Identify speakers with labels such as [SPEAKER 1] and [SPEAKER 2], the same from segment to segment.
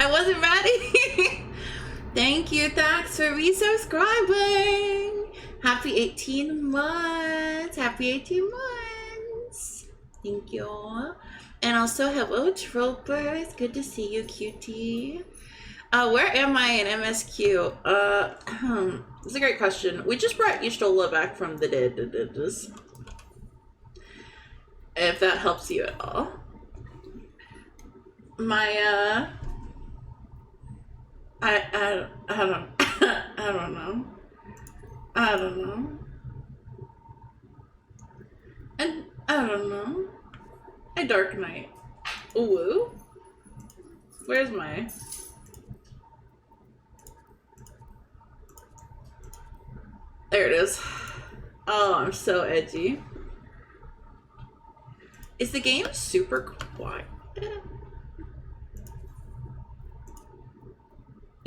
[SPEAKER 1] I wasn't ready. Thank you, Thax, for resubscribing. Happy 18 months. Happy 18 months. Thank you. And also, hello, Troper. It's good to see you, cutie. Where am I in MSQ? It's a great question. We just brought Y'shtola back from the dead. If that helps you at all. My, I don't I don't know. I don't know. And I don't know. A Dark Knight. Ooh. Where's my... There it is. Oh, I'm so edgy. Is the game super quiet?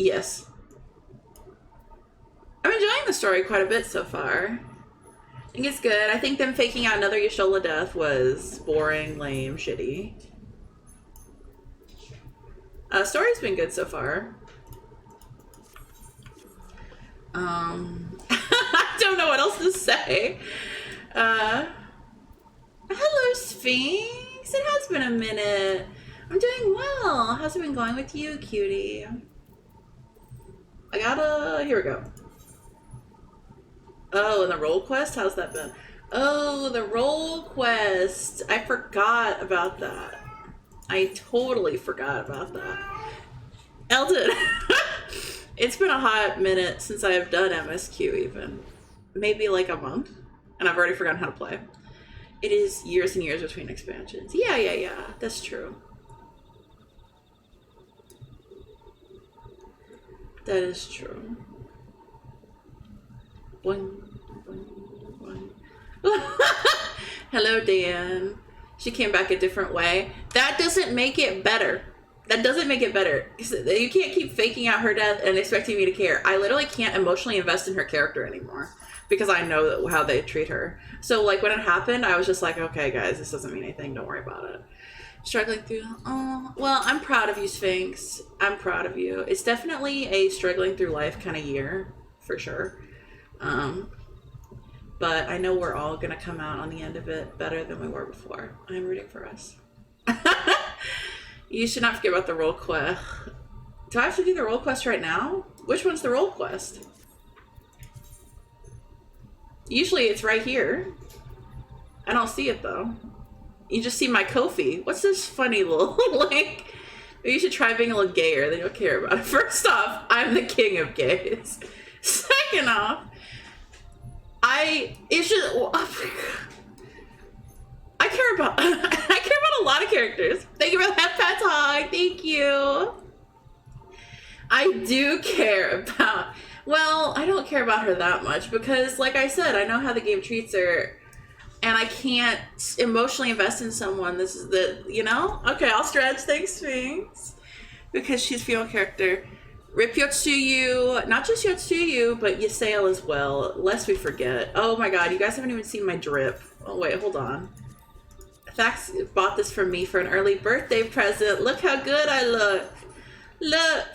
[SPEAKER 1] Yes. I'm enjoying the story quite a bit so far. I think it's good. I think them faking out another Y'shtola death was boring, lame, shitty. Story's been good so far. I don't know what else to say. Hello, Sphinx. It has been a minute. I'm doing well. How's it been going with you, cutie? Here we go. Oh, and the role quest? How's that been? Oh, the role quest. I forgot about that. I totally forgot about that. Eldon. It's been a hot minute since I have done MSQ even. Maybe like a month. And I've already forgotten how to play. It is years and years between expansions. Yeah. That's true. That is true. Boing. Hello, Dan. She came back a different way. That doesn't make it better. That doesn't make it better. You can't keep faking out her death and expecting me to care. I literally can't emotionally invest in her character anymore because I know how they treat her. So like when it happened, I was just like, okay, guys, this doesn't mean anything. Don't worry about it. Struggling through. Oh, well, I'm proud of you, Sphinx. I'm proud of you. It's definitely a struggling through life kind of year, for sure. But I know we're all going to come out on the end of it better than we were before. I'm rooting for us. You should not forget about the role quest. Do I have to do the role quest right now? Which one's the role quest? Usually it's right here. I don't see it though. You just see my Ko-fi. What's this funny little link? Maybe you should try being a little gayer, then you'll care about it. First off, I'm the king of gays. Second off, I care about a lot of characters. Thank you for the head pat talk. Thank you. I do care about, well, I don't care about her that much because like I said, I know how the game treats her and I can't emotionally invest in someone. This is the, you know? Okay, I'll stretch. Thanks, Sphinx. Because she's a female character. Rip Yotsuyu, not just Yotsuyu, but Ysael as well, lest we forget. Oh my god, you guys haven't even seen my drip. Oh wait, hold on. Thax bought this for me for an early birthday present. Look how good I look. Look.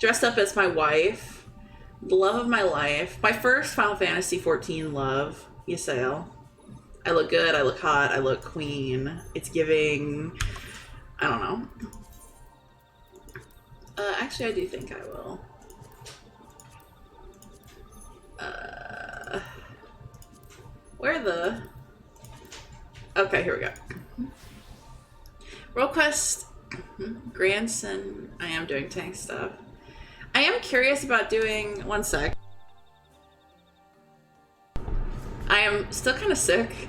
[SPEAKER 1] Dressed up as my wife. The love of my life. My first Final Fantasy XIV love. Ysael. I look good, I look hot, I look queen. It's giving... I don't know. Actually, I do think I will. Where the... Okay, here we go. Role quest. Grandson. I am doing tank stuff. I am curious about doing... One sec. I am still kind of sick,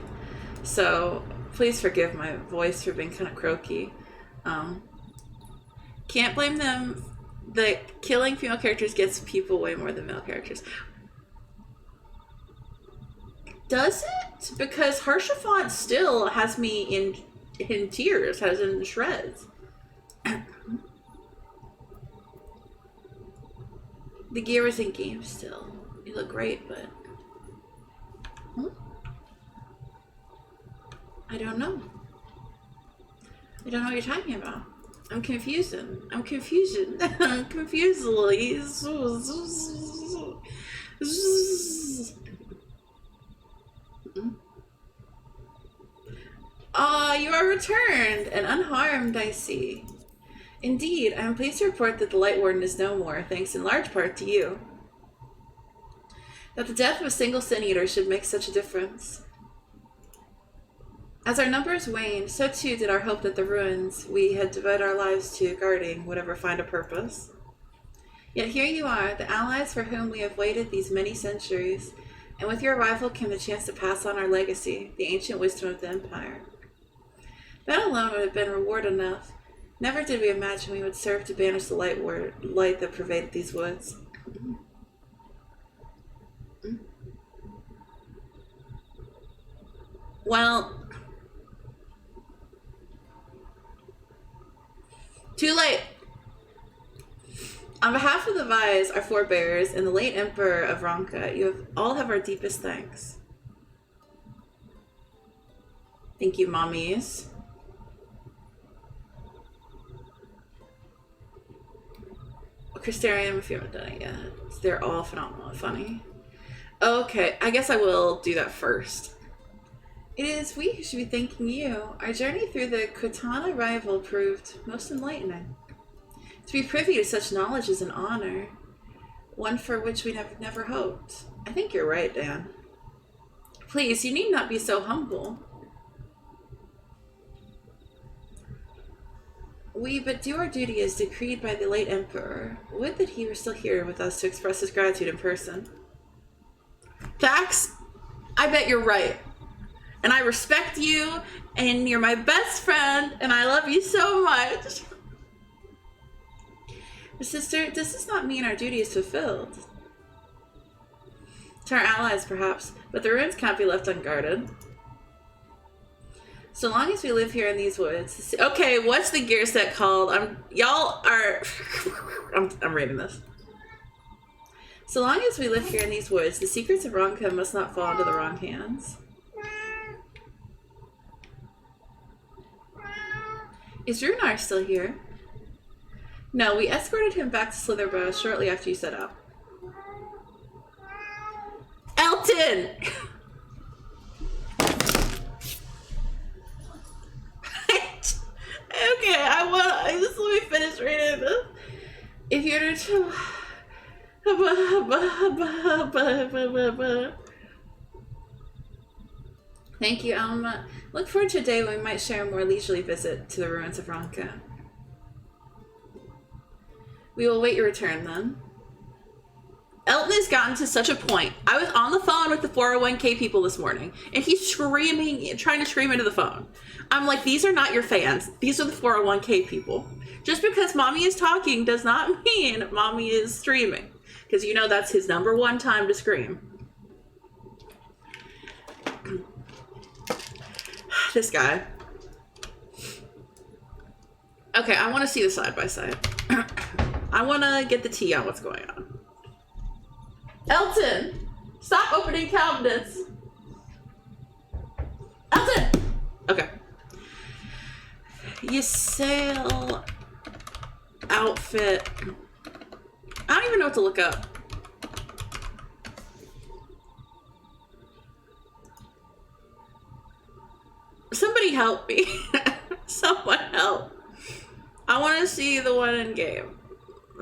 [SPEAKER 1] so please forgive my voice for being kind of croaky. Can't blame them. The killing female characters gets people way more than male characters. Does it? Because Harshafont still has me in tears, has in shreds. The gear is in game still. You look great, but... I don't know. I don't know what you're talking about. I'm confusion. I'm confusion. I'm confused, Louise. Ah, you are returned and unharmed, I see. Indeed, I am pleased to report that the Light Warden is no more, thanks in large part to you. That the death of a single Sin Eater should make such a difference. As our numbers waned, so too did our hope that the ruins we had devoted our lives to guarding would ever find a purpose. Yet here you are, the allies for whom we have waited these many centuries, and with your arrival came the chance to pass on our legacy, the ancient wisdom of the Empire. That alone would have been reward enough. Never did we imagine we would serve to banish the light that pervaded these woods. Well, too late. On behalf of the Vais, our forebears, and the late Emperor of Ronka, you all have our deepest thanks. Thank you, mommies. Crystarium, if you haven't done it yet. They're all phenomenally funny. Okay, I guess I will do that first. It is we who should be thanking you. Our journey through the Cortana rival proved most enlightening. To be privy to such knowledge is an honor, one for which we have never hoped. I think you're right, Dan. Please, you need not be so humble. We but do our duty as decreed by the late Emperor. Would that he were still here with us to express his gratitude in person. Thax, I bet you're right. And I respect you, and you're my best friend, and I love you so much. But sister, does this not mean our duty is fulfilled? To our allies, perhaps, but the ruins can't be left unguarded. So long as we live here in these woods. Okay, what's the gear set called? I'm reading this. So long as we live here in these woods, the secrets of Ronka must not fall into the wrong hands. Is Runar still here? No, we escorted him back to Slitherbow shortly after you set up. Elton! Okay, just let me finish reading this. If you're to... Thank you, Alma. Look forward to a day when we might share a more leisurely visit to the ruins of Ronka. We will wait your return then. Elton has gotten to such a point. I was on the phone with the 401k people this morning, and he's screaming, trying to scream into the phone. I'm like, these are not your fans. These are the 401k people. Just because mommy is talking does not mean mommy is streaming. Because you know that's his #1 time to scream. This guy. Okay, I want to see the side-by-side. I want to get the tea on what's going on. Elton! Stop opening cabinets! Elton! Okay. Ysayle outfit. I don't even know what to look up. Somebody help me. Someone help. I want to see the one in game.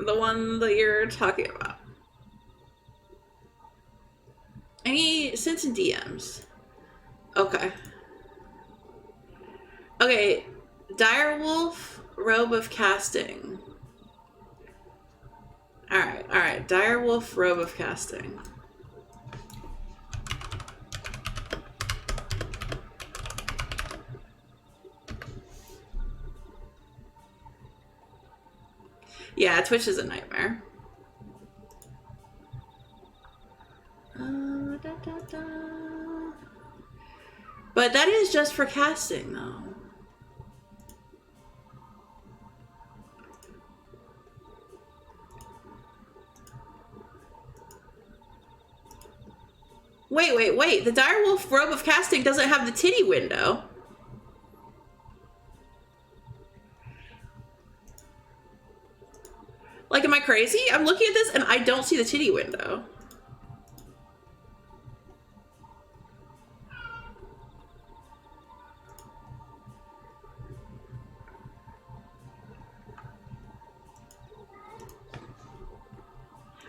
[SPEAKER 1] The one that you're talking about. Any sense in DMs? Okay. Okay. Direwolf, robe of casting. Alright. Direwolf, robe of casting. Yeah, Twitch is a nightmare. But that is just for casting, though. Wait. The Direwolf robe of casting doesn't have the titty window. Like, am I crazy? I'm looking at this and I don't see the titty window.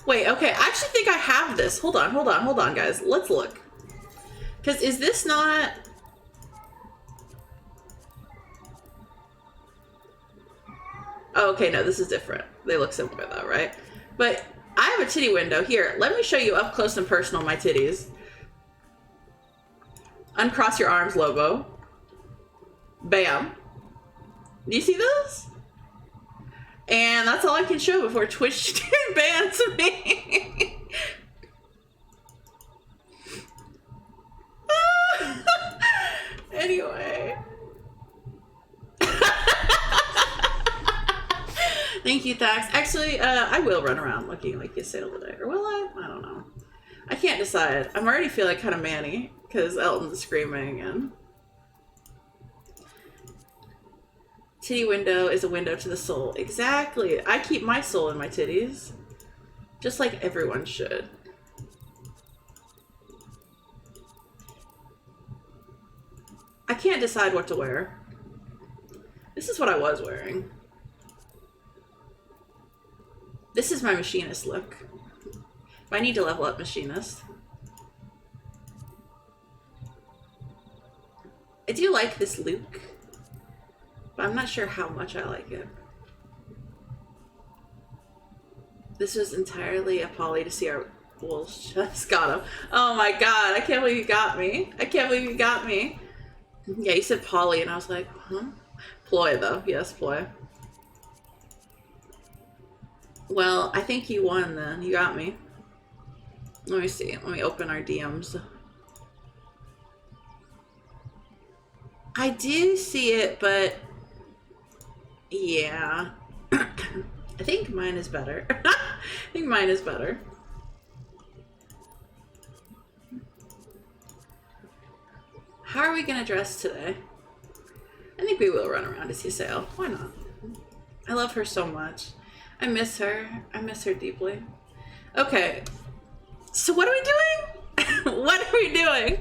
[SPEAKER 1] Wait, okay, I actually think I have this. Hold on, guys. Let's look. Because is this not... Oh, okay, no, this is different. They look similar though, right? But I have a titty window here. Let me show you up close and personal my titties. Uncross your arms, Lobo. Bam. Do you see this? And that's all I can show before Twitch bans me. Anyway. Thank you, Thax. Actually, I will run around looking like you said all day. Or will I? I don't know. I can't decide. I'm already feeling kind of manny because Elton's screaming and... Titty window is a window to the soul. Exactly. I keep my soul in my titties. Just like everyone should. I can't decide what to wear. This is what I was wearing. This is my machinist look. I need to level up machinist. I do like this Luke. But I'm not sure how much I like it. This was entirely a poly to see our wolves just got him. Oh my god, I can't believe you got me. I can't believe you got me. Yeah, you said poly and I was like, huh? Ploy though, yes, ploy. Well, I think you won then. You got me. Let me see. Let me open our DMs. I do see it, but... Yeah. I think mine is better. I think mine is better. How are we gonna dress today? I think we will run around as you say. Why not? I love her so much. I miss her. I miss her deeply. Okay. So what are we doing? What are we doing?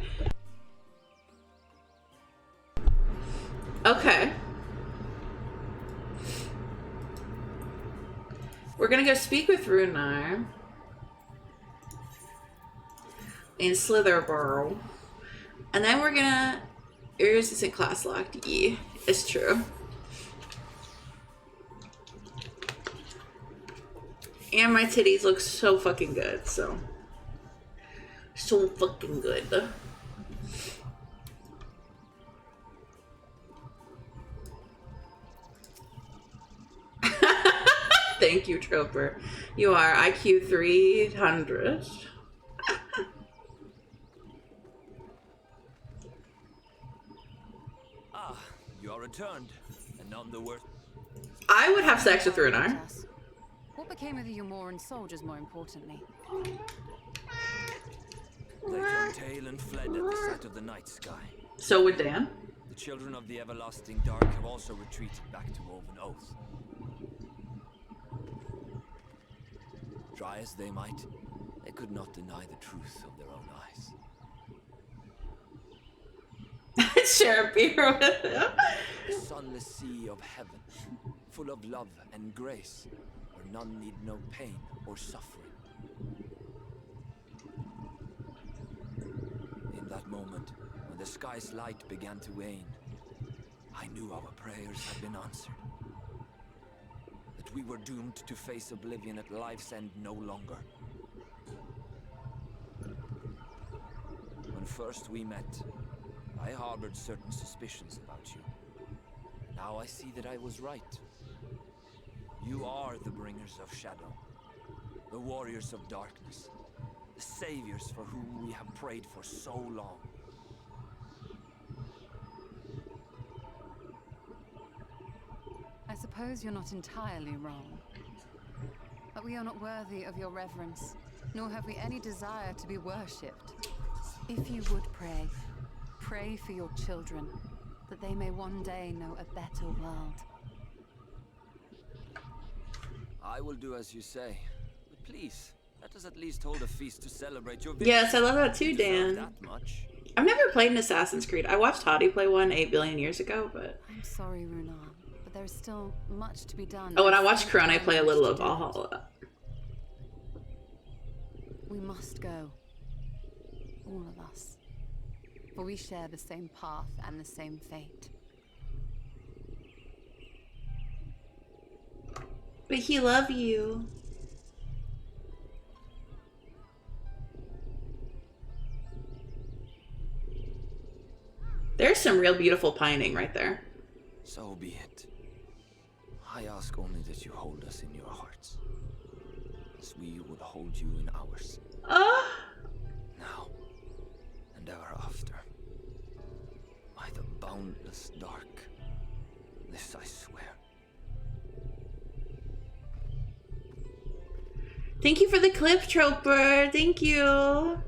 [SPEAKER 1] Okay. We're gonna go speak with Runar in Slitherborough. And then we're gonna... Areas isn't class locked. Yeah, it's true. And my titties look so fucking good, so... So fucking good. Thank you, Troper. You are IQ 300.
[SPEAKER 2] Ah, you are returned, and none the worse.
[SPEAKER 1] I would have sex with Runar.
[SPEAKER 3] What became of the Umoran soldiers, more importantly?
[SPEAKER 2] They turned tail and fled at the sight of the night sky.
[SPEAKER 1] So would Dan.
[SPEAKER 2] The children of the everlasting dark have also retreated back to Woven Oath. Try as they might, they could not deny the truth of their own eyes.
[SPEAKER 1] Share a beer with him.
[SPEAKER 2] The sunless sea of heaven, full of love and grace, where none need know pain or suffering. In that moment, when the sky's light began to wane, I knew our prayers had been answered. That we were doomed to face oblivion at life's end no longer. When first we met, I harbored certain suspicions about you. Now I see that I was right. You are the bringers of shadow, the warriors of darkness, the saviors for whom we have prayed for so long.
[SPEAKER 3] I suppose you're not entirely wrong. But we are not worthy of your reverence, nor have we any desire to be worshipped. If you would pray, pray for your children, that they may one day know a better world.
[SPEAKER 2] I will do as you say. But please, let us at least hold a feast to celebrate your victory.
[SPEAKER 1] Yes, I love that too,
[SPEAKER 2] You deserve
[SPEAKER 1] Dan.
[SPEAKER 2] that much.
[SPEAKER 1] I've never played an Assassin's Creed. I watched Hottie play one 8 billion years ago, but...
[SPEAKER 3] I'm sorry, Runar, but there is still much to be done.
[SPEAKER 1] Oh, and I watched Corona play a little of Valhalla.
[SPEAKER 3] We must go. All of us. For we share the same path and the same fate.
[SPEAKER 1] But he love you. There's some real beautiful pining right there.
[SPEAKER 2] So be it. I ask only that you hold us in your hearts, as we would hold you in ours. Now and ever after. By the boundless dark. This I swear.
[SPEAKER 1] Thank you for the clip, Troper. Thank you.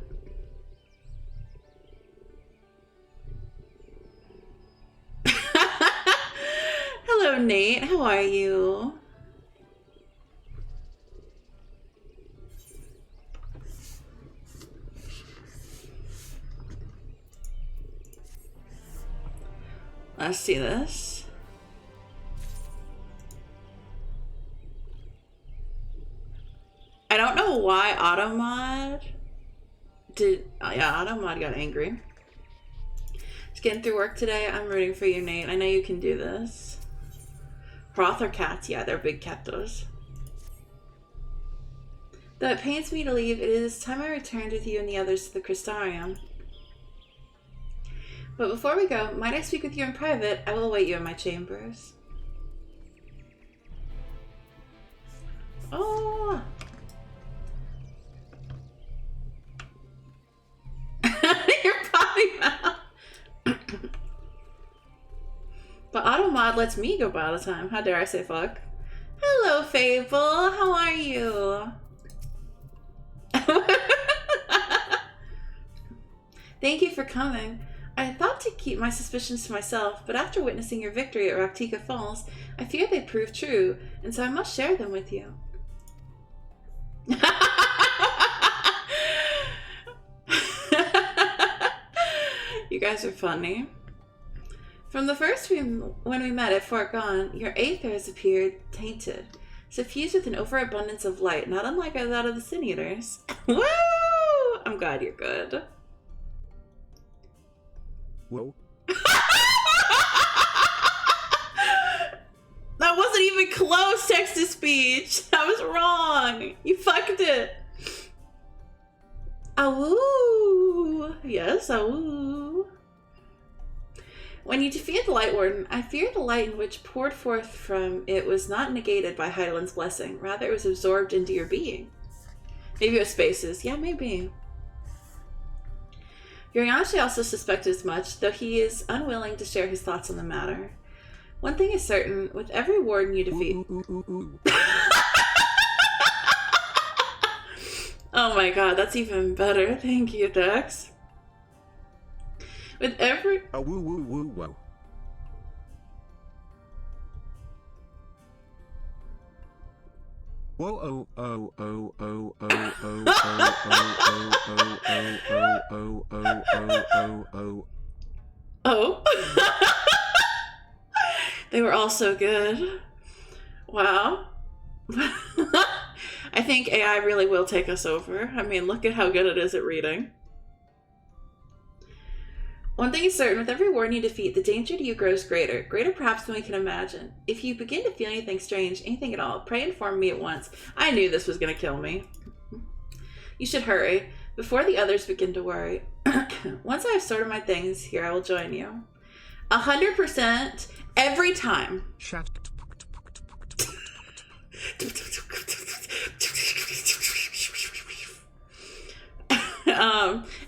[SPEAKER 1] Hello, Nate. How are you? Let's see this. I don't know why Automod did. Yeah, Automod got angry. Just getting through work today. I'm rooting for you, Nate. I know you can do this. Broth or cats? Yeah, they're big catos. Though it pains me to leave, it is time I returned with you and the others to the Crystarium. But before we go, might I speak with you in private? I will await you in my chambers. Oh! Your potty mouth! But Automod lets me go by all the time. How dare I say fuck? Hello, Fable. How are you? Thank you for coming. I thought to keep my suspicions to myself, but after witnessing your victory at Raktika Falls, I fear they prove true, and so I must share them with you. You guys are funny. From the first when we met at Fort Gone, your aether has appeared tainted, suffused with an overabundance of light, not unlike that of the Sin Eaters. Woo! I'm glad you're good.
[SPEAKER 4] Whoa.
[SPEAKER 1] That wasn't even close, text-to-speech. That was wrong. You fucked it. Awoo. Yes, awoo. When you defeated the Light Warden, I fear the light in which poured forth from it was not negated by Hydaelyn's blessing. Rather, it was absorbed into your being. Maybe it was spaces. Yeah, maybe. Yorianshi also suspected as much, though he is unwilling to share his thoughts on the matter. One thing is certain, with every warden you defeat... Oh my god, that's even better. Thank you, Dex. With every...
[SPEAKER 4] Oh, woo, woo, woo, whoa. Whoa, oh, oh, oh, oh, oh, oh, oh, oh, oh, oh, oh, oh, oh, oh,
[SPEAKER 1] Oh. They were all so good. Wow. I think AI really will take us over. I mean, look at how good it is at reading. One thing is certain, with every warden you defeat, the danger to you grows greater. Greater perhaps than we can imagine. If you begin to feel anything strange, anything at all, pray inform me at once. I knew this was going to kill me. You should hurry, before the others begin to worry. Once I have sorted my things, here I will join you. 100% every time.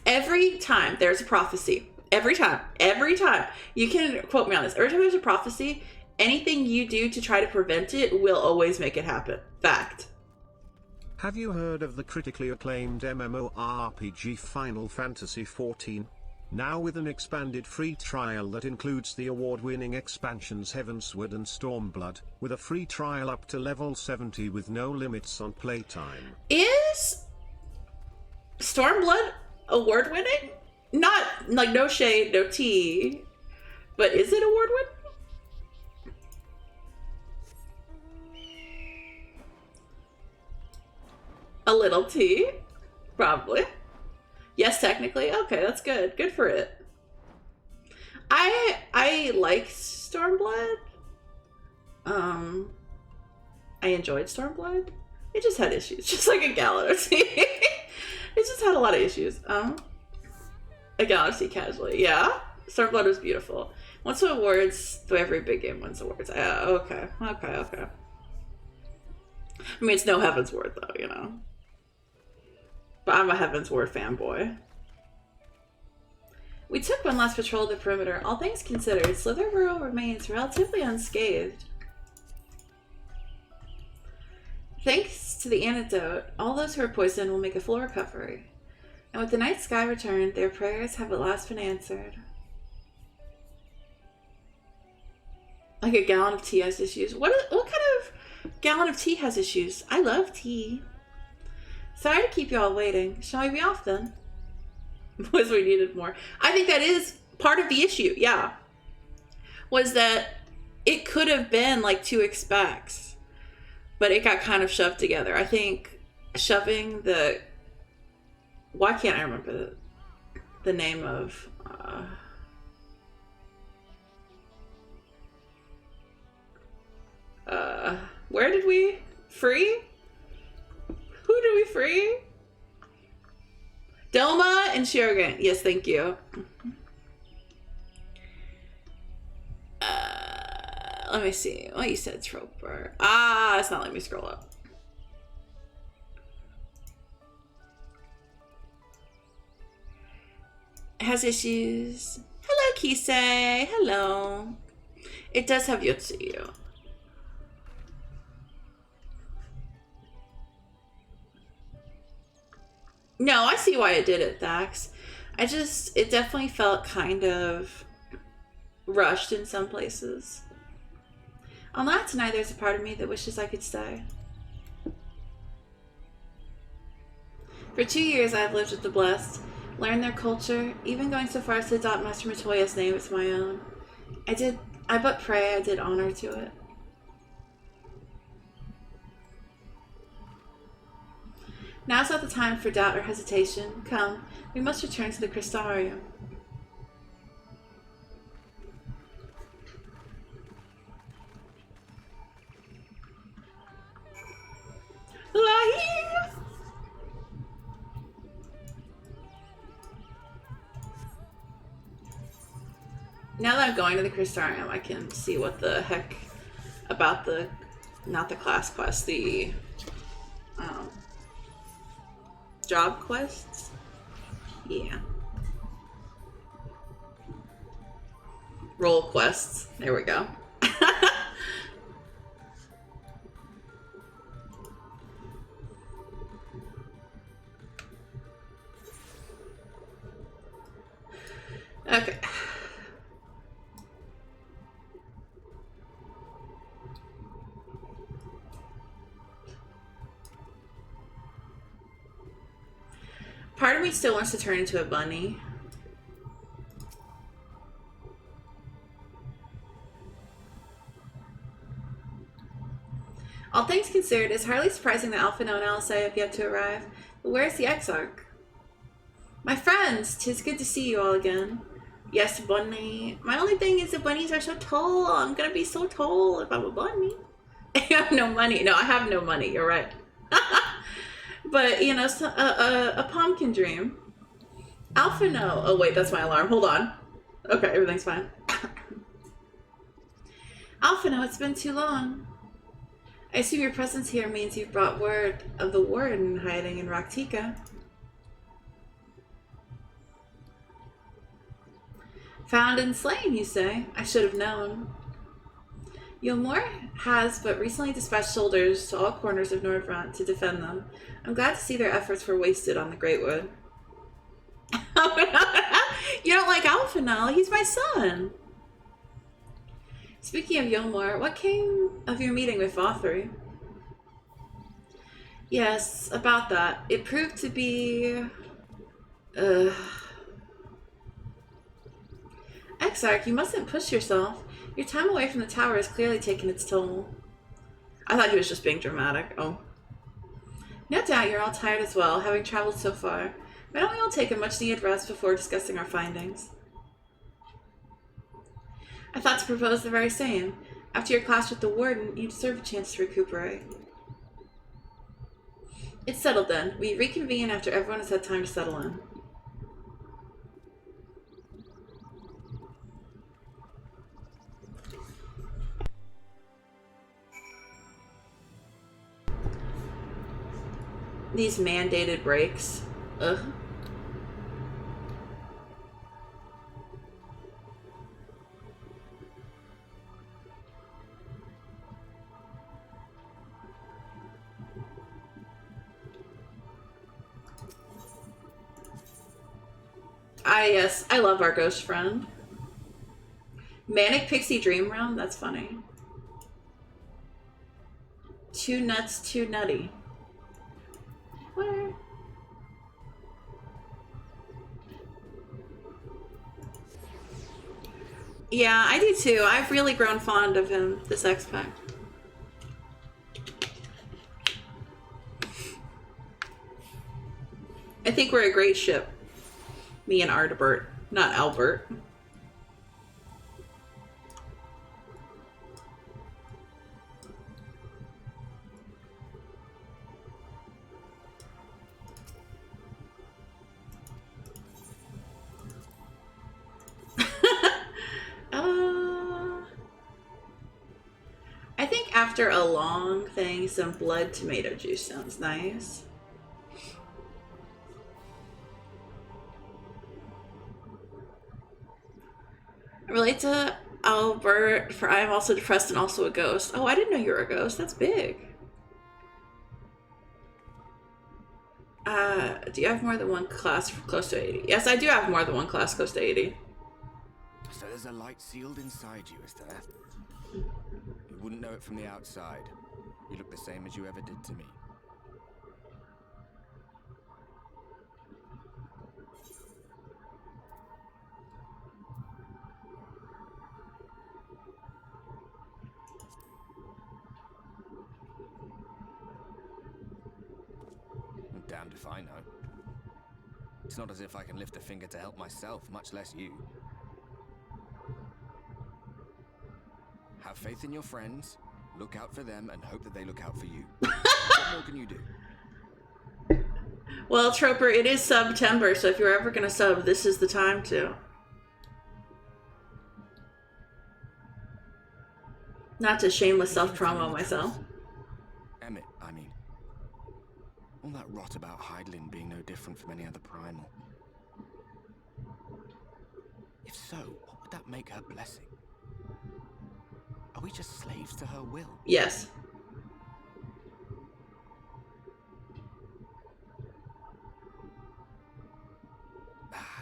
[SPEAKER 1] Every time there's a prophecy. Every time. You can quote me on this. Every time there's a prophecy, anything you do to try to prevent it will always make it happen. Fact.
[SPEAKER 4] Have you heard of the critically acclaimed MMORPG Final Fantasy XIV? Now with an expanded free trial that includes the award-winning expansions Heavensward and Stormblood, with a free trial up to level 70 with no limits on playtime.
[SPEAKER 1] Is Stormblood award-winning? Not, like, no shade, no tea, but is it award-winning? A little tea? Probably. Yes, technically. Okay, that's good. Good for it. I like Stormblood. I enjoyed Stormblood. It just had issues, just like a Galaxy. It just had a lot of issues. A Galaxy casually, yeah. Stormblood was beautiful. Once the awards, though every big game wins awards. Okay. I mean, it's no Heavensward though, you know. But I'm a Heavensward fanboy. We took one last patrol of the perimeter. All things considered, Slitherborough remains relatively unscathed. Thanks to the antidote, all those who are poisoned will make a full recovery. And with the night sky returned, their prayers have at last been answered. Like a gallon of tea has issues. What kind of gallon of tea has issues? I love tea. Sorry to keep you all waiting. Shall we be off then? Was we needed more. I think that is part of the issue, yeah. Was that it could have been like 2 expecs, but it got kind of shoved together. I think shoving the... Why can't I remember the name of... where did we free? Who did we free? Doma and Shurigan. Yes, thank you. Let me see. Oh, you said Troper. It's not letting me scroll up. It has issues. Hello, Kisei. Hello. It does have Yotsuyu. No, I see why it did it, Thax. It definitely felt kind of rushed in some places. On that tonight, there's a part of me that wishes I could stay. For 2 years, I've lived with the Blessed, learned their culture, even going so far as to adopt Master Matoya's name as my own. I but pray I did honor to it. Now's not the time for doubt or hesitation. Come, we must return to the Crystarium. Lahi! Now that I'm going to the Crystarium, I can see what the heck about the, not the class quest, the job quests? Yeah. Role quests. There we go. Okay. Part of me still wants to turn into a bunny. All things considered, it's hardly surprising that Alphino and LSA have yet to arrive. But where's the Exarch? My friends, 'tis good to see you all again. Yes, bunny. My only thing is the bunnies are so tall. I'm gonna be so tall if I'm a bunny. I have no money. No, I have no money. You're right. But, you know, a pumpkin dream. Alphino. Oh, wait, that's my alarm. Hold on. Okay, everything's fine. Alphino, it's been too long. I assume your presence here means you've brought word of the warden hiding in Raktika. Found and slain, you say? I should have known. Yomor has but recently dispatched soldiers to all corners of Nordfront to defend them. I'm glad to see their efforts were wasted on the Greatwood. You don't Finale. He's my son. Speaking of Yomar, what came of your meeting with Vothri? Yes, about that. It proved to be... Exarch, you mustn't push yourself. Your time away from the tower has clearly taken its toll. I thought he was just being dramatic. Oh. No doubt you're all tired as well, having traveled so far. Why don't we all take a much-needed rest before discussing our findings? I thought to propose the very same. After your clash with the warden, you deserve a chance to recuperate. It's settled then. We reconvene after everyone has had time to settle in. These mandated breaks. Ugh. Yes, I love our ghost friend. Manic Pixie Dream Realm? That's funny. Too nuts, too nutty. Where? Yeah, I do too. I've really grown fond of him, this X-Pac. I think we're a great ship. Me and Ardbert, not Albert. I think after a long thing, some blood tomato juice sounds nice. I relate to Albert, for I am also depressed and also a ghost. Oh, I didn't know you were a ghost. That's big. Do you have more than one class close to 80? Yes, I do have more than one class close to 80.
[SPEAKER 2] So there's a light sealed inside you, is there? You wouldn't know it from the outside. You look the same as you ever did to me. I'm damned if I know. It's not as if I can lift a finger to help myself, much less you. Have faith in your friends, look out for them, and hope that they look out for you. What more can you do?
[SPEAKER 1] Well, Troper, it is September, so if you're ever gonna sub, this is the time to. Not to shameless self-promo myself.
[SPEAKER 2] Emmett, I mean. All that rot about Hydaelyn being no different from any other primal. If so, what would that make her blessing? Are we just slaves to her will?
[SPEAKER 1] Yes.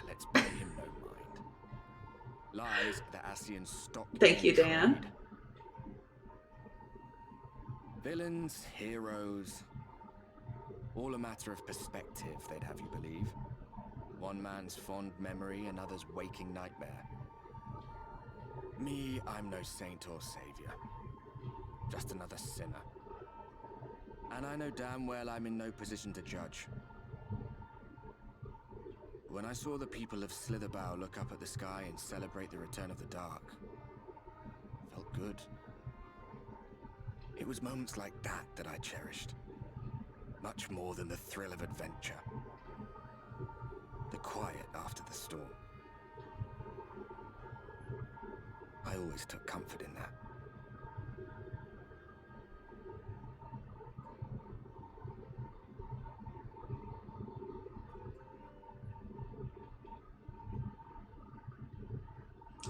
[SPEAKER 2] Let's pay him no mind. Lies that Ascians stopped.
[SPEAKER 1] Thank you, Dan.
[SPEAKER 2] Trade. Villains, heroes, all a matter of perspective, they'd have you believe. One man's fond memory, another's waking nightmare. Me, I'm no saint or savior. Just another sinner. And I know damn well I'm in no position to judge. When I saw the people of Slitherbow look up at the sky and celebrate the return of the dark, it felt good. It was moments like that that I cherished. Much more than the thrill of adventure. The quiet after the storm. I always took comfort in that.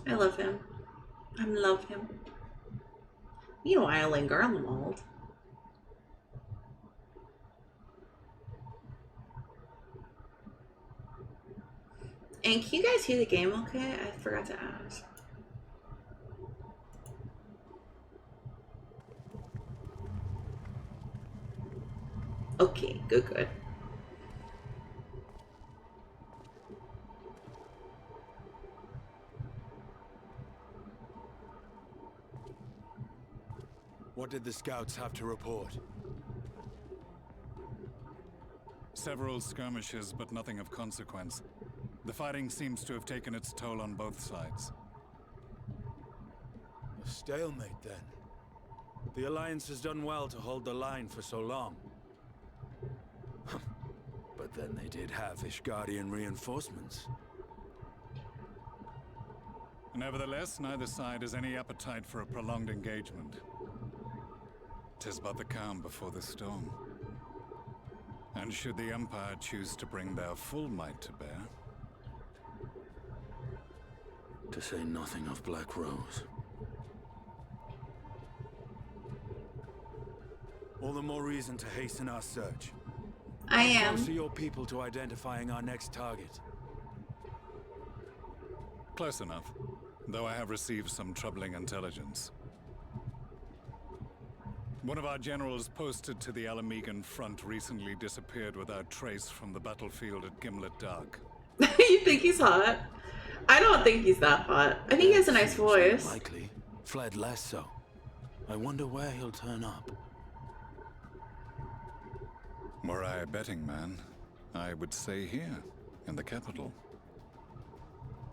[SPEAKER 1] I love him. I love him. Meanwhile, in Garlemald. And can you guys hear the game okay? I forgot to ask. Okay, good.
[SPEAKER 5] What did the scouts have to report?
[SPEAKER 6] Several skirmishes, but nothing of consequence. The fighting seems to have taken its toll on both sides.
[SPEAKER 5] A stalemate, then. The Alliance has done well to hold the line for so long. But then they did have Ishgardian reinforcements.
[SPEAKER 6] Nevertheless, neither side has any appetite for a prolonged engagement. 'Tis but the calm before the storm. And should the Empire choose to bring their full might to bear...
[SPEAKER 5] To say nothing of Black Rose. All the more reason to hasten our search.
[SPEAKER 1] I
[SPEAKER 5] How
[SPEAKER 1] am.
[SPEAKER 5] close are your people to identifying our next target?
[SPEAKER 6] Close enough, though I have received some troubling intelligence. One of our generals posted to the Alamegan front recently disappeared without trace from the battlefield at Gimlet Dark.
[SPEAKER 1] You think he's hot? I don't think he's that hot. I think he has a nice
[SPEAKER 5] Seems
[SPEAKER 1] voice.
[SPEAKER 5] unlikely. Fled less so. I wonder where he'll turn up.
[SPEAKER 6] Were I a betting man, I would say here, in the capital.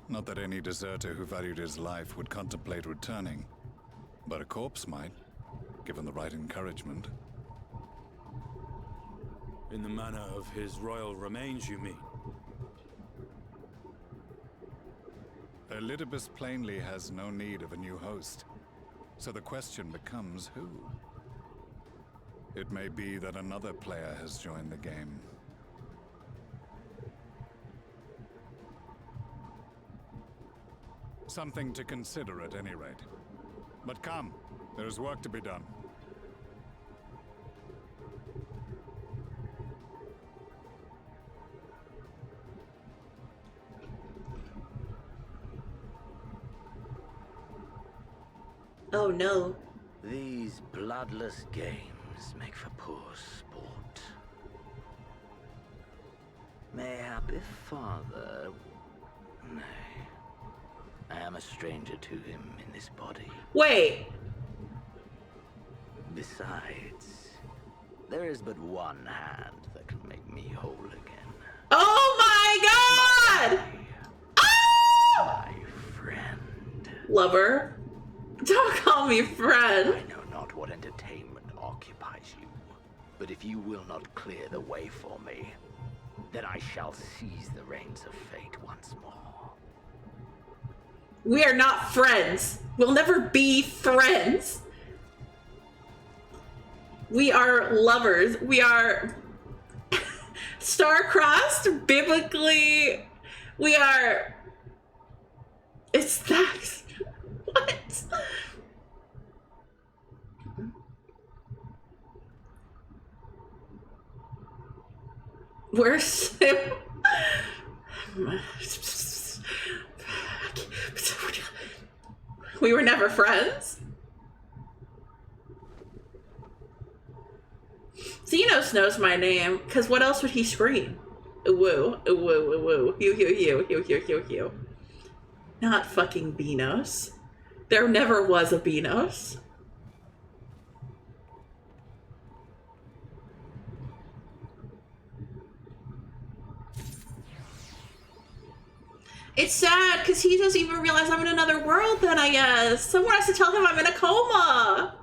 [SPEAKER 6] Not that any deserter who valued his life would contemplate returning, but a corpse might, given the right encouragement.
[SPEAKER 5] In the manner of his royal remains, you mean?
[SPEAKER 6] Elidibus plainly has no need of a new host, so the question becomes who? It may be that another player has joined the game. Something to consider at any rate. But come, there's work to be done.
[SPEAKER 1] Oh no.
[SPEAKER 7] These bloodless games make for poor sport. Mayhap if father... Nay. I am a stranger to him in this body.
[SPEAKER 1] Wait.
[SPEAKER 7] Besides, there is but one hand that can make me whole again.
[SPEAKER 1] Oh my god! Ah!
[SPEAKER 7] My friend.
[SPEAKER 1] Lover. Don't call me friend.
[SPEAKER 7] I know not what entertainment occupies you, but if you will not clear the way for me, then I shall seize the reins of fate once more.
[SPEAKER 1] We are not friends. We'll never be friends. We are lovers. We are star-crossed, biblically. We are... It's that... What? We're so... We were never friends. Xenos knows my name, because what else would he scream? Woo, woo, woo, woo, hew, hew, hew, hew, hew, hew, hew. Not fucking Beanos. There never was a Beanos. It's sad because he doesn't even realize I'm in another world then, I guess. Someone has to tell him I'm in a coma.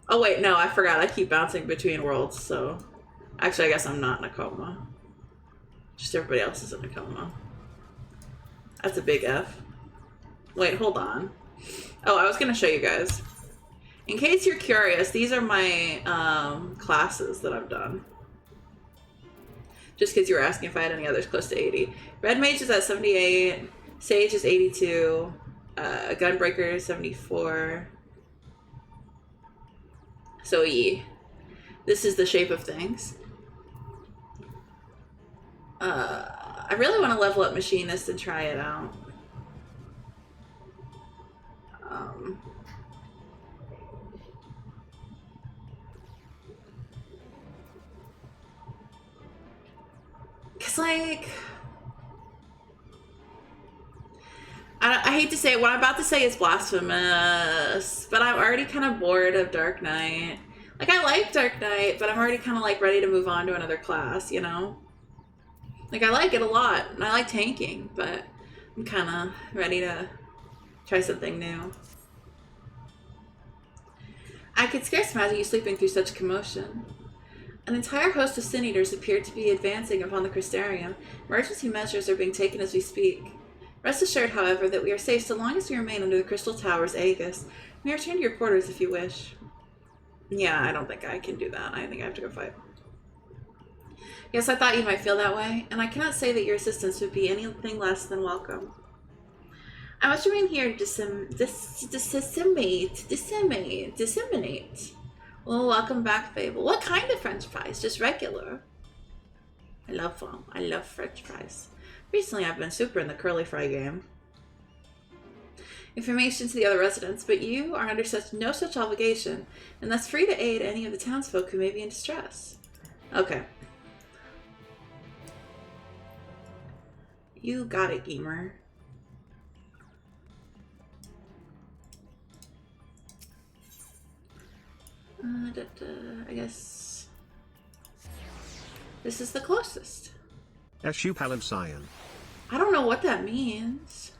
[SPEAKER 1] Oh wait, no, I forgot. I keep bouncing between worlds, so... Actually, I guess I'm not in a coma. Just everybody else is in a coma. That's a big F. Wait, hold on. Oh, I was gonna show you guys. In case you're curious, these are my classes that I've done. Just because you were asking if I had any others close to 80. Red Mage is at 78. Sage is 82. Gunbreaker is 74. So yeah. This is the shape of things. I really want to level up Machinist and try it out. Cause like, I hate to say it, what I'm about to say is blasphemous, but I'm already kind of bored of Dark Knight. Like, I like Dark Knight, but I'm already kind of like ready to move on to another class, you know? Like, I like it a lot, and I like tanking, but I'm kind of ready to try something new. I could scarce imagine you sleeping through such commotion. An entire host of sin eaters appeared to be advancing upon the Crystarium. Emergency measures are being taken as we speak. Rest assured, however, that we are safe so long as we remain under the Crystal Tower's aegis. We return to your quarters if you wish. Yeah, I don't think I can do that. I think I have to go fight. Yes, I thought you might feel that way, and I cannot say that your assistance would be anything less than welcome. I must remain here to disseminate. Well, welcome back, Fable. What kind of French fries? Just regular? I love French fries. Recently, I've been super in the curly fry game. Information to the other residents, but you are under no such obligation, and thus free to aid any of the townsfolk who may be in distress. Okay. You got it, gamer. I guess this is the closest.
[SPEAKER 4] SHB.
[SPEAKER 1] I don't know what that means.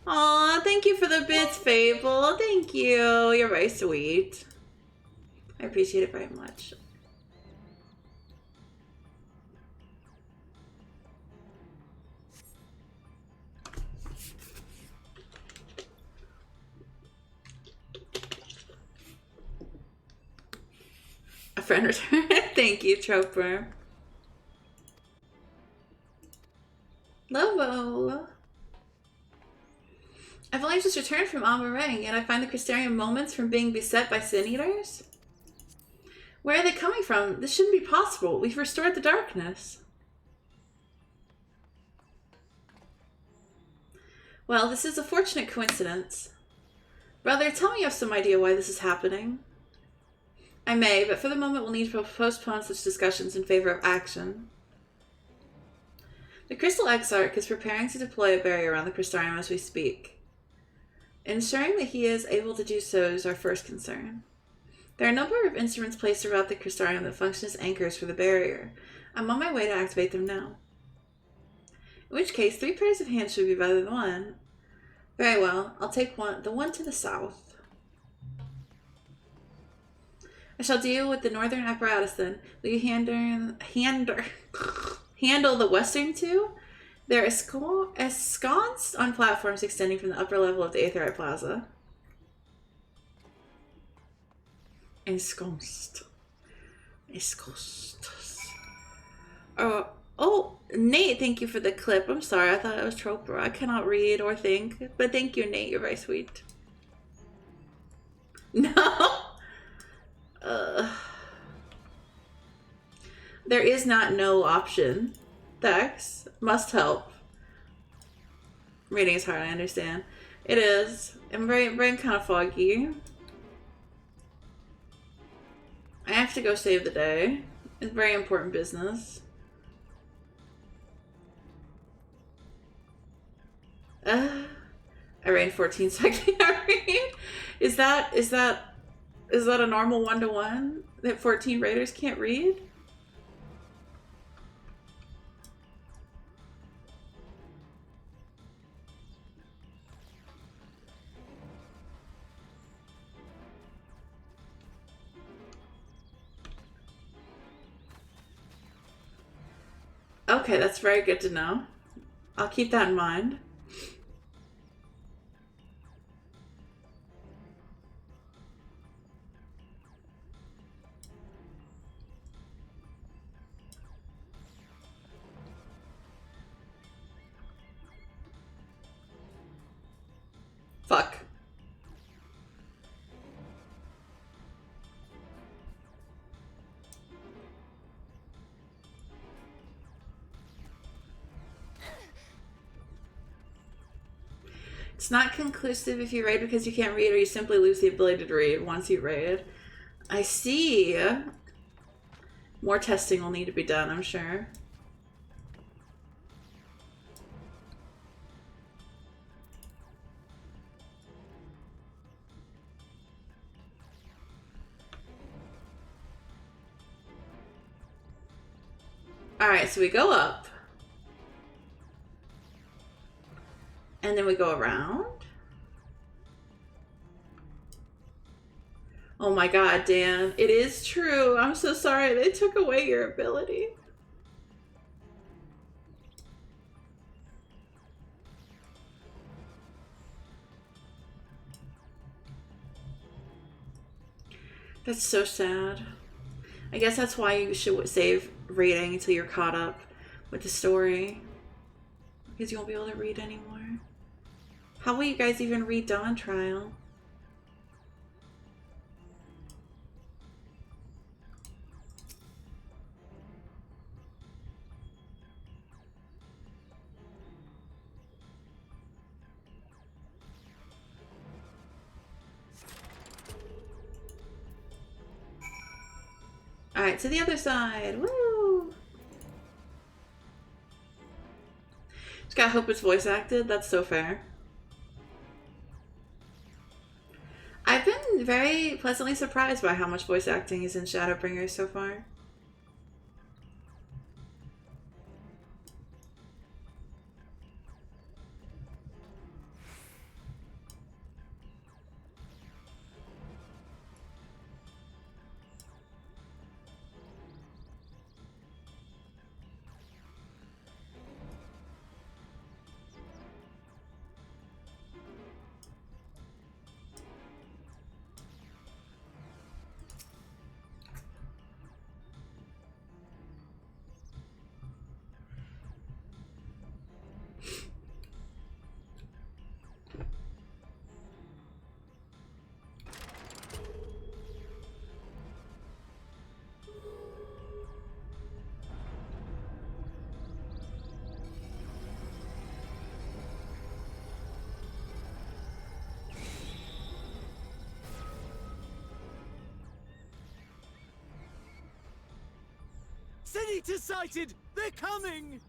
[SPEAKER 1] Aw, thank you for the bits, Fable. Thank you. You're very sweet. I appreciate it very much. A friend return. Thank you, Troper. Lobo. I've only just returned from Amarang, and I find the Crystarium moments from being beset by sin eaters. Where are they coming from? This shouldn't be possible. We've restored the darkness. Well, this is a fortunate coincidence. Brother, tell me you have some idea why this is happening. I may, but for the moment we'll need to postpone such discussions in favor of action. The Crystal Exarch is preparing to deploy a barrier around the Crystarium as we speak. Ensuring that he is able to do so is our first concern. There are a number of instruments placed throughout the Crystarium that function as anchors for the barrier. I'm on my way to activate them now. In which case, 3 pairs of hands should be better than 1. Very well, I'll take the one to the south. I shall deal with the northern apparatus then. Will you handle the western two? They're ensconced on platforms extending from the upper level of the Aetherite Plaza. Ensconced. Oh, Nate, thank you for the clip. I'm sorry, I thought it was Troper. I cannot read or think, but thank you, Nate. You're very sweet. No. There is not no option. Dex must help. Reading is hard, I understand. It is. I'm brain kind of foggy. I have to go save the day. It's very important business. I ran 14 so I can't read. Is that a normal 1-to-1 that 14 raiders can't read? Okay, that's very good to know. I'll keep that in mind. Fuck. It's not conclusive if you raid because you can't read, or you simply lose the ability to read once you raid. I see. More testing will need to be done, I'm sure. Alright, so we go up. And then we go around. Oh my god, Dan. It is true. I'm so sorry. They took away your ability. That's so sad. I guess that's why you should save reading until you're caught up with the story. Because you won't be able to read anymore. How will you guys even read Dawn Trial? Alright, to the other side. Woo! Just gotta hope it's voice acted. That's so fair. I've been very pleasantly surprised by how much voice acting is in Shadowbringers so far.
[SPEAKER 8] Senator sighted! They're coming!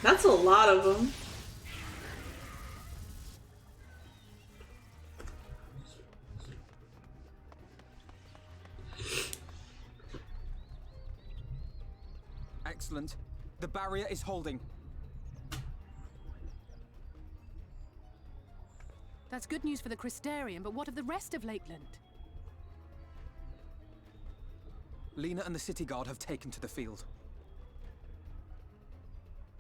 [SPEAKER 1] That's a lot of them.
[SPEAKER 8] Excellent. The barrier is holding.
[SPEAKER 9] That's good news for the Crystarium, but what of the rest of Lakeland?
[SPEAKER 8] Lena and the City Guard have taken to the field.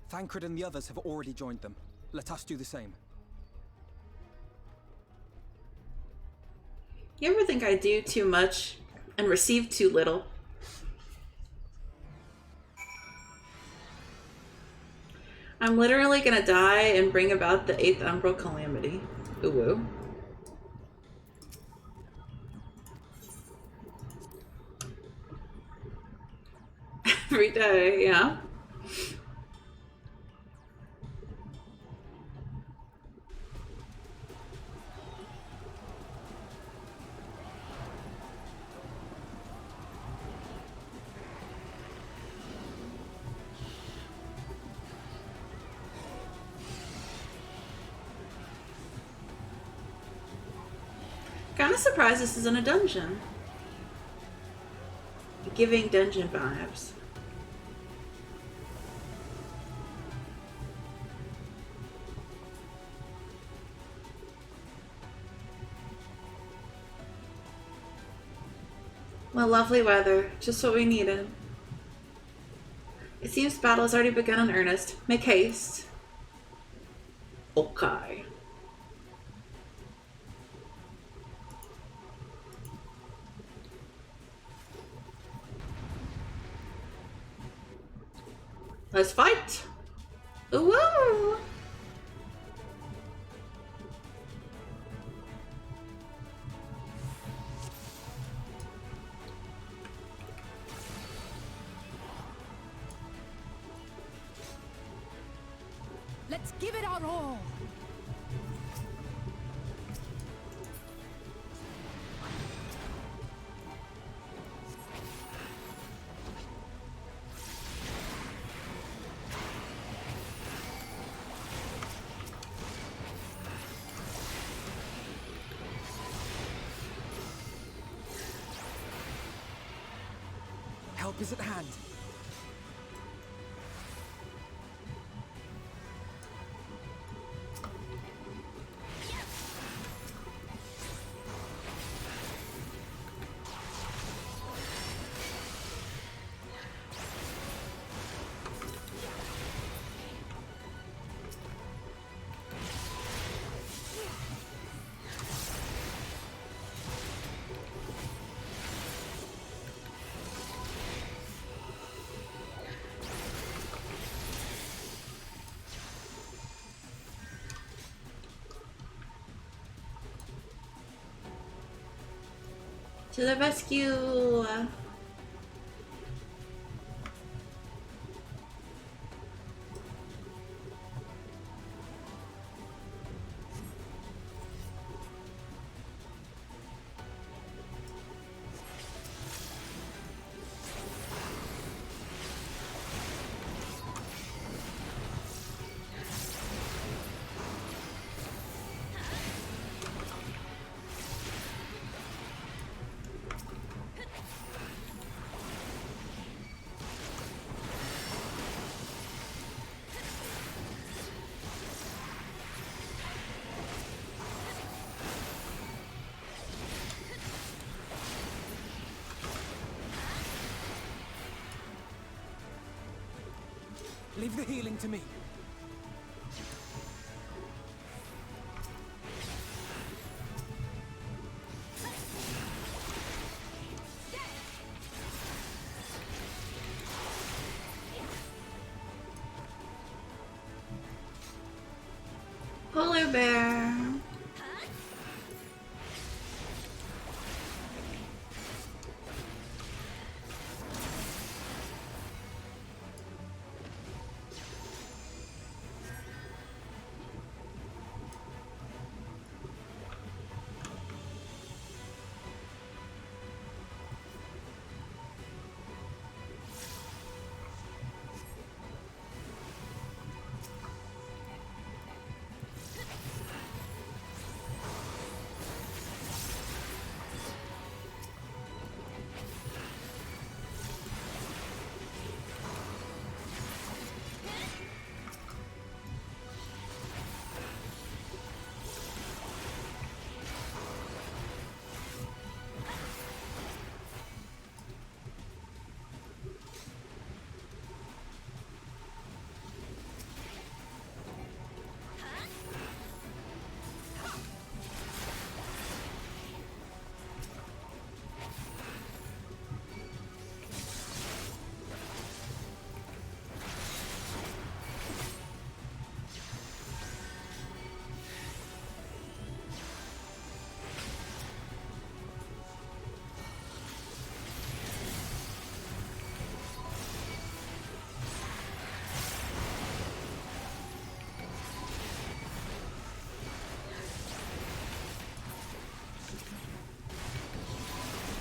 [SPEAKER 8] Thancred and the others have already joined them. Let us do the same.
[SPEAKER 1] You ever think I do too much and receive too little? I'm literally gonna die and bring about the 8th Umbral Calamity. Ooh woo. Every day, yeah. Kinda surprised this isn't a dungeon. Giving dungeon vibes. Well, lovely weather. Just what we needed. It seems battle has already begun in earnest. Make haste. Okay. Let's fight. Woo!
[SPEAKER 9] Let's give it our all.
[SPEAKER 8] Help is at hand.
[SPEAKER 1] To the rescue!
[SPEAKER 8] Leave the healing to me.
[SPEAKER 1] Polar bear.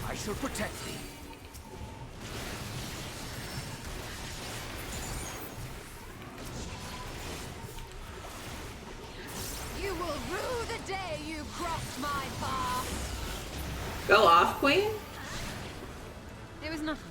[SPEAKER 2] I shall protect thee.
[SPEAKER 3] You will rue the day you crossed my path.
[SPEAKER 1] Go off, queen.
[SPEAKER 3] It was nothing.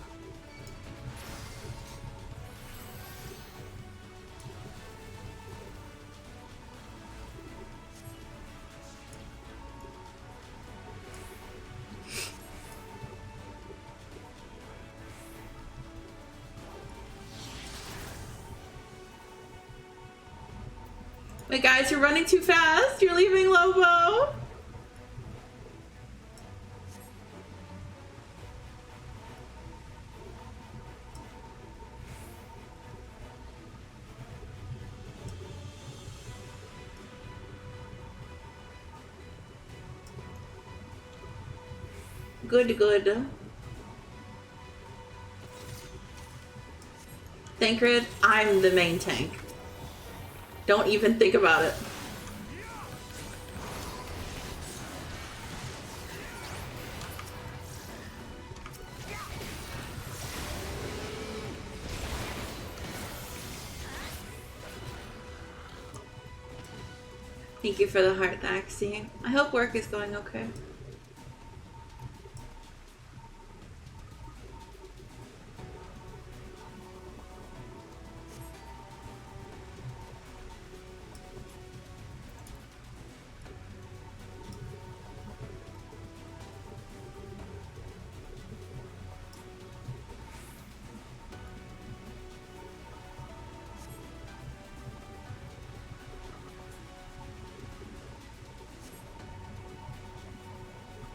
[SPEAKER 1] Wait, guys, you're running too fast. You're leaving Lobo. Good, good. Thancred, I'm the main tank. Don't even think about it. Thank you for the heart, Thaxie. I hope work is going okay.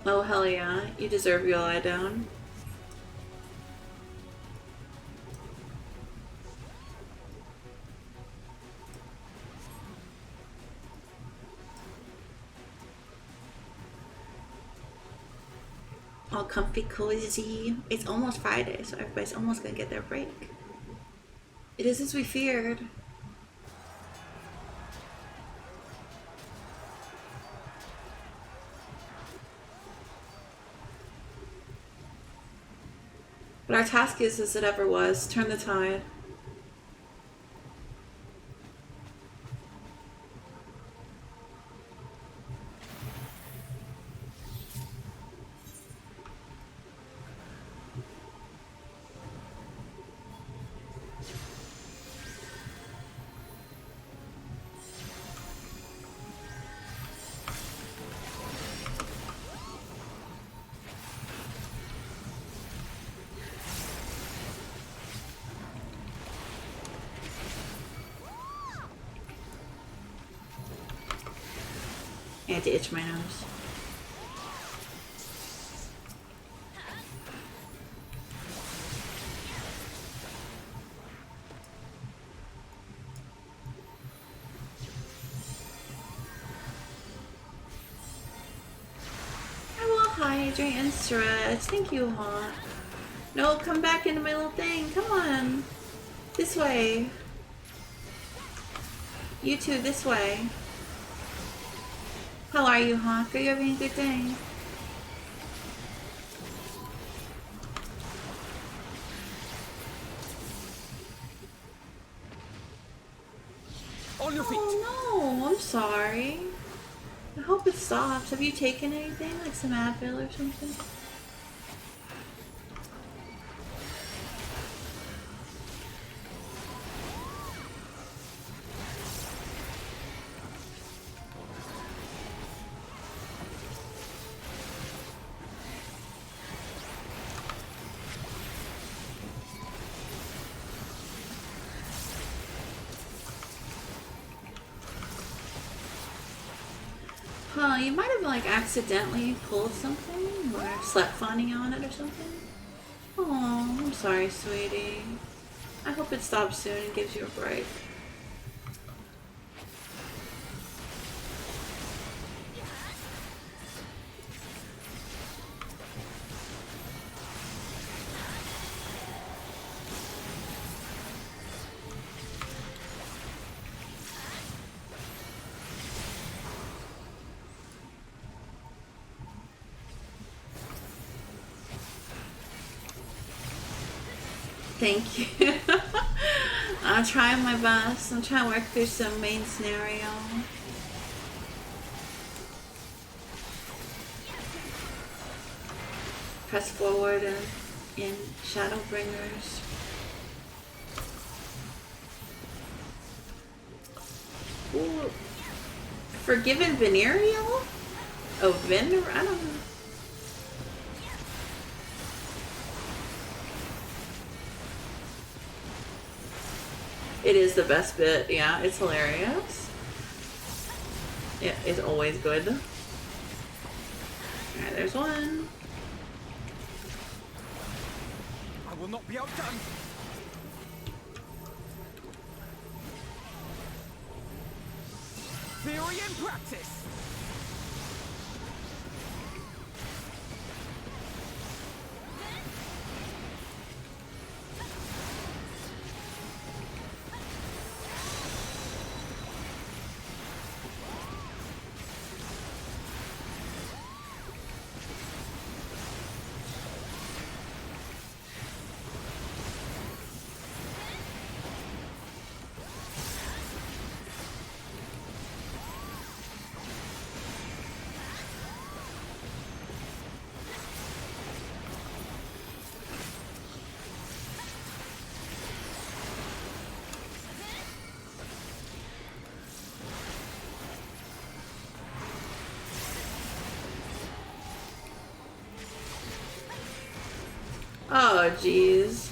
[SPEAKER 1] Oh, hell yeah. You deserve your lie down. All comfy cozy. It's almost Friday, so everybody's almost gonna get their break. It is as we feared. But our task is, as it ever was, turn the tide. I had to itch my nose. I will hydrate and stretch. Thank you, Haunt. No, come back into my little thing. Come on. This way. You two, this way. How are you, Hawk? Are you having a good day?
[SPEAKER 8] On your feet.
[SPEAKER 1] Oh no, I'm sorry. I hope it stops. Have you taken anything? Like some Advil or something? Huh, you might have like accidentally pulled something or slept funny on it or something. Oh, I'm sorry, sweetie. I hope it stops soon and gives you a break. Thank you. I'm trying my best. I'm trying to work through some main scenario. Press forward in Shadowbringers. Ooh. Forgiven Venereal? Oh, Venereal? I don't know. It is the best bit, yeah, it's hilarious. Yeah, it's always good. Alright, there's one.
[SPEAKER 8] I will not be outdone. Theory and practice.
[SPEAKER 1] Oh, jeez.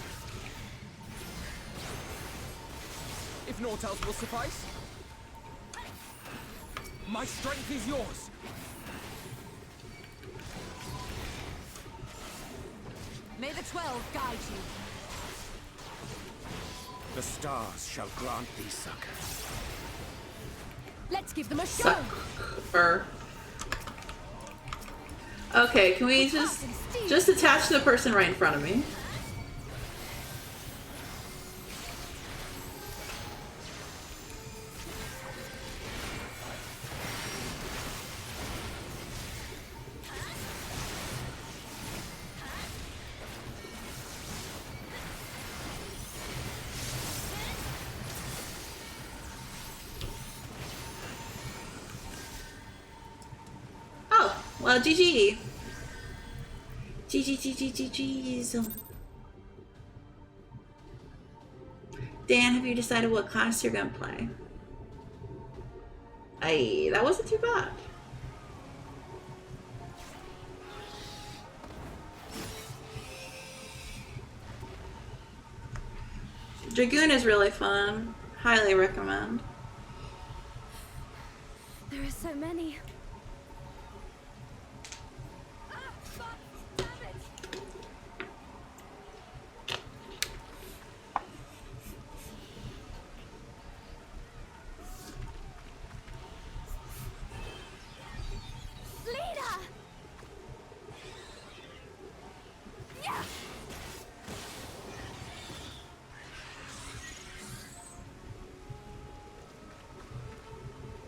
[SPEAKER 8] If naught else will suffice, my strength is yours.
[SPEAKER 3] May the 12 guide you.
[SPEAKER 8] The stars shall grant thee succor.
[SPEAKER 9] Let's give them a show.
[SPEAKER 1] Sucker. Okay, can we just attach to the person right in front of me? Oh, well, GG. GG's. Dan, have you decided what class you're gonna play? Aye, that wasn't too bad. Dragoon is really fun. Highly recommend.
[SPEAKER 10] There are so many.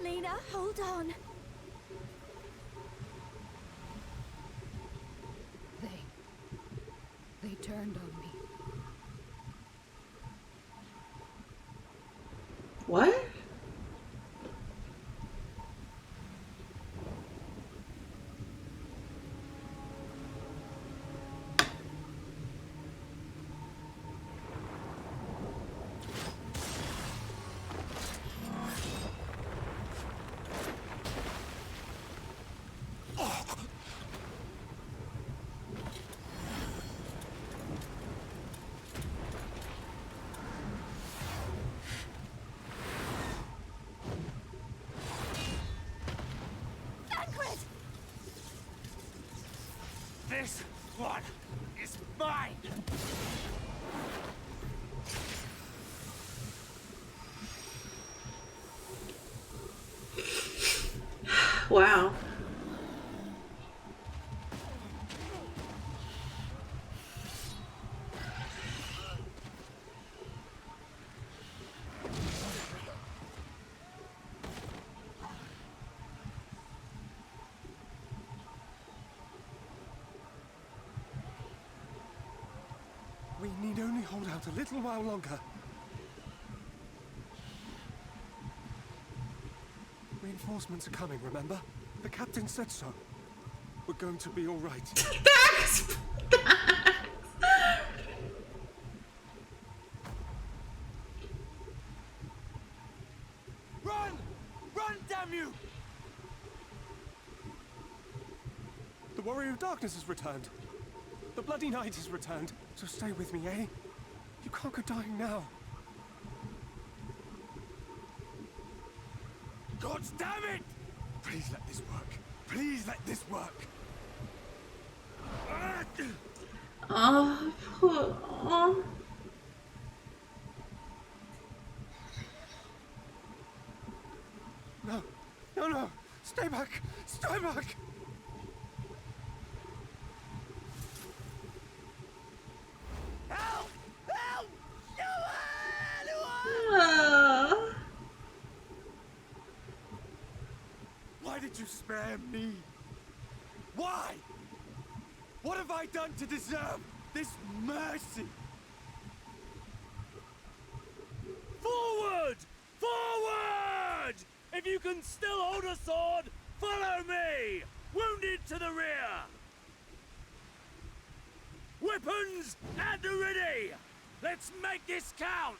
[SPEAKER 10] Lena, hold on.
[SPEAKER 9] They turned on me.
[SPEAKER 1] What?
[SPEAKER 5] This one is mine!
[SPEAKER 1] Wow.
[SPEAKER 11] We need only hold out a little while longer. Reinforcements are coming, remember? The captain said so. We're going to be all right.
[SPEAKER 1] Thanks!
[SPEAKER 5] Run! Run, damn you!
[SPEAKER 11] The Warrior of Darkness has returned. The Bloody Knight has returned. So stay with me, eh? You can't go dying now.
[SPEAKER 5] God damn it! Please let this work. Please let this work.
[SPEAKER 1] Oh, poor. Oh.
[SPEAKER 11] No, no, no! Stay back! Stay back!
[SPEAKER 5] Help! Help!
[SPEAKER 1] Oh.
[SPEAKER 5] Why did you spare me? Why? What have I done to deserve this mercy? Forward! Forward! If you can still hold a sword, follow me! Wounded to the rear! Weapons at the ready! Let's make this count!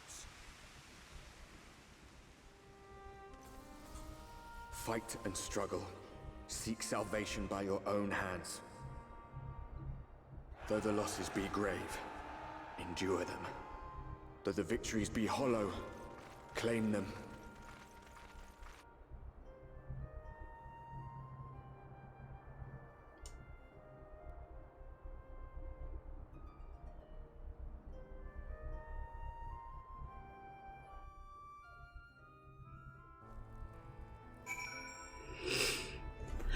[SPEAKER 12] Fight and struggle. Seek salvation by your own hands.
[SPEAKER 5] Though the losses be grave, endure them. Though the victories be hollow, claim them.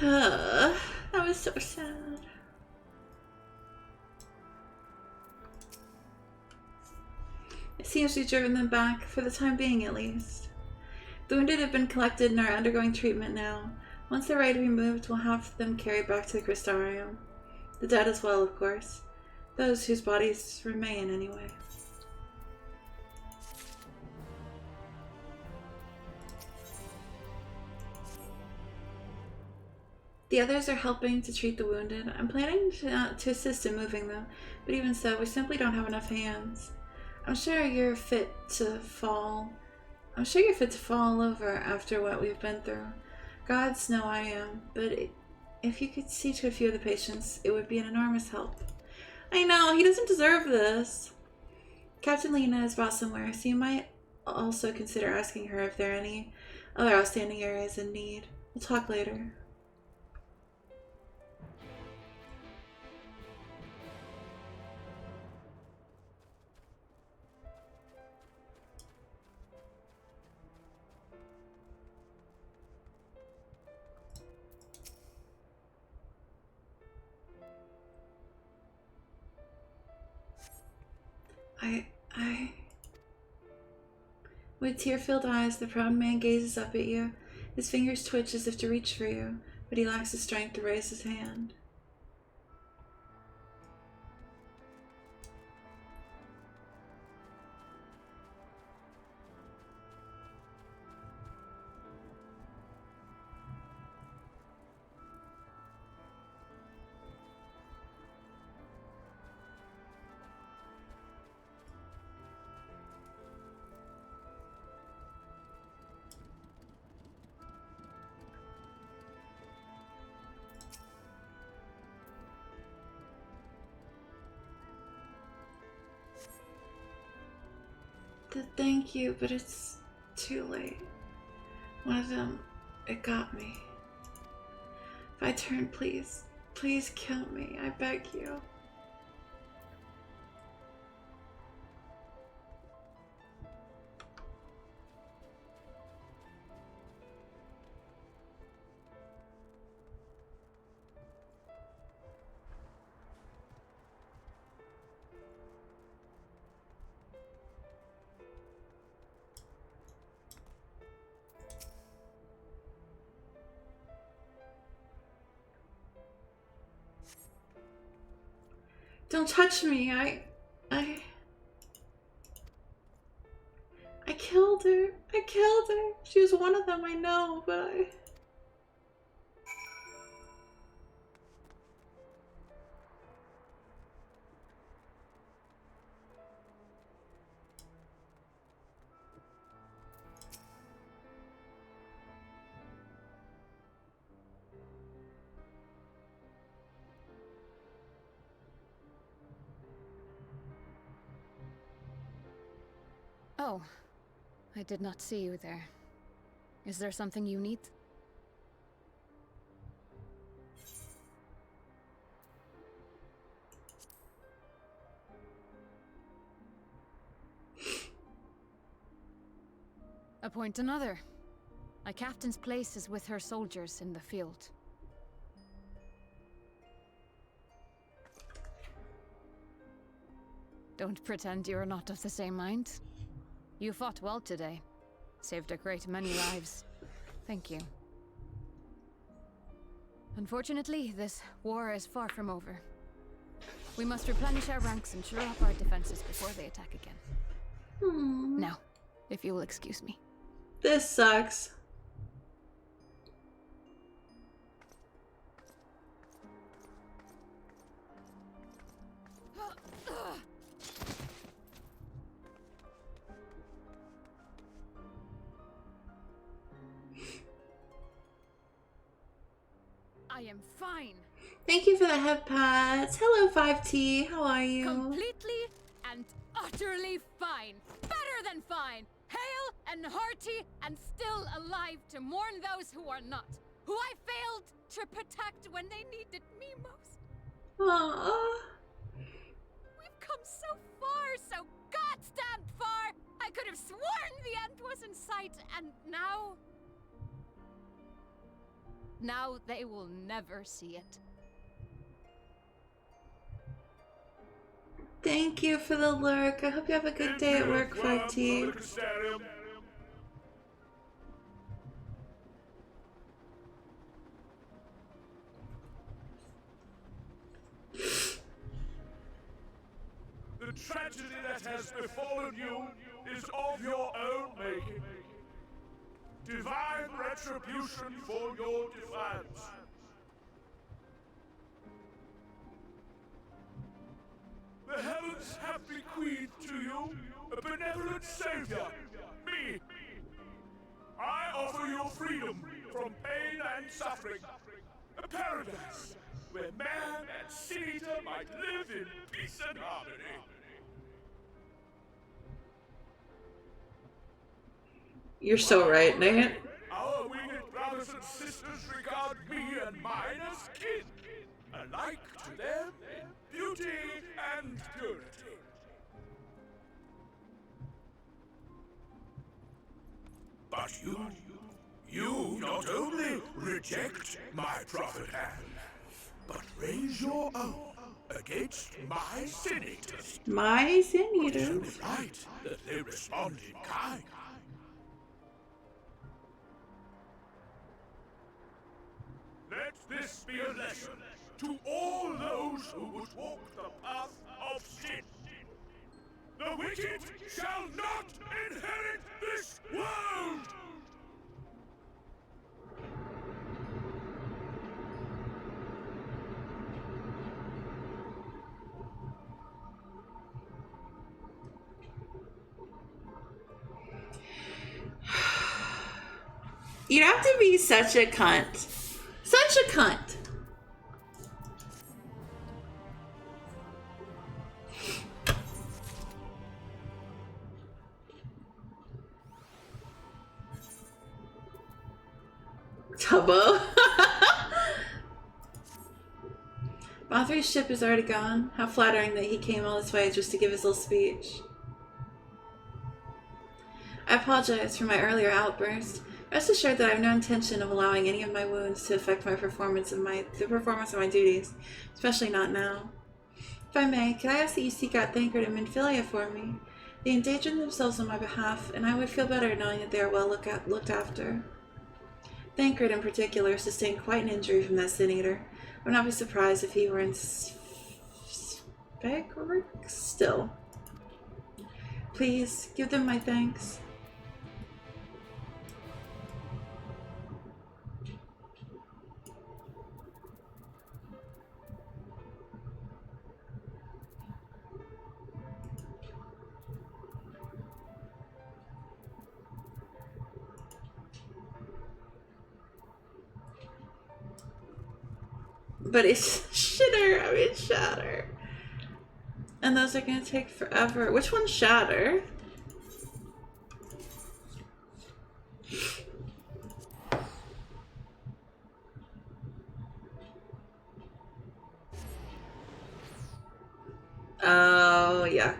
[SPEAKER 1] That was so sad. It seems we've driven them back, for the time being at least. The wounded have been collected and are undergoing treatment now. Once they're ready to be moved, we'll have them carried back to the Crystarium. The dead as well, of course. Those whose bodies remain, anyway. The others are helping to treat the wounded. I'm planning to assist in moving them, but even so, we simply don't have enough hands. I'm sure you're fit to fall over after what we've been through. Gods know I am, but if you could see to a few of the patients, it would be an enormous help. I know, he doesn't deserve this. Captain Lena is brought somewhere, so you might also consider asking her if there are any other outstanding areas in need. We'll talk later. With tear-filled eyes, the proud man gazes up at you. His fingers twitch as if to reach for you, but he lacks the strength to raise his hand. Thank you, but it's too late. One of them, it got me. If I turn, please kill me, I beg you. Don't touch me, I killed her. I killed her. She was one of them, I know, but I...
[SPEAKER 3] Oh, I did not see you there. Is there something you need? Appoint another. A captain's place is with her soldiers in the field. Don't pretend you're not of the same mind. You fought well today. Saved a great many lives. Thank you. Unfortunately, this war is far from over. We must replenish our ranks and shore up our defenses before they attack again. Now, if you will excuse me.
[SPEAKER 1] This sucks.
[SPEAKER 3] I am fine.
[SPEAKER 1] Thank you for the head pats. Hello, 5T. How are you?
[SPEAKER 12] Completely and utterly fine. Better than fine. Hale and hearty and still alive to mourn those who are not. Who I failed to protect when they needed me most.
[SPEAKER 1] Aww.
[SPEAKER 12] We've come so far, so goddamn far. I could have sworn the end was in sight, and now... Now they will never see it.
[SPEAKER 1] Thank you for the lurk. I hope you have a good day at work, 5T.
[SPEAKER 13] The tragedy that has befallen you is of your own making. Divine retribution for your defiance. The heavens have bequeathed to you a benevolent savior, me. I offer you freedom from pain and suffering, a paradise where man and sin-eater might live in peace and harmony.
[SPEAKER 1] You're so right, Nate.
[SPEAKER 13] Our winged brothers and sisters regard me and mine as kin, alike to them in beauty and purity. But you not only reject my prophet hand, but raise your own against my sin-eaters.
[SPEAKER 1] My sin-eaters?
[SPEAKER 13] It is only right that they respond in kind. Let this be a lesson to all those who would walk the path of sin. The wicked shall not inherit this world!
[SPEAKER 1] You'd have to be such a cunt. Such a cunt. Tubbo. Bathory's ship is already gone. How flattering that he came all this way just to give his little speech. I apologize for my earlier outburst. Rest assured that I have no intention of allowing any of my wounds to affect the performance of my duties, especially not now. If I may, could I ask that you seek out Thancred and Minfilia for me? They endanger themselves on my behalf, and I would feel better knowing that they are well looked after. Thancred, in particular, sustained quite an injury from that sin-eater. I would not be surprised if he were in Spegrick still. Please, give them my thanks. But it's Shatter. And those are gonna take forever. Which one's Shatter? Oh, yuck.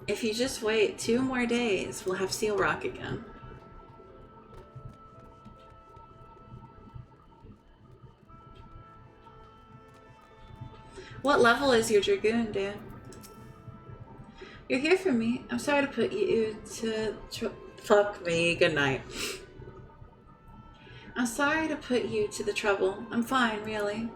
[SPEAKER 1] If you just wait 2 more days, we'll have Seal Rock again. What level is your Dragoon, Dan? You're here for me. I'm sorry to put you to... Fuck me. Good night. I'm sorry to put you to the trouble. I'm fine, really.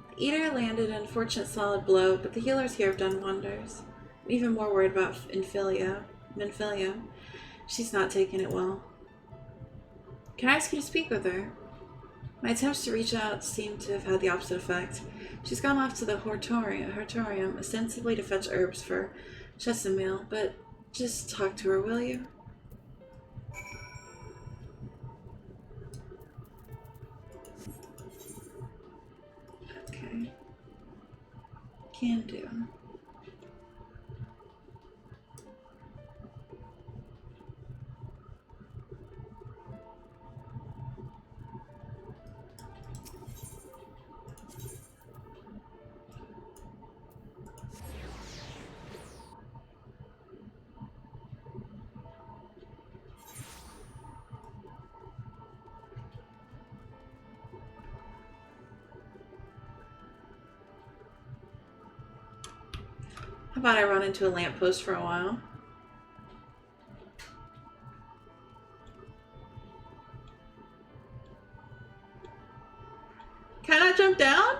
[SPEAKER 1] The Eater landed an unfortunate solid blow, but the healers here have done wonders. I'm even more worried about Minfilia. She's not taking it well. Can I ask you to speak with her? My attempts to reach out seem to have had the opposite effect. She's gone off to the hortorium, ostensibly to fetch herbs for Chesamil, but just talk to her, will you? Okay. Can do. How about I run into a lamppost for a while? Can I jump down?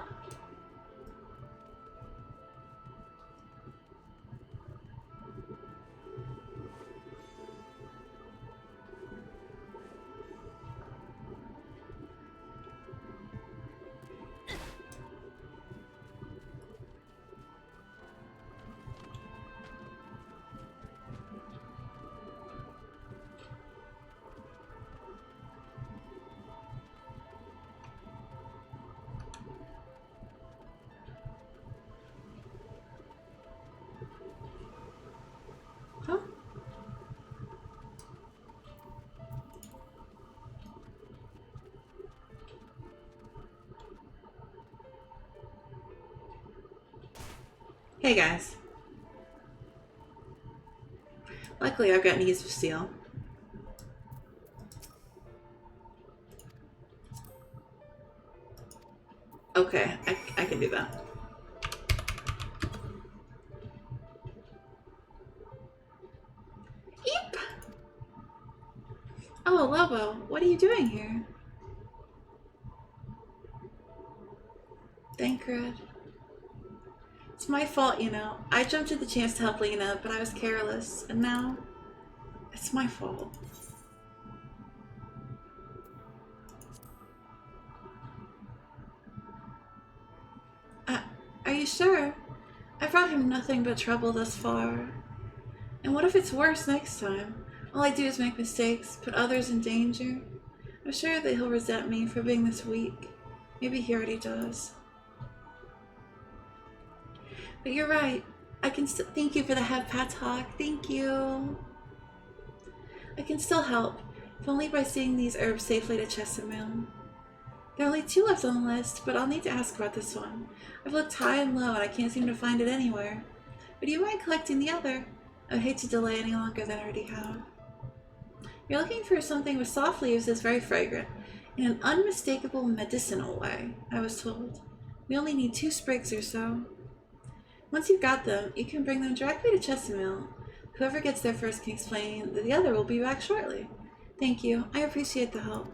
[SPEAKER 1] Huh? Hey guys. Luckily I've got knees of steel. Okay, I can do that. Eep! Oh, Lobo, what are you doing here? Thancred. It's my fault, you know. I jumped at the chance to help Lena, but I was careless, and now it's my fault. Are you sure? I brought him nothing but trouble thus far. And what if it's worse next time? All I do is make mistakes, put others in danger. I'm sure that he'll resent me for being this weak. Maybe he already does. But you're right. I can still thank you for the head pat talk. Thank you. I can still help, if only by seeing these herbs safely to Chesamil. There are only 2 left on the list, but I'll need to ask about this one. I've looked high and low and I can't seem to find it anywhere. Would you mind collecting the other? I would hate to delay any longer than I already have. You're looking for something with soft leaves that's very fragrant, in an unmistakable medicinal way, I was told. We only need 2 sprigs or so. Once you've got them, you can bring them directly to Chesamil. Whoever gets there first can explain that the other will be back shortly. Thank you. I appreciate the help.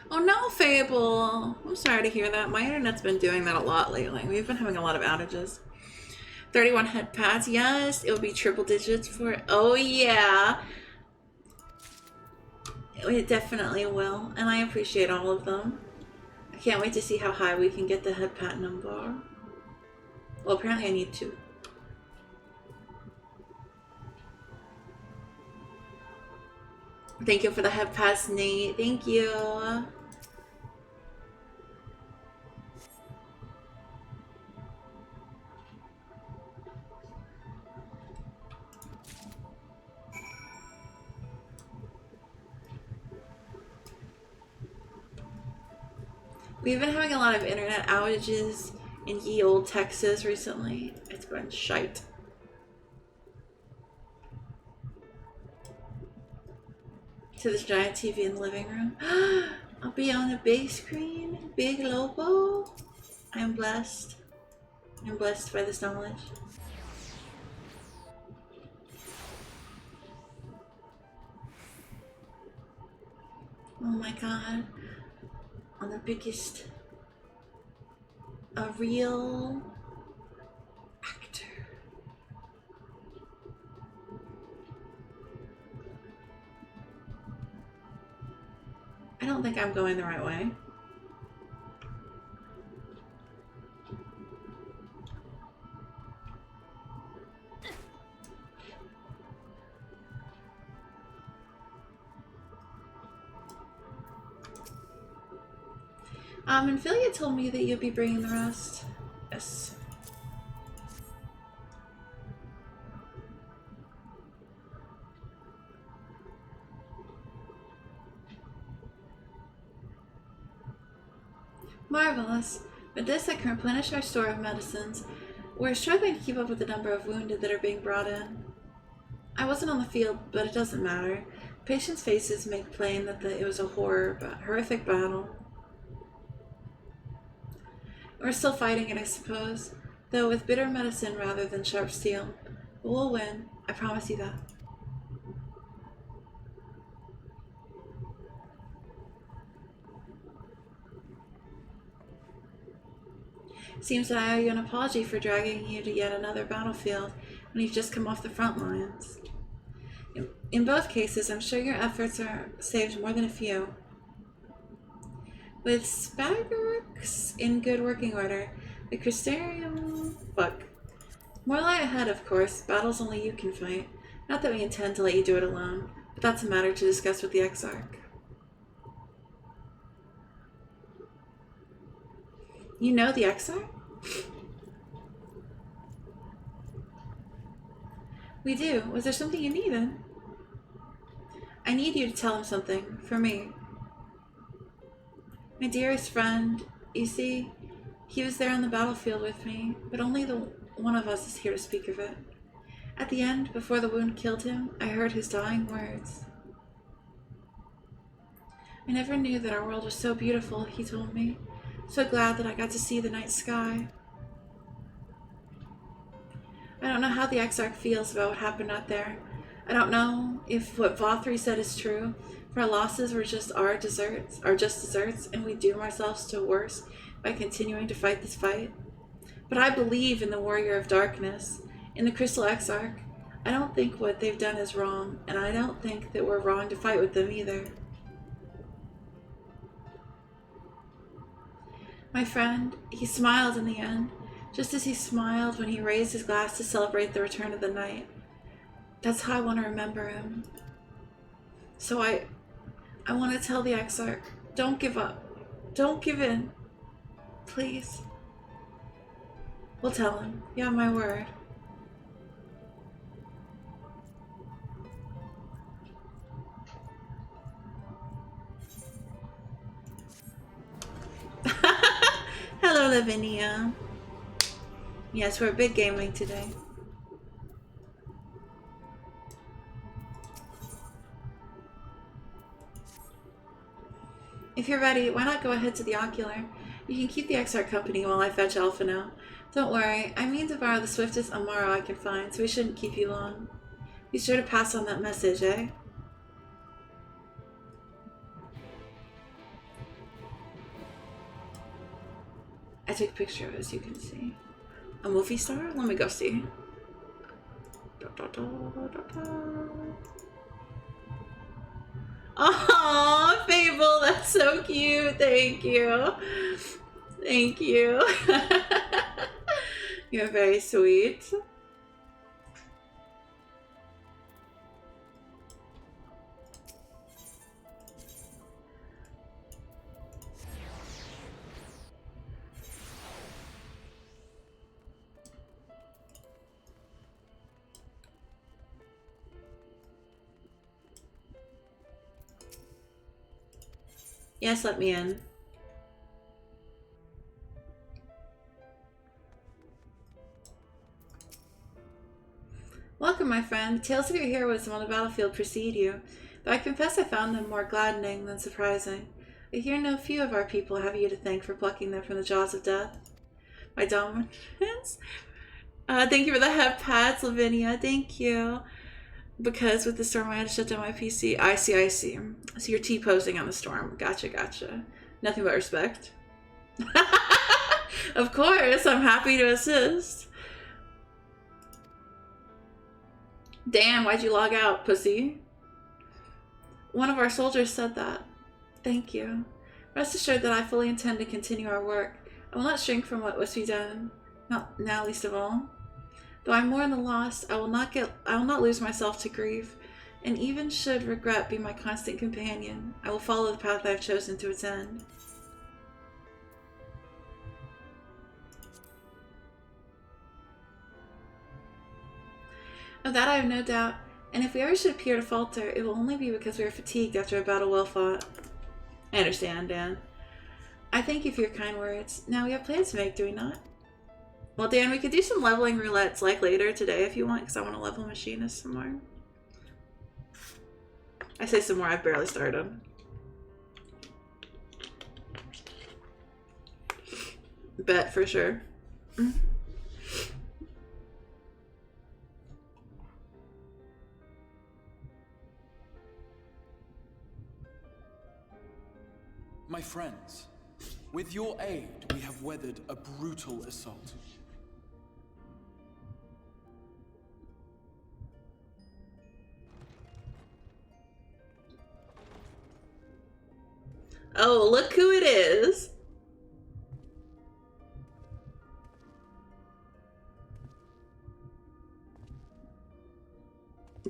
[SPEAKER 1] Oh no, Fable! I'm sorry to hear that. My internet's been doing that a lot lately. We've been having a lot of outages. 31 head pads, yes. It will be triple digits for it. Oh yeah! It definitely will. And I appreciate all of them. I can't wait to see how high we can get the head pat number. Well, apparently I need 2. Thank you for the head pass, Nate. Thank you. We've been having a lot of internet outages in ye old Texas recently. It's been shite. to this giant TV in the living room. I'll be on a big screen, big logo. I am blessed. I'm blessed by this knowledge. Oh my god. On the biggest. A real actor. I don't think I'm going the right way. And Philia told me that you'll be bringing the rest. Yes. Marvelous. With this, I can replenish our store of medicines. We're struggling to keep up with the number of wounded that are being brought in. I wasn't on the field, but it doesn't matter. Patients' faces make plain that it was a horrific battle. We're still fighting it, I suppose, though with bitter medicine rather than sharp steel. But we'll win. I promise you that. Seems that I owe you an apology for dragging you to yet another battlefield when you've just come off the front lines. In both cases, I'm sure your efforts are saved more than a few. With Spagarix in good working order, the Crystarium... Fuck. More lie ahead, of course. Battles only you can fight. Not that we intend to let you do it alone, but that's a matter to discuss with the Exarch. You know the Exarch? We do. Was there something you needed? I need you to tell him something. For me. My dearest friend, you see, he was there on the battlefield with me, but only the one of us is here to speak of it. At the end, before the wound killed him, I heard his dying words. I never knew that our world was so beautiful, he told me. So glad that I got to see the night sky. I don't know how the Exarch feels about what happened out there. I don't know if what Vothri said is true. If our losses were just deserts, and we doom ourselves to worse by continuing to fight this fight. But I believe in the Warrior of Darkness, in the Crystal Exarch. I don't think what they've done is wrong, and I don't think that we're wrong to fight with them either. My friend, he smiled in the end, just as he smiled when he raised his glass to celebrate the return of the night. That's how I want to remember him. So I want to tell the Exarch, don't give up. Don't give in. Please. We'll tell him. You have my word. Hello, Lavinia. Yes, we're big gaming today. If you're ready, why not go ahead to the Ocular? You can keep the Exarch company while I fetch Alpha now. Don't worry, I mean to borrow the swiftest Amaro I can find, so we shouldn't keep you long. Be sure to pass on that message, eh? I took a picture of it, as you can see. A movie star? Let me go see. Oh, Fable, that's so cute. Thank you. Thank you. You're very sweet. Yes, let me in. Welcome, my friend. Tales of your heroism on the battlefield precede you. Though I confess I found them more gladdening than surprising. I hear no few of our people have you to thank for plucking them from the jaws of death. My dominance? Thank you for the head pats, Lavinia. Thank you. Because with the storm, I had to shut down my PC. I see. So you're T-posing on the storm. Gotcha. Nothing but respect. Of course, I'm happy to assist. Damn, why'd you log out, pussy? One of our soldiers said that. Thank you. Rest assured that I fully intend to continue our work. I will not shrink from what must be done. Not now, least of all. Though I mourn the loss, I will not lose myself to grief, and even should regret be my constant companion, I will follow the path I have chosen to its end. Of that I have no doubt, and if we ever should appear to falter, it will only be because we are fatigued after a battle well fought. I understand, Dan. I thank you for your kind words. Now we have plans to make, do we not? Well, Dan, we could do some leveling roulettes like later today if you want, because I want to level machinist some more. I say some more, I've barely started. Bet for sure.
[SPEAKER 14] My friends, with your aid, we have weathered a brutal assault.
[SPEAKER 1] Oh, look who it is.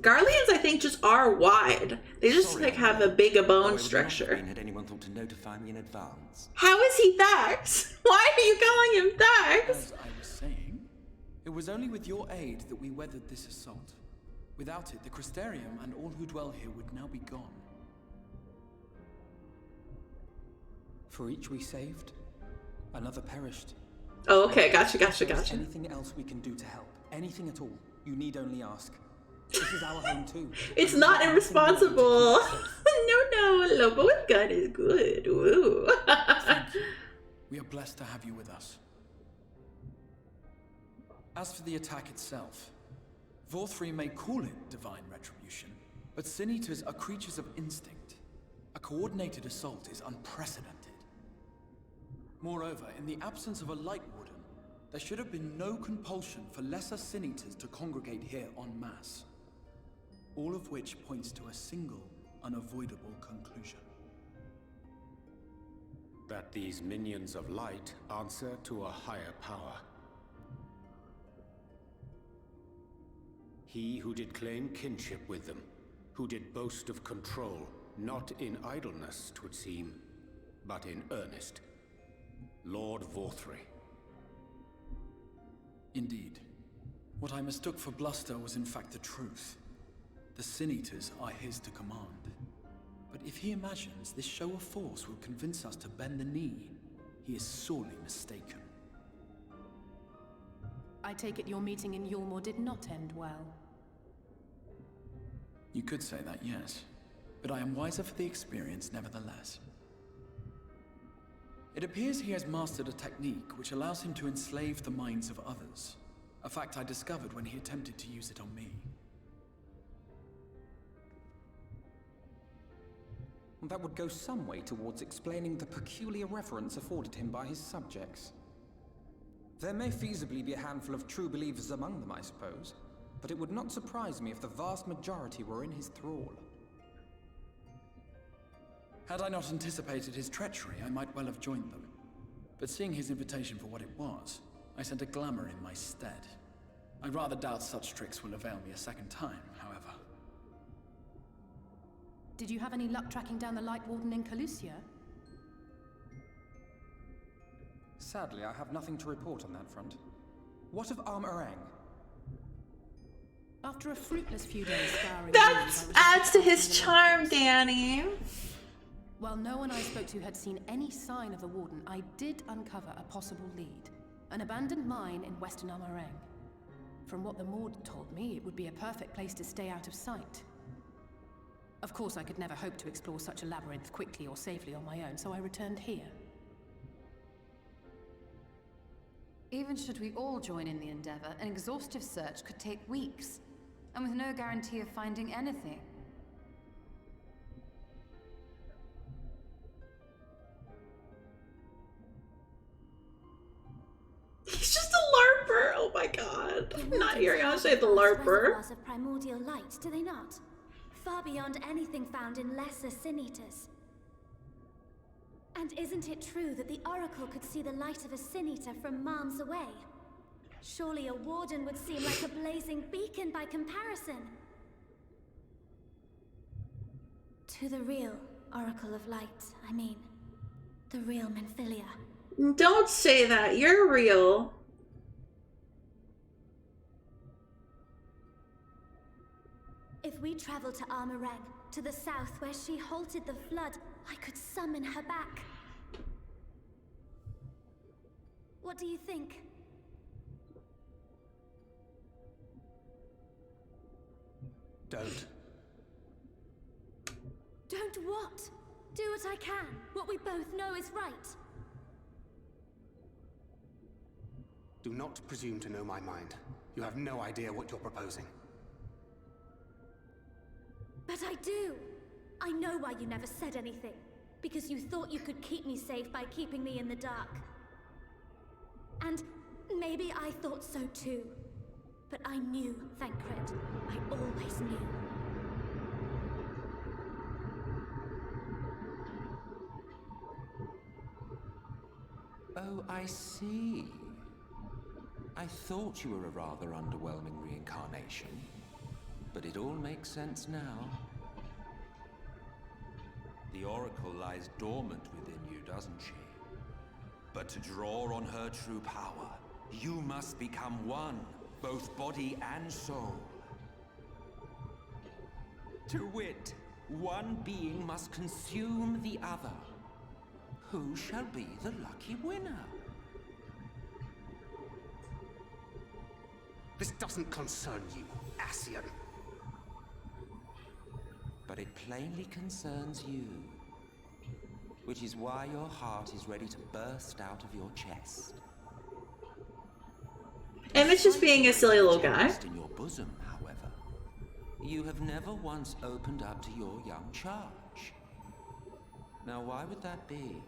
[SPEAKER 1] Garleans, I think, just are wide. They just like have a big bone structure.
[SPEAKER 15] Had anyone thought to notify me in advance?
[SPEAKER 1] How is he Thax? Why are you calling him Thax?
[SPEAKER 14] As I was saying, it was only with your aid that we weathered this assault. Without it, the Crystarium and all who dwell here would now be gone.
[SPEAKER 8] For each we saved, another perished.
[SPEAKER 1] Oh, okay, gotcha.
[SPEAKER 8] Anything else we can do to help? Anything at all? You need only ask. This is our home too.
[SPEAKER 1] It's not irresponsible. No, Lobo with gun is good. Woo.
[SPEAKER 14] Thank you. We are blessed to have you with us. As for the attack itself, Vorthri may call it divine retribution, but Sin Eaters are creatures of instinct. A coordinated assault is unprecedented. Moreover, in the absence of a Light Warden, there should have been no compulsion for lesser Sin Eaters to congregate here en masse. All of which points to a single, unavoidable conclusion.
[SPEAKER 16] That these minions of light answer to a higher power. He who did claim kinship with them, who did boast of control, not in idleness, 'twould seem, but in earnest. Lord Vorthri.
[SPEAKER 14] Indeed. What I mistook for bluster was in fact the truth. The Sin Eaters are his to command. But if he imagines this show of force will convince us to bend the knee, he is sorely mistaken.
[SPEAKER 9] I take it your meeting in Yulmore did not end well.
[SPEAKER 14] You could say that, yes. But I am wiser for the experience nevertheless. It appears he has mastered a technique which allows him to enslave the minds of others. A fact I discovered when he attempted to use it on me.
[SPEAKER 8] That would go some way towards explaining the peculiar reverence afforded him by his subjects. There may feasibly be a handful of true believers among them, I suppose, but it would not surprise me if the vast majority were in his thrall.
[SPEAKER 14] Had I not anticipated his treachery, I might well have joined them. But seeing his invitation for what it was, I sent a glamour in my stead. I rather doubt such tricks will avail me a second time, however.
[SPEAKER 9] Did you have any luck tracking down the Light Warden in Calusia?
[SPEAKER 8] Sadly, I have nothing to report on that front. What of Armorang?
[SPEAKER 9] After a fruitless few days scouring...
[SPEAKER 1] That adds to his charm, Danny.
[SPEAKER 9] While no one I spoke to had seen any sign of the Warden, I did uncover a possible lead. An abandoned mine in western Armorang. From what the Maud told me, it would be a perfect place to stay out of sight. Of course, I could never hope to explore such a labyrinth quickly or safely on my own, so I returned here.
[SPEAKER 3] Even should we all join in the endeavor, an exhaustive search could take weeks, and with no guarantee of finding anything.
[SPEAKER 1] He's just a LARPer! Oh my god. I'm not hearing how to say the LARPer.
[SPEAKER 10] Of primordial light, do they not? Far beyond anything found in lesser sin-eaters. And isn't it true that the Oracle could see the light of a sin-eater from miles away? Surely a warden would seem like a blazing beacon by comparison. To the real Oracle of Light, I mean. The real Menphilia.
[SPEAKER 1] Don't say that. You're real.
[SPEAKER 10] If we travel to Armoreng, to the south where she halted the flood, I could summon her back. What do you think?
[SPEAKER 11] Don't.
[SPEAKER 10] Don't what? Do what I can. What we both know is right.
[SPEAKER 11] Do not presume to know my mind. You have no idea what you're proposing.
[SPEAKER 10] But I do. I know why you never said anything. Because you thought you could keep me safe by keeping me in the dark. And maybe I thought so too. But I knew, Thancred. I always knew.
[SPEAKER 15] Oh, I see. I thought you were a rather underwhelming reincarnation. But it all makes sense now. The Oracle lies dormant within you, doesn't she? But to draw on her true power, you must become one, both body and soul. To wit, one being must consume the other. Who shall be the lucky winner?
[SPEAKER 11] This doesn't concern you, Ascian.
[SPEAKER 15] But it plainly concerns you. Which is why your heart is ready to burst out of your chest.
[SPEAKER 1] Emmett's just being a silly little guy.
[SPEAKER 15] In your bosom, however, you have never once opened up to your young charge. Now, why would that be?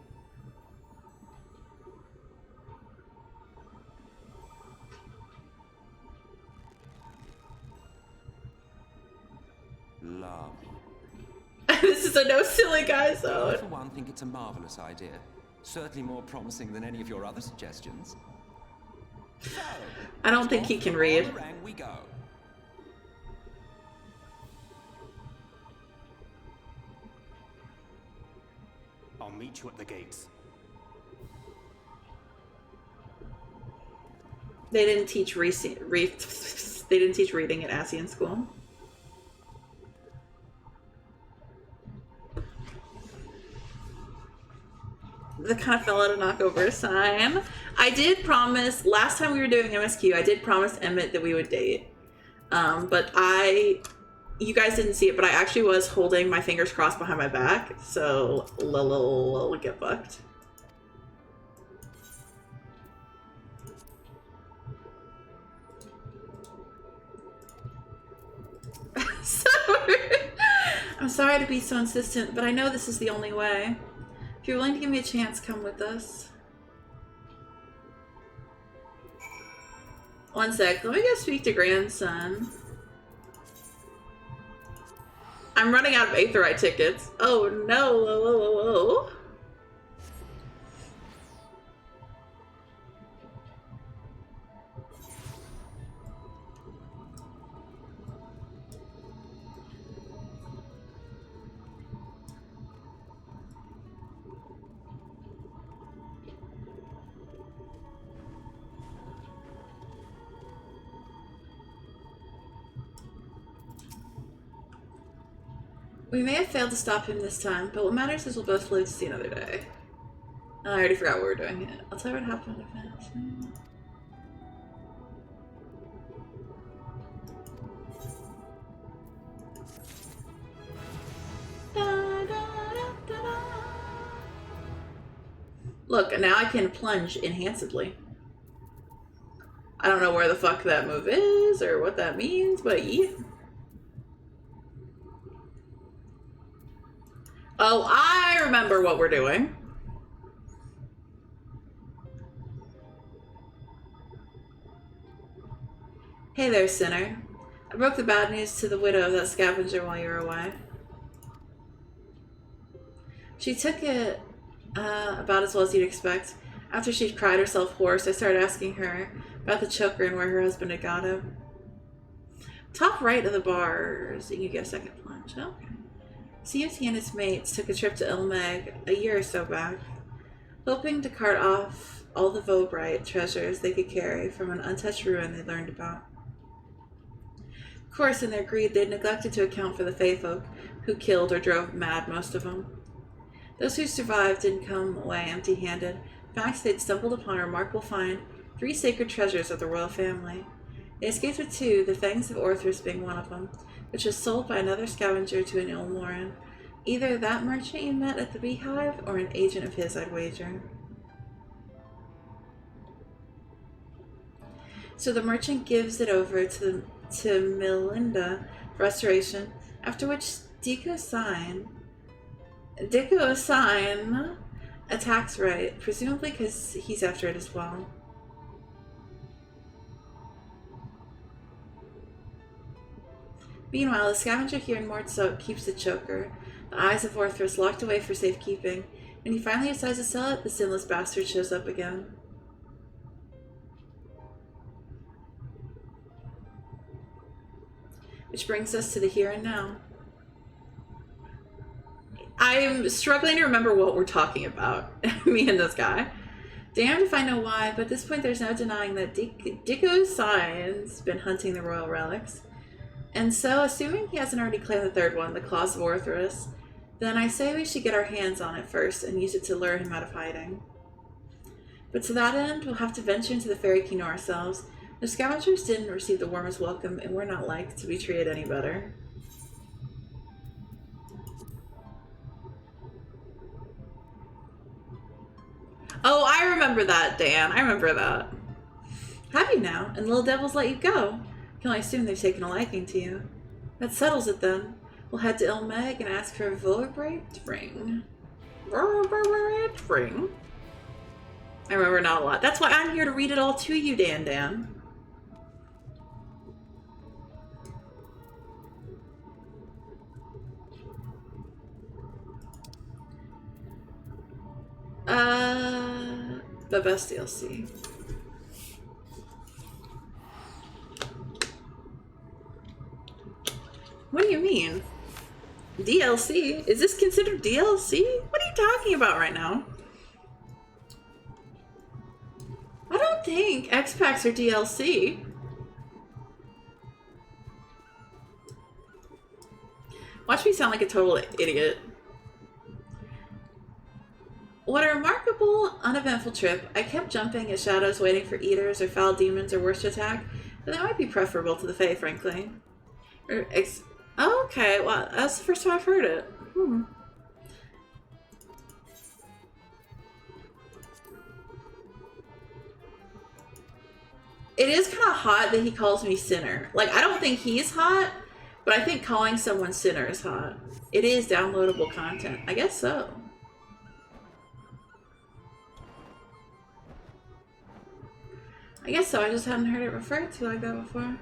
[SPEAKER 15] Love.
[SPEAKER 1] This is a no silly guy zone.
[SPEAKER 15] I, for one, think it's a marvelous idea. Certainly more promising than any of your other suggestions. So,
[SPEAKER 1] I don't think he can read.
[SPEAKER 15] Armoreng we go.
[SPEAKER 11] I'll meet you at the gates.
[SPEAKER 1] They didn't teach they didn't teach reading at Ascian school. That kind of fell out of knockover sign. I did promise, last time we were doing MSQ, I did promise Emmett that we would date. But you guys didn't see it, but I actually was holding my fingers crossed behind my back, so Lil get fucked. I'm sorry to be so insistent, but I know this is the only way. If you're willing to give me a chance, come with us. One sec, let me go speak to grandson. I'm running out of Aetheryte tickets. Oh no, whoa, whoa, whoa, whoa. We may have failed to stop him this time, but what matters is we'll both live to see another day. I already forgot what we were doing here. I'll tell you what happened if Look, now I can plunge enhancedly. I don't know where the fuck that move is or what that means, but yeah. Oh, I remember what we're doing. Hey there, sinner. I broke the bad news to the widow of that scavenger while you were away. She took it about as well as you'd expect. After she'd cried herself hoarse, I started asking her about the choker and where her husband had got him. Top right of the bars, you can get a second plunge. Okay. CMT and his mates took a trip to Ilmeg a year or so back, hoping to cart off all the Vobright treasures they could carry from an untouched ruin they learned about. Of course, in their greed, they'd neglected to account for the Fae folk who killed or drove mad most of them. Those who survived didn't come away empty-handed. In fact, they'd stumbled upon a remarkable find, 3 sacred treasures of the royal family. They escaped with 2, the Fangs of Orthrus being one of them, which was sold by another scavenger to an Ilmoran. Either that merchant you met at the Beehive, or an agent of his, I'd wager. So the merchant gives it over to Melinda for restoration, after which Diko Sign attacks Right, presumably because he's after it as well. Meanwhile, the scavenger here in Mortsoak keeps the choker, the eyes of Orthrus locked away for safekeeping. When he finally decides to sell it, the sinless bastard shows up again. Which brings us to the here and now. I'm struggling to remember what we're talking about, me and this guy. Damned if I know why, but at this point there's no denying that Diko Sign's been hunting the royal relics. And so, assuming he hasn't already claimed the third one, the Claws of Orthrus, then I say we should get our hands on it first and use it to lure him out of hiding. But to that end, we'll have to venture into the Fairy Kingdom ourselves. The scavengers didn't receive the warmest welcome, and we're not like to be treated any better. Oh, I remember that, Dan. I remember that. Have you now? And the little devils let you go. I can only assume they've taken a liking to you. That settles it then. We'll head to Ilmeg and ask for a Vobright ring. Vobright ring? I remember not a lot. That's why I'm here to read it all to you, Dan. The best DLC. What do you mean? DLC? Is this considered DLC? What are you talking about right now? I don't think X-Packs are DLC. Watch me sound like a total idiot. What a remarkable, uneventful trip. I kept jumping at shadows waiting for eaters or foul demons or worse to attack, but that might be preferable to the Fae, frankly. Oh, okay, well, that's the first time I've heard it. It is kind of hot that he calls me Sinner. Like, I don't think he's hot, but I think calling someone Sinner is hot. It is downloadable content. I guess so. I guess so. I just hadn't heard it referred to like that before.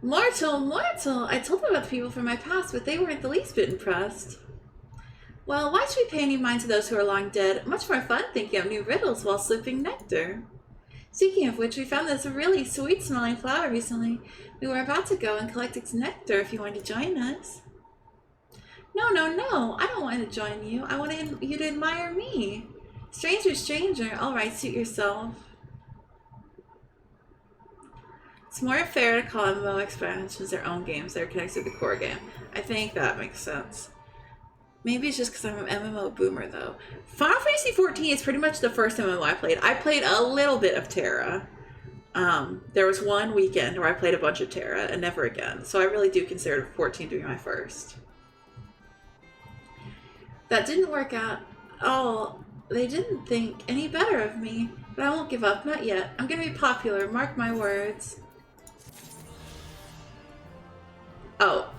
[SPEAKER 1] Mortal! I told them about the people from my past, but they weren't the least bit impressed. Well, why should we pay any mind to those who are long dead? Much more fun thinking of new riddles while sipping nectar. Speaking of which, we found this really sweet-smelling flower recently. We were about to go and collect its nectar if you wanted to join us. No, I don't want to join you. I want you to admire me. Stranger, all right, suit yourself. It's more fair to call MMO expansions their own games that are connected to the core game. I think that makes sense. Maybe it's just because I'm an MMO boomer, though. Final Fantasy XIV is pretty much the first MMO I played. I played a little bit of Terra. There was one weekend where I played a bunch of Terra and never again. So I really do consider 14 to be my first. That didn't work out. Oh, they didn't think any better of me. But I won't give up, not yet. I'm gonna be popular, mark my words. Oh.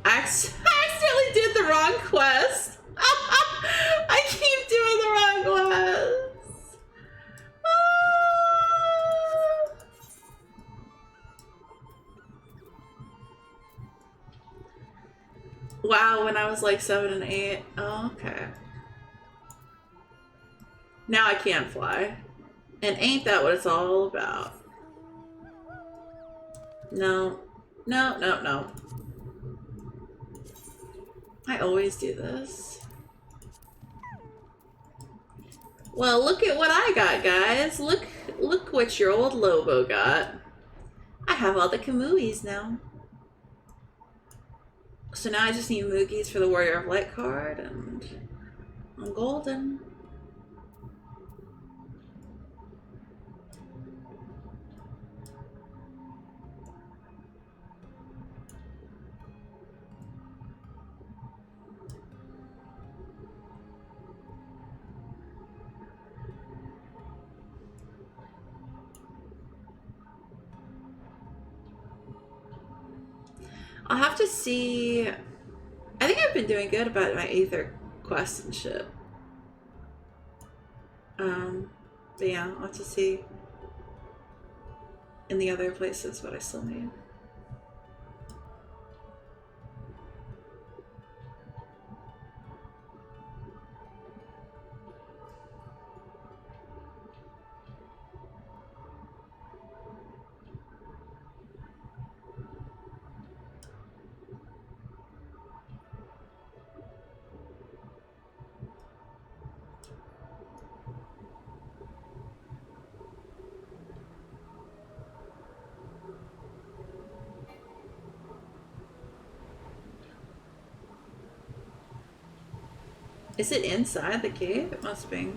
[SPEAKER 1] I accidentally did the wrong quest. I keep doing the wrong quest. Wow, when I was like 7 and 8. Oh, okay. Now I can fly. And ain't that what it's all about? No. No, no, no. I always do this. Well, look at what I got, guys. Look what your old Lobo got. I have all the Kamuis now. So now I just need Moogies for the Warrior of Light card, and I'm golden. I'll have to see. I think I've been doing good about my Aether quests and shit. But yeah, I'll have to see in the other places what I still need. Is it inside the cave? It must be.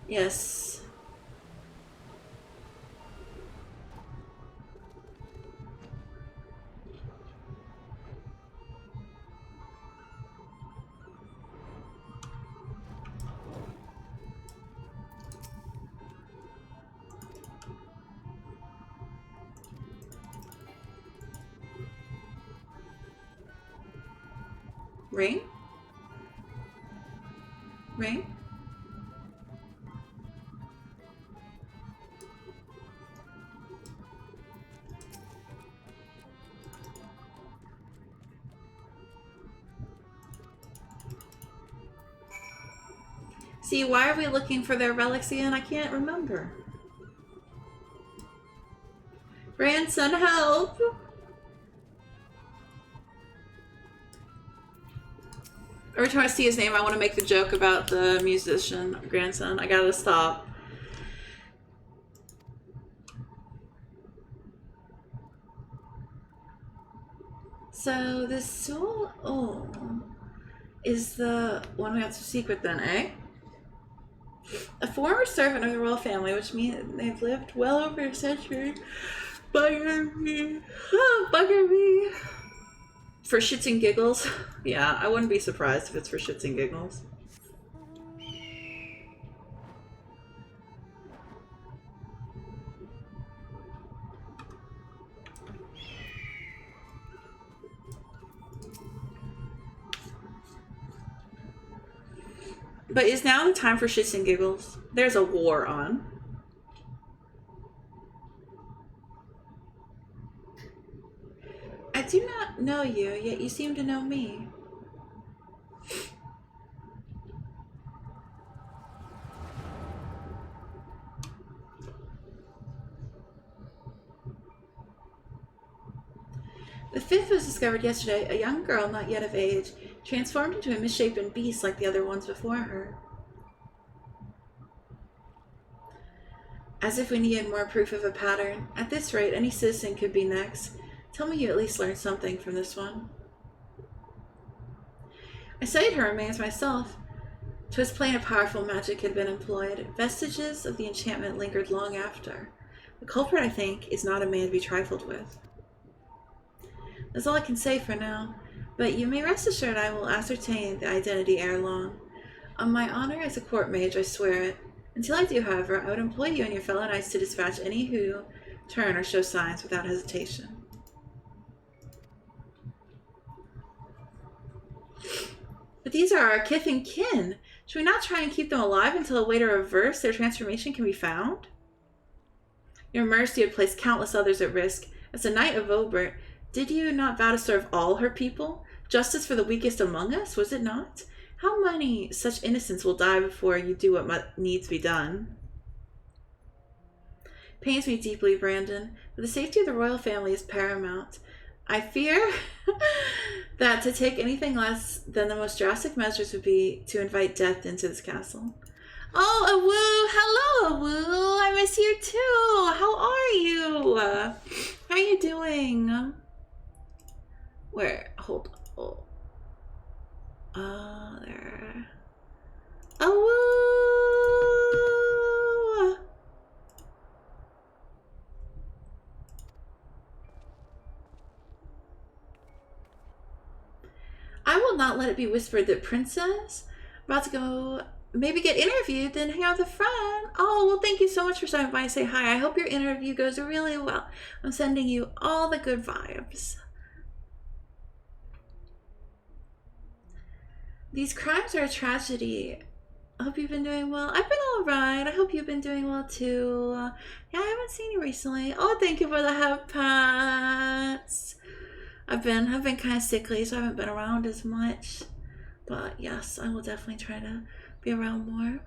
[SPEAKER 1] Yes. Ring? Ring? See, why are we looking for their relics again? I can't remember. Grandson, help! Every time I see his name, I want to make the joke about the musician grandson. I gotta stop. So this soul, is the one we have to secret then, eh? A former servant of the royal family, which means they've lived well over a century. Bugger me. Oh, bugger me. For shits and giggles? Yeah, I wouldn't be surprised if it's for shits and giggles. But is now the time for shits and giggles? There's a war on. I do not know you, yet you seem to know me. The fifth was discovered yesterday, a young girl not yet of age, transformed into a misshapen beast like the other ones before her. As if we needed more proof of a pattern. At this rate, any citizen could be next. Tell me you at least learned something from this one. I studied her remains myself. 'Twas plain a powerful magic had been employed. Vestiges of the enchantment lingered long after. The culprit, I think, is not a man to be trifled with. That's all I can say for now. But you may rest assured I will ascertain the identity ere long. On my honor as a court mage, I swear it. Until I do, however, I would employ you and your fellow knights to dispatch any who turn or show signs without hesitation. But these are our kith and kin. Should we not try and keep them alive until a way to reverse their transformation can be found? Your mercy would place countless others at risk. As a knight of Obert, did you not vow to serve all her people? Justice for the weakest among us, was it not? How many such innocents will die before you do what needs to be done? Pains me deeply, Brandon, but the safety of the royal family is paramount. I fear that to take anything less than the most drastic measures would be to invite death into this castle. Oh, Awoo! Hello, Awoo! I miss you too! How are you? How are you doing? Where? Hold on. Oh, there. Awoo! I will not let it be whispered that Princess about to go maybe get interviewed, then hang out with a friend. Oh, well, thank you so much for stopping by and say hi. I hope your interview goes really well. I'm sending you all the good vibes. These crimes are a tragedy. I hope you've been doing well. I've been all right. I hope you've been doing well too. Yeah, I haven't seen you recently. Oh, thank you for the head pats. I've been kind of sickly, so I haven't been around as much. But yes, I will definitely try to be around more.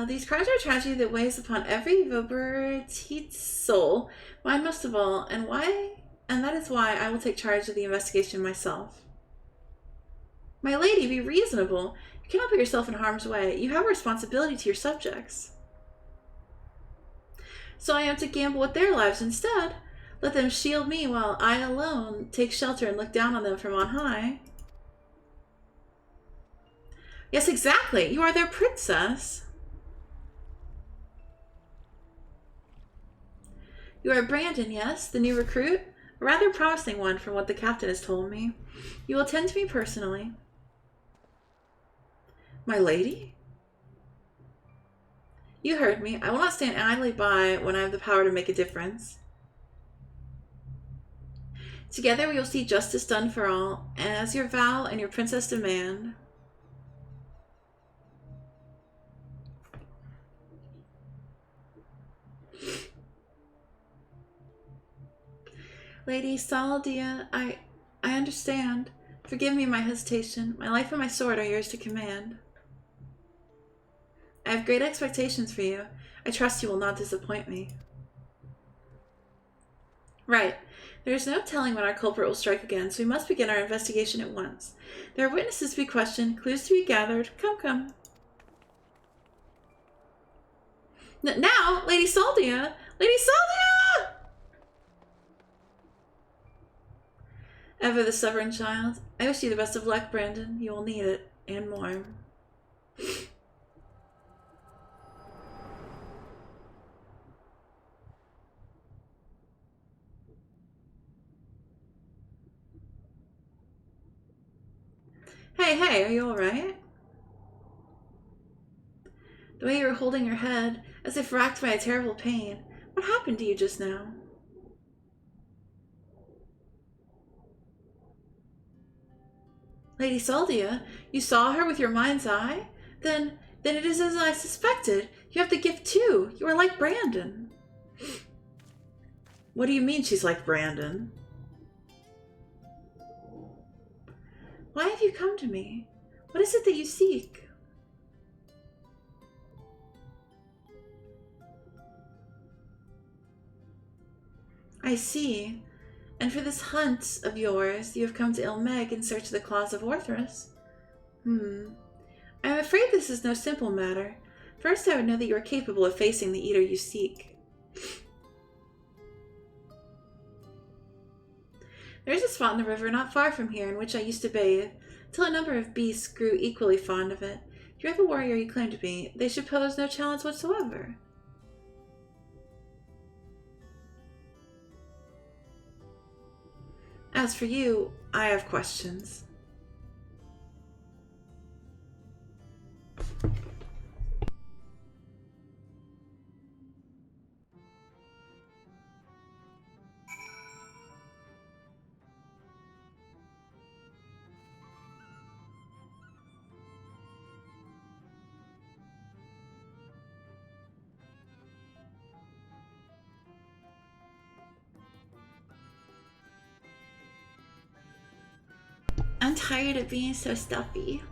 [SPEAKER 1] These crimes are a tragedy that weighs upon every Vobertite soul, mine most of all, and that is why I will take charge of the investigation myself. My lady, be reasonable. You cannot put yourself in harm's way. You have a responsibility to your subjects. So I am to gamble with their lives instead. Let them shield me while I alone take shelter and look down on them from on high. Yes, exactly. You are their princess. You are Brandon, yes? The new recruit? A rather promising one from what the captain has told me. You will attend to me personally. My lady? You heard me. I will not stand idly by when I have the power to make a difference. Together we will see justice done for all, as your vow and your princess demand. Lady Saldia, I understand. Forgive me my hesitation. My life and my sword are yours to command. I have great expectations for you. I trust you will not disappoint me. Right. There is no telling when our culprit will strike again, so we must begin our investigation at once. There are witnesses to be questioned, clues to be gathered. Come, come. Now, Lady Saldia! Lady Saldia! Ever the stubborn child. I wish you the best of luck, Brandon. You will need it, and more. Hey, are you alright? The way you were holding your head, as if racked by a terrible pain. What happened to you just now? Lady Saldia, you saw her with your mind's eye? Then it is as I suspected. You have the gift too. You are like Brandon. What do you mean she's like Brandon? Why have you come to me? What is it that you seek? I see. And for this hunt of yours, you have come to Ilmeg in search of the claws of Orthrus. I am afraid this is no simple matter. First, I would know that you are capable of facing the eater you seek. There is a spot in the river not far from here in which I used to bathe, till a number of beasts grew equally fond of it. If you are the warrior you claim to be, they should pose no challenge whatsoever. As for you, I have questions. I'm tired of being so stuffy.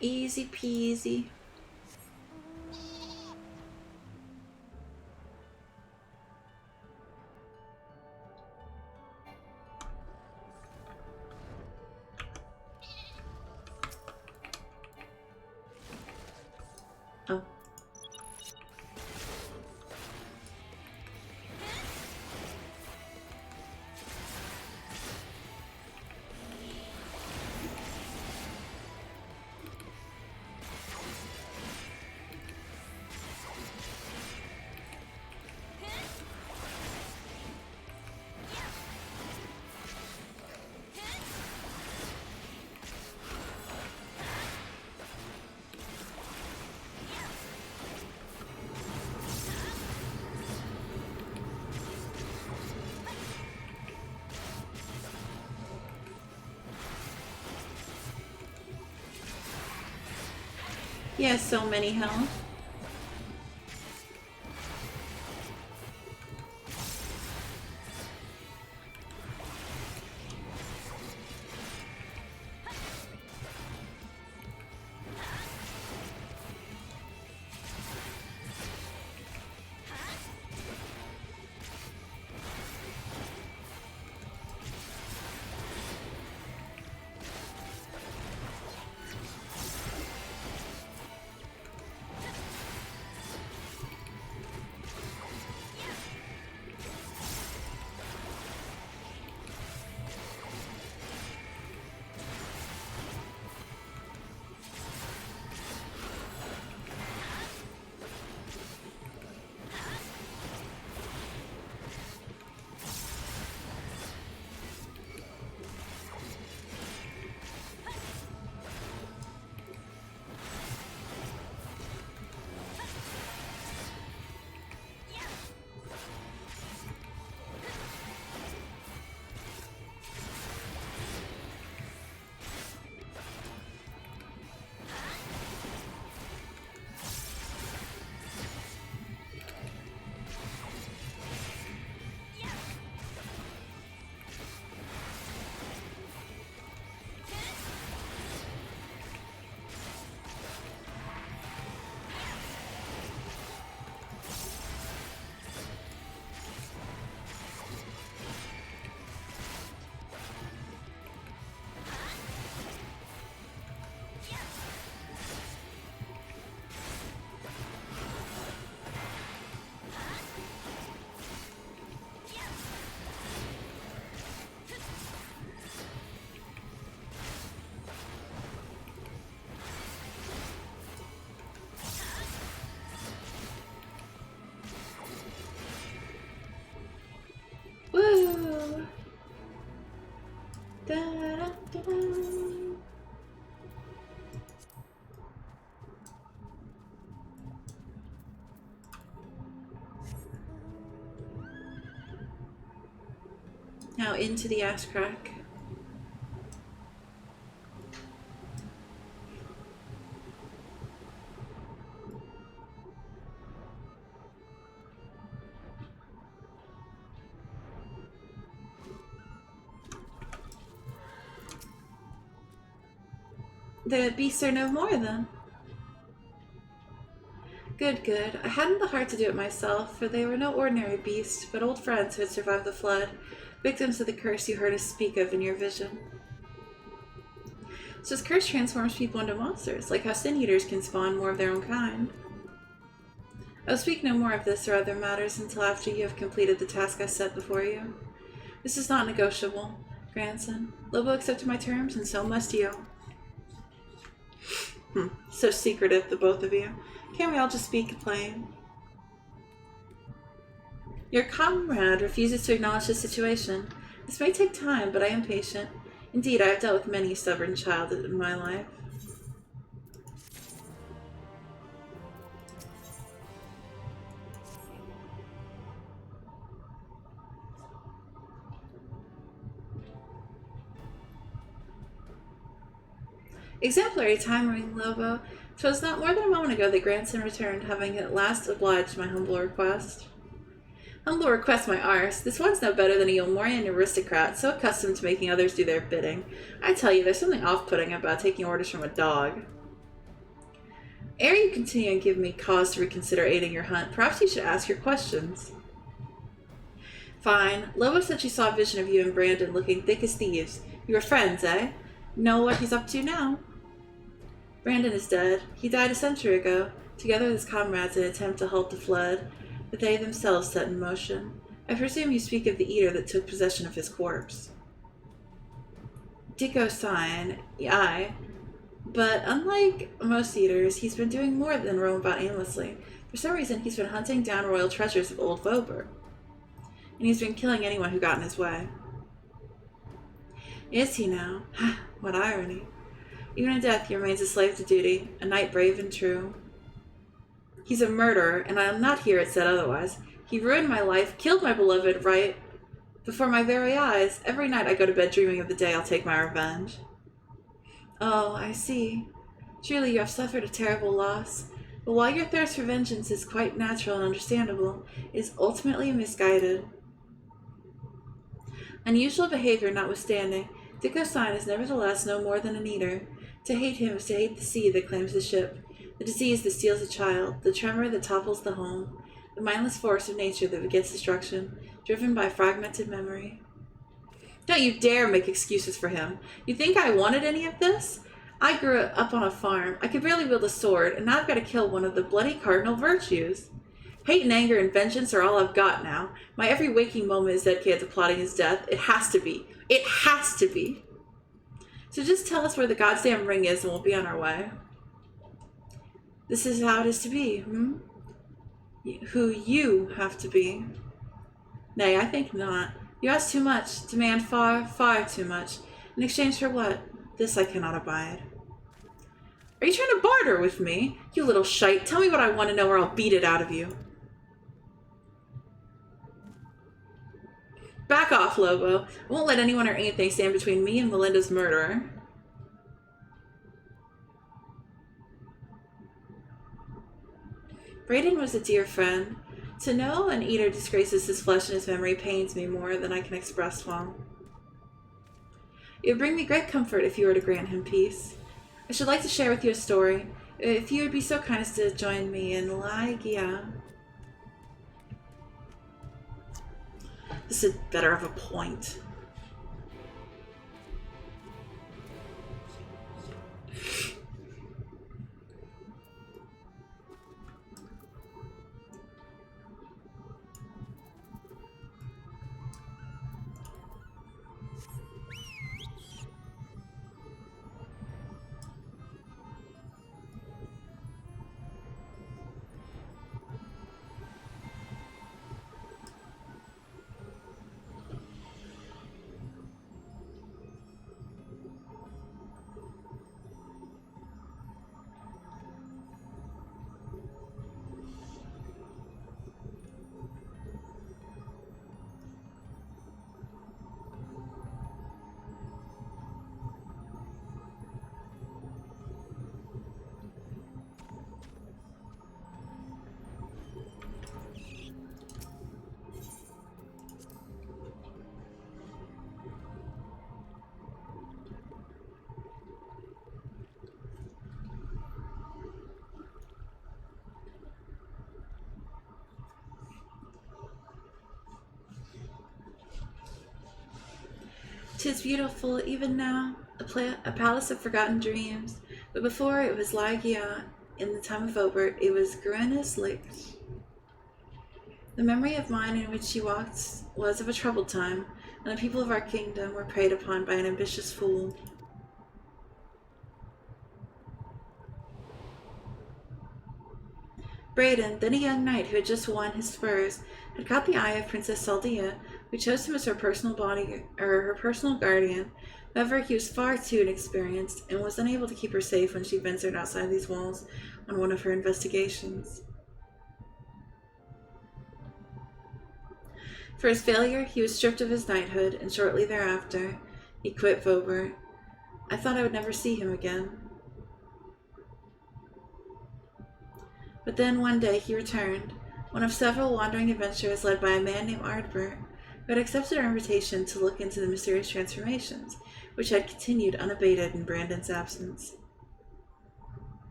[SPEAKER 1] Easy peasy. Oh. He has so many health. Da-da-da-da. Now into the ass crack. The beasts are no more, then. Good, good. I hadn't the heart to do it myself, for they were no ordinary beasts, but old friends who had survived the flood, victims of the curse you heard us speak of in your vision. So this curse transforms people into monsters, like how sin eaters can spawn more of their own kind. I will speak no more of this or other matters until after you have completed the task I set before you. This is not negotiable, grandson. Lobo accepted my terms, and so must you. So secretive, the both of you. Can't we all just speak plain? Your comrade refuses to acknowledge the situation. This may take time, but I am patient. Indeed, I have dealt with many a stubborn child in my life. Exemplary timing, Lobo. 'Twas not more than a moment ago that grandson returned, having at last obliged my humble request. Humble request, my arse. This one's no better than a Yomorian aristocrat, so accustomed to making others do their bidding. I tell you, there's something off-putting about taking orders from a dog. Ere you continue and give me cause to reconsider aiding your hunt, perhaps you should ask your questions. Fine. Lobo said she saw a vision of you and Brandon looking thick as thieves. You were friends, eh? Know what he's up to now? Brandon is dead. He died a century ago, together with his comrades in an attempt to halt the flood, that they themselves set in motion. I presume you speak of the eater that took possession of his corpse. Dicko sign, aye. But unlike most eaters, he's been doing more than roam about aimlessly. For some reason, he's been hunting down royal treasures of old Vober. And he's been killing anyone who got in his way. Is he now? What irony. Even in death, he remains a slave to duty, a knight brave and true. He's a murderer, and I am not here it said otherwise. He ruined my life, killed my beloved right before my very eyes. Every night I go to bed dreaming of the day I'll take my revenge. Oh, I see. Truly you have suffered a terrible loss. But while your thirst for vengeance is quite natural and understandable, it is ultimately misguided. Unusual behavior notwithstanding, Dicko Sign is nevertheless no more than an eater. To hate him is to hate the sea that claims the ship, the disease that steals a child, the tremor that topples the home, the mindless force of nature that begets destruction, driven by fragmented memory. Don't you dare make excuses for him. You think I wanted any of this? I grew up on a farm. I could barely wield a sword, and now I've got to kill one of the bloody cardinal virtues. Hate and anger and vengeance are all I've got now. My every waking moment is dedicated to plotting his death. It has to be. It has to be. So just tell us where the goddamn ring is and we'll be on our way. This is how it is to be, Who you have to be. Nay, I think not. You ask too much, demand far, far too much. In exchange for what? This I cannot abide. Are you trying to barter with me? You little shite, tell me what I want to know or I'll beat it out of you. Back off, Lobo. I won't let anyone or anything stand between me and Melinda's murderer. Brayden was a dear friend. To know an eater disgraces his flesh and his memory pains me more than I can express well. It would bring me great comfort if you were to grant him peace. I should like to share with you a story, if you would be so kind as to join me in Lygia. This is better of a point. 'Tis beautiful even now, a palace of forgotten dreams. But before it was Lagia, in the time of Obert, it was Gruenus Licht. The memory of mine in which she walked was of a troubled time, and the people of our kingdom were preyed upon by an ambitious fool. Braden, then a young knight who had just won his spurs, had caught the eye of Princess Saldia, who chose him as her personal guardian. However, he was far too inexperienced and was unable to keep her safe when she ventured outside these walls on one of her investigations. For his failure, he was stripped of his knighthood, and shortly thereafter, he quit Vobert. I thought I would never see him again. But then one day he returned, one of several wandering adventurers led by a man named Ardbert, who had accepted our invitation to look into the mysterious transformations, which had continued unabated in Brandon's absence.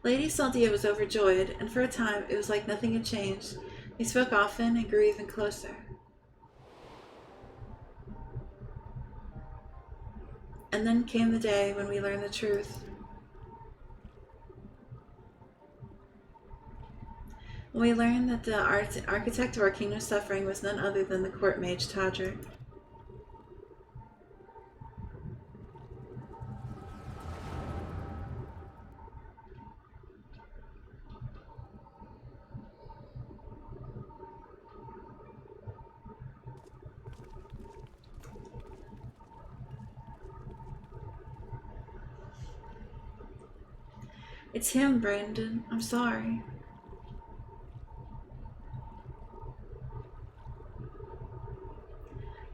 [SPEAKER 1] Lady Saldia was overjoyed, and for a time it was like nothing had changed. They spoke often and grew even closer. And then came the day when we learned the truth. When we learned that the architect of our kingdom's suffering was none other than the court mage Todrick. It's him, Brandon. I'm sorry.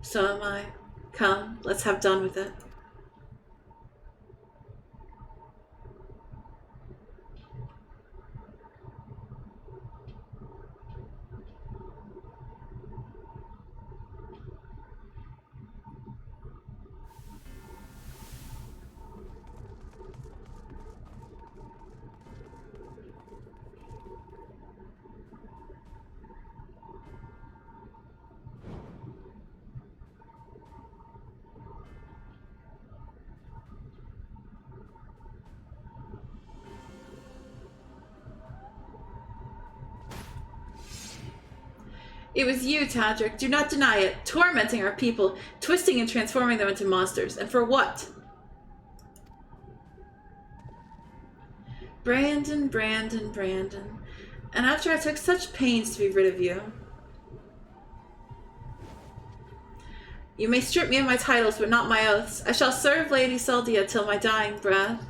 [SPEAKER 1] So am I. Come, let's have done with it. It was you, Todrick. Do not deny it. Tormenting our people, twisting and transforming them into monsters. And for what? Brandon, Brandon, Brandon. And after I took such pains to be rid of you. You may strip me of my titles, but not my oaths. I shall serve Lady Saldia till my dying breath.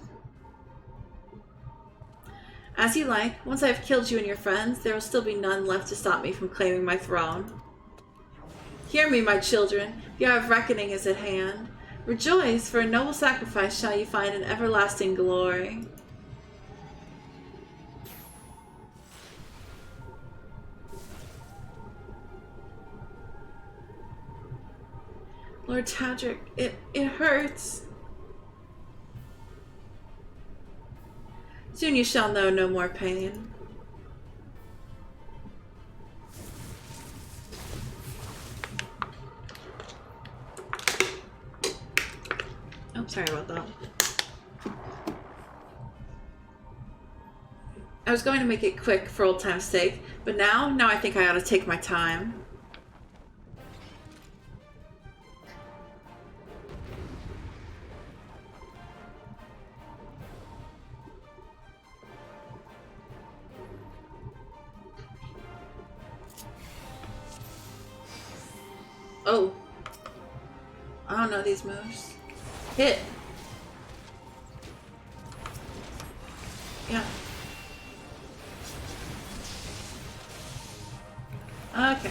[SPEAKER 1] As you like. Once I have killed you and your friends, there will still be none left to stop me from claiming my throne. Hear me, my children. The hour of reckoning is at hand. Rejoice, for a noble sacrifice shall you find an everlasting glory. Lord Todrick, it hurts. Soon you shall know no more pain. Oh, sorry about that. I was going to make it quick for old time's sake, but now I think I ought to take my time. Oh. I don't know these moves. Hit. Yeah. Okay.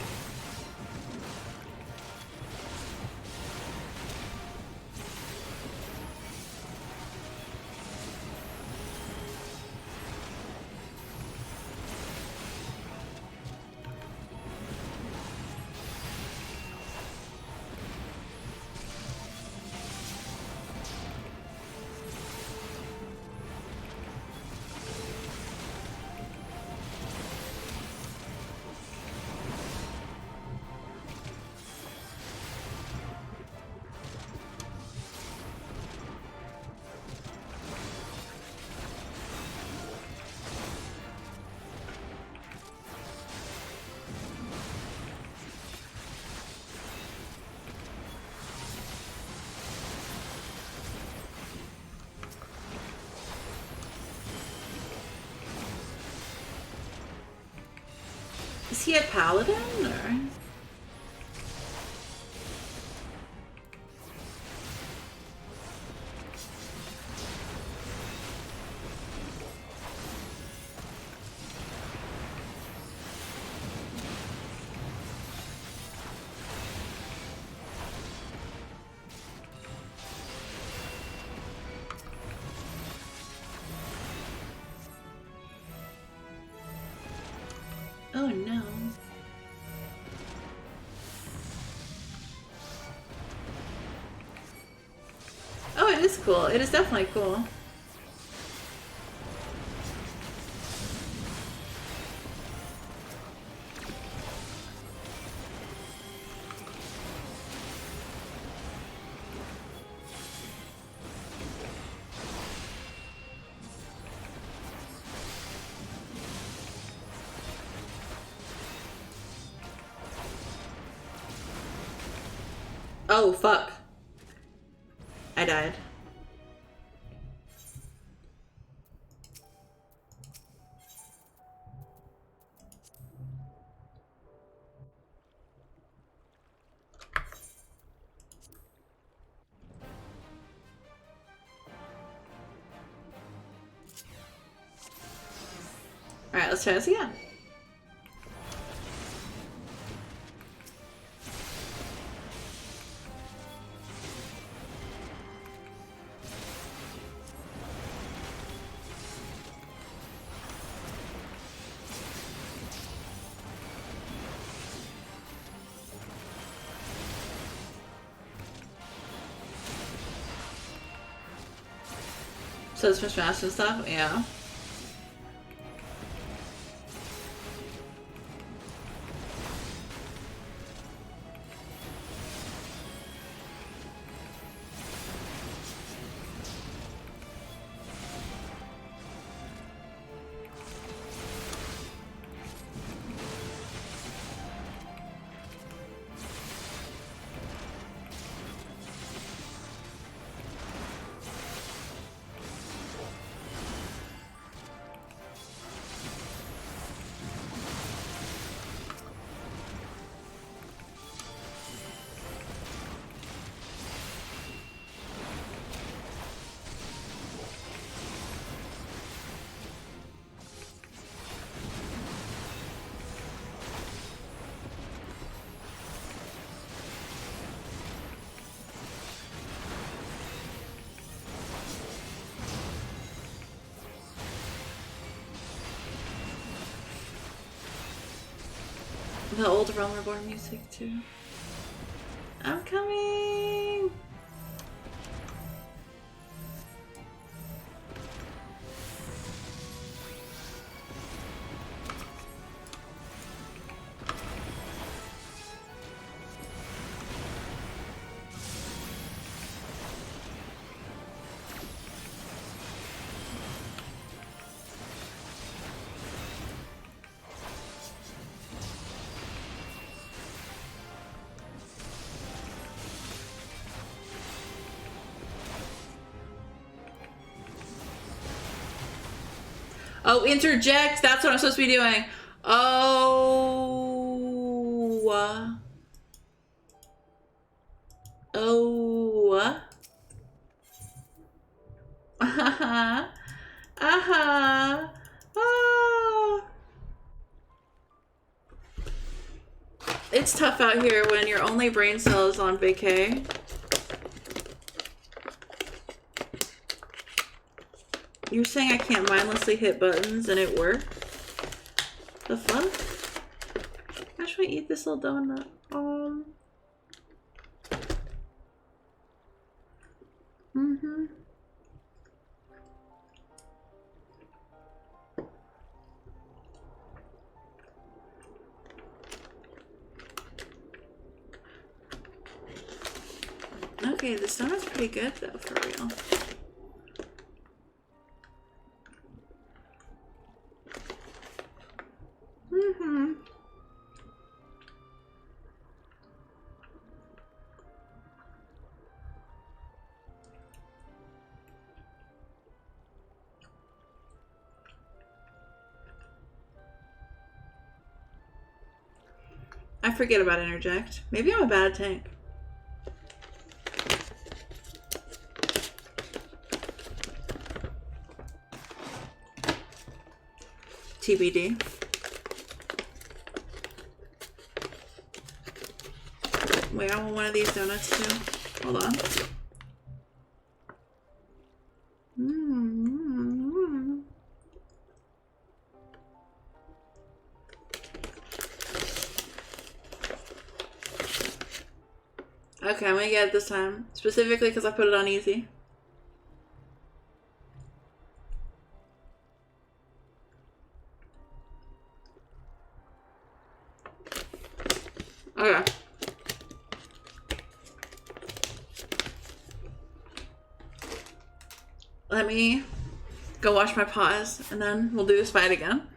[SPEAKER 1] Is he a paladin or? Oh no. Oh, it is cool. It is definitely cool. Oh, fuck. I died. Alright, let's try this again. So it's for smash and stuff? Yeah. The old Realm Reborn music too. I'm coming! Oh, interject! That's what I'm supposed to be doing. Oh. Oh. Uh-huh. Uh-huh. Ah. It's tough out here when your only brain cell is on vacay. You're saying I can't mindlessly hit buttons and it works? The fuck? How should I eat this little donut? Okay, this donut's pretty good though, for real. I forget about interject. Maybe I'm a bad tank. TBD. Wait, I want one of these donuts too. Hold on. Okay, I'm gonna get it this time. Specifically because I put it on easy. Okay. Let me go wash my paws and then we'll do this fight again.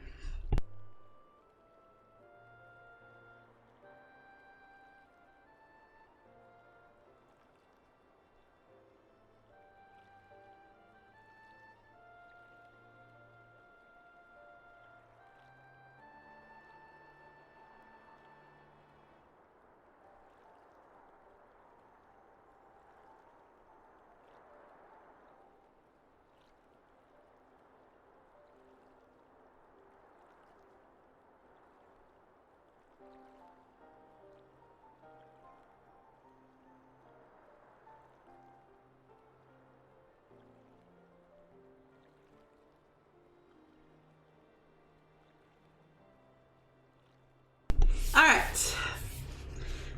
[SPEAKER 1] Alright.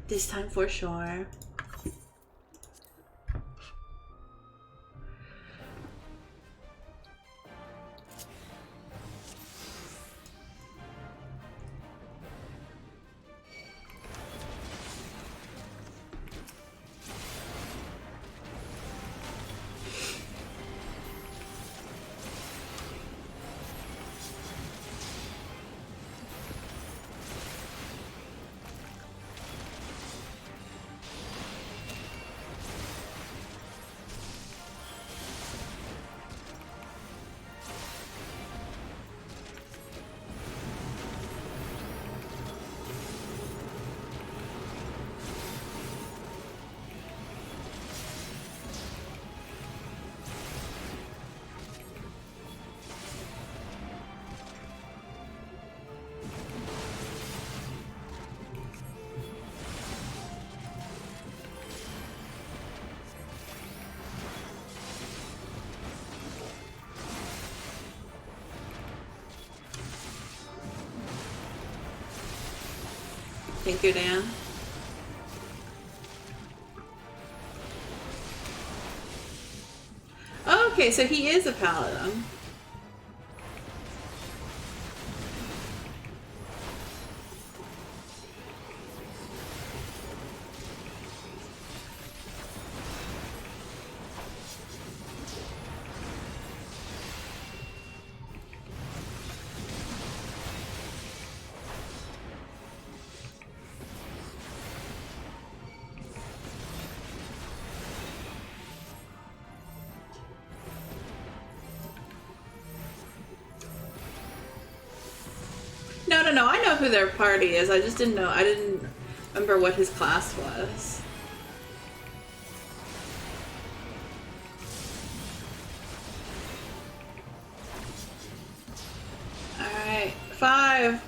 [SPEAKER 1] This time for sure. Thank you, Dan. Okay, so he is a paladin. No, I know who their party is. I just didn't know. I didn't remember what his class was. Alright, 5.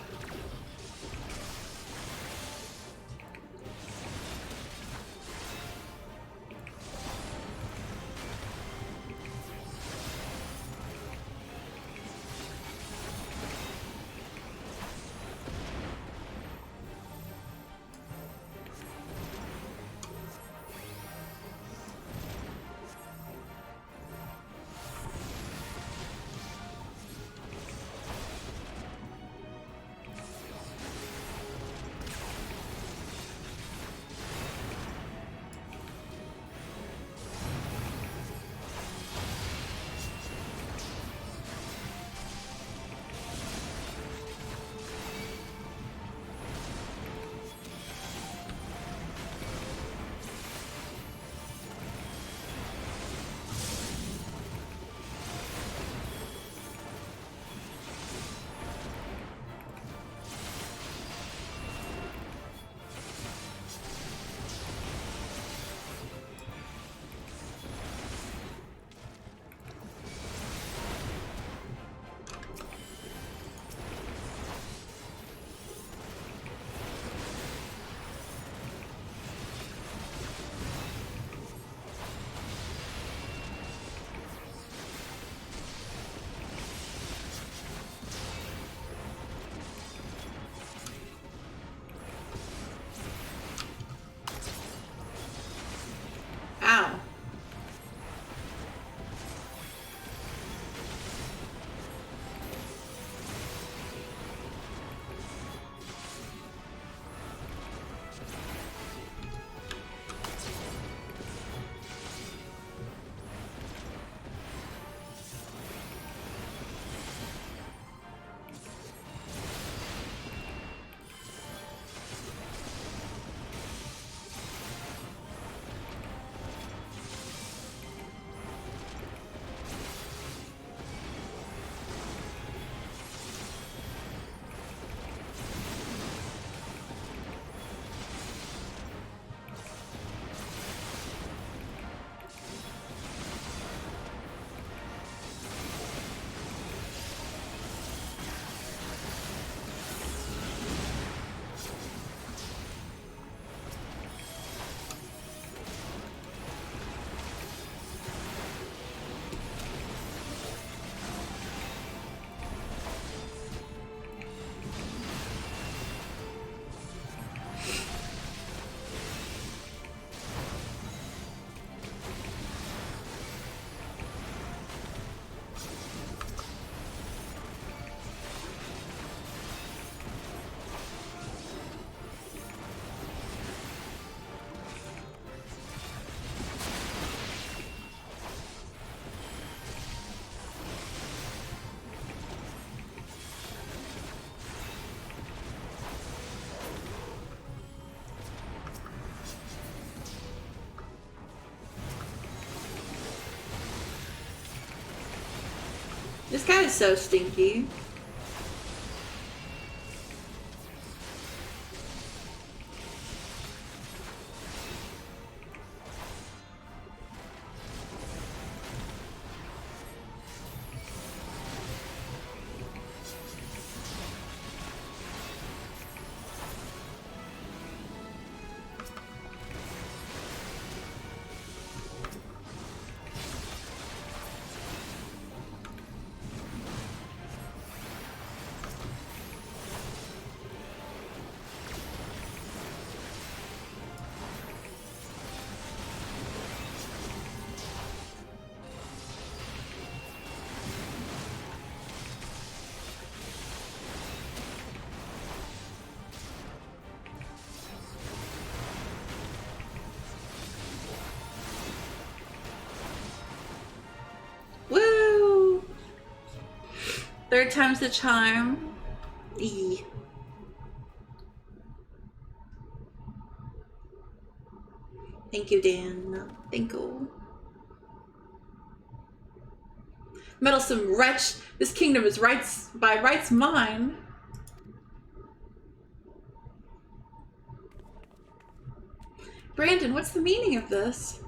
[SPEAKER 1] This guy is so stinky. Woo! Third time's the charm. E. Thank you, Dan. Thank you. Meddlesome wretch! This kingdom is by rights mine. Brandon, what's the meaning of this?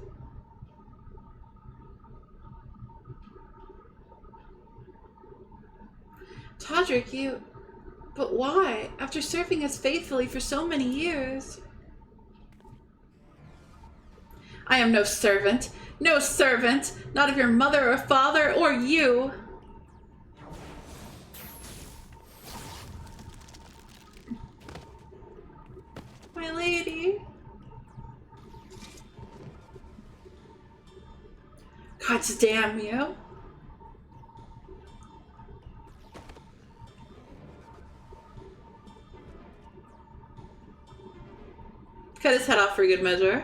[SPEAKER 1] Todrick, you... But why? After serving us faithfully for so many years. I am no servant. No servant! Not of your mother or father or you! My lady. God damn you. Cut his head off for good measure.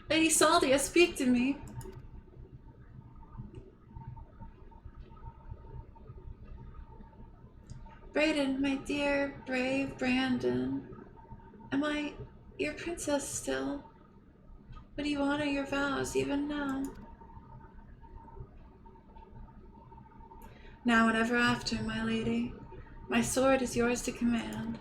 [SPEAKER 1] Lady Saldia, speak to me. Brayden, my dear, brave Brandon. Am I your princess still? Would you honor your vows even now? Now and ever after, my lady. My sword is yours to command.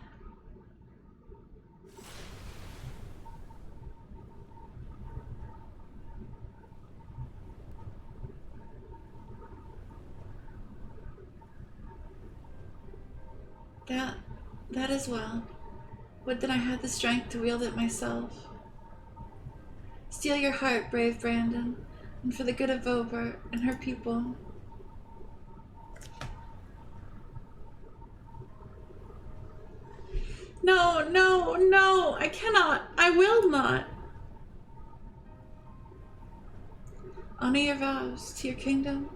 [SPEAKER 1] That is well. Would that I had the strength to wield it myself. Steel your heart, brave Brandon, and for the good of Vobert and her people. No, no, no, I cannot. I will not. Honor your vows to your kingdom,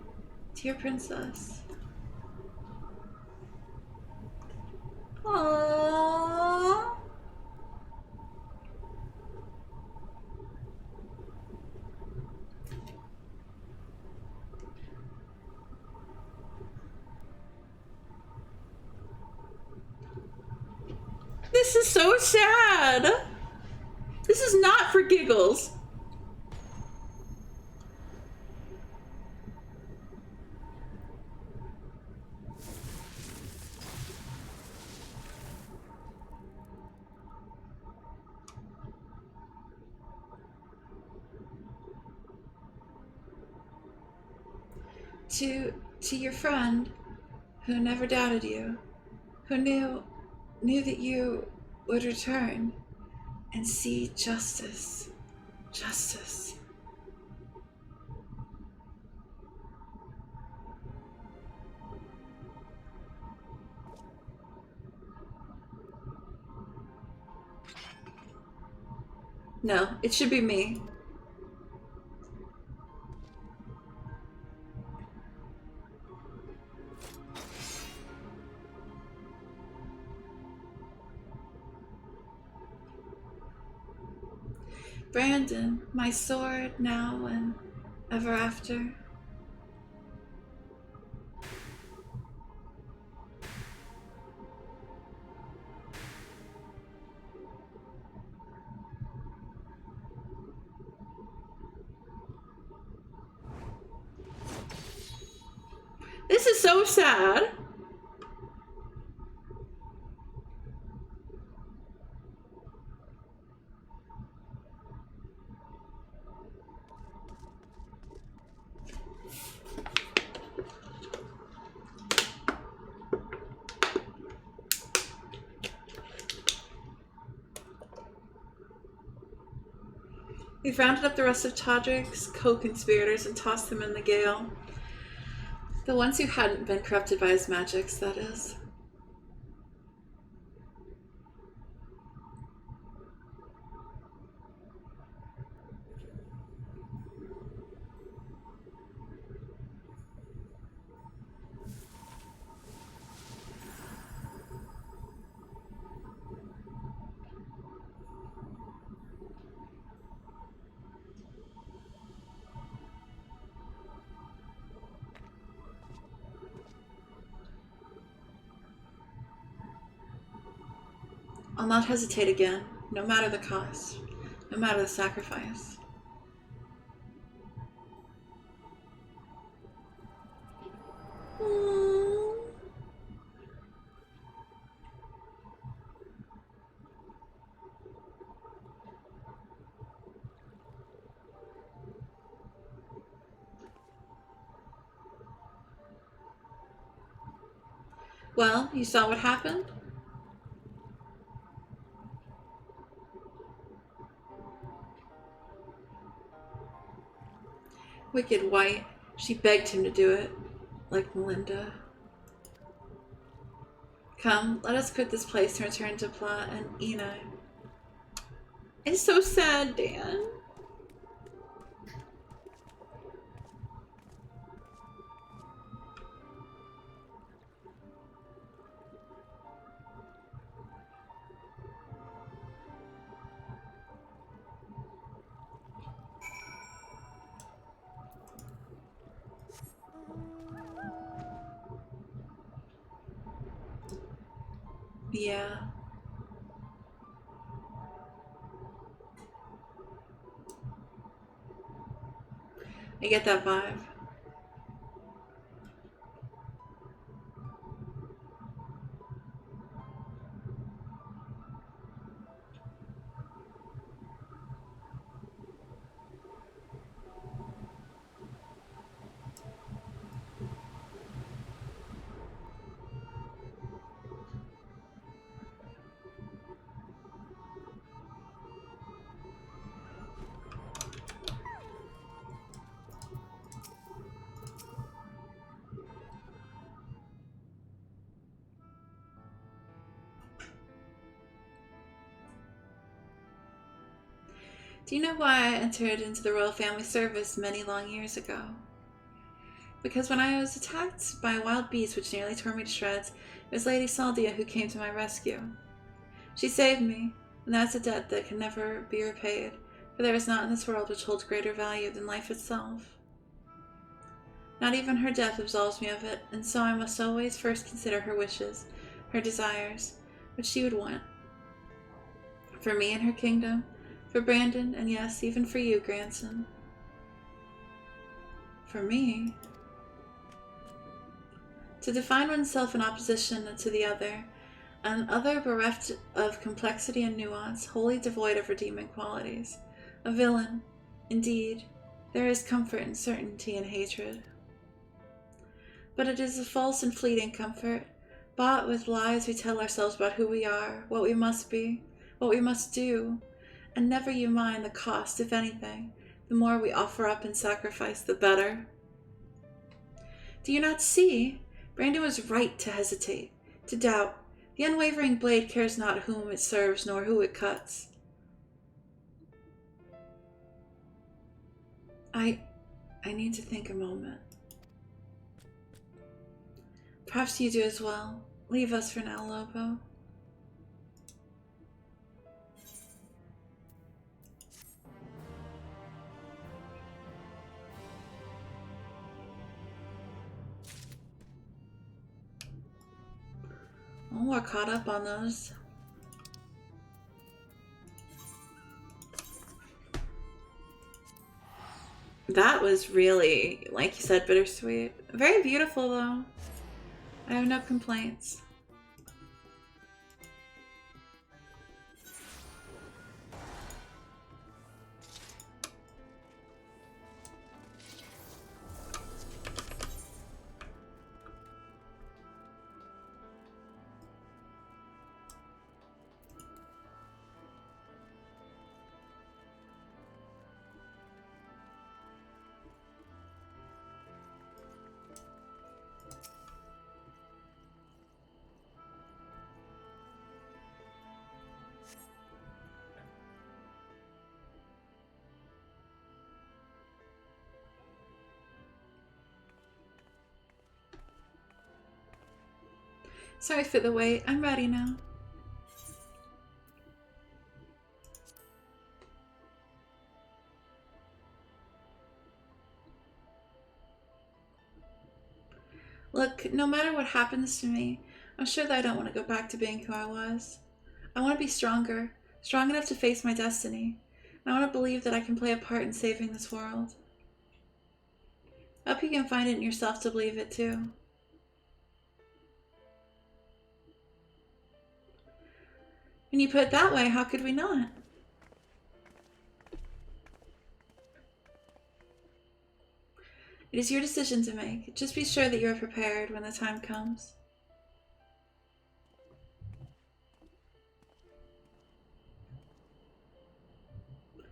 [SPEAKER 1] to your princess. Aww. This is so sad. This is not for giggles. To your friend who never doubted you, who knew that you would return and see justice. Justice. No, it should be me. Brandon, my sword now and ever after. sad. We've rounded up the rest of Todrick's co-conspirators and tossed them in the gale. The ones who hadn't been corrupted by his magics, that is. I'll not hesitate again, no matter the cost, no matter the sacrifice. Well, you saw what happened? Wicked White. She begged him to do it, like Melinda. Come, let us quit this place and return to Pla and Ina. It's so sad, Dan. Yeah. I get that vibe. Do you know why I entered into the royal family service many long years ago? Because when I was attacked by a wild beast which nearly tore me to shreds, it was Lady Saldia who came to my rescue. She saved me, and that's a debt that can never be repaid, for there is naught in this world which holds greater value than life itself. Not even her death absolves me of it, and so I must always first consider her wishes, her desires, what she would want. For me and her kingdom, for Brandon, and yes, even for you, grandson. For me? To define oneself in opposition to the other, an other bereft of complexity and nuance, wholly devoid of redeeming qualities. A villain. Indeed, there is comfort in certainty and hatred. But it is a false and fleeting comfort, bought with lies we tell ourselves about who we are, what we must be, what we must do, and never you mind the cost, if anything. The more we offer up and sacrifice, the better. Do you not see? Brandon was right to hesitate, to doubt. The unwavering blade cares not whom it serves nor who it cuts. I need to think a moment. Perhaps you do as well. Leave us for now, Lobo. Oh, we're caught up on those. That was really, like you said, bittersweet. Very beautiful, though. I have no complaints. Sorry for the wait. I'm ready now. Look, no matter what happens to me, I'm sure that I don't want to go back to being who I was. I want to be stronger, strong enough to face my destiny. And I want to believe that I can play a part in saving this world. I hope you can find it in yourself to believe it too. When you put it that way, how could we not? It is your decision to make. Just be sure that you are prepared when the time comes. If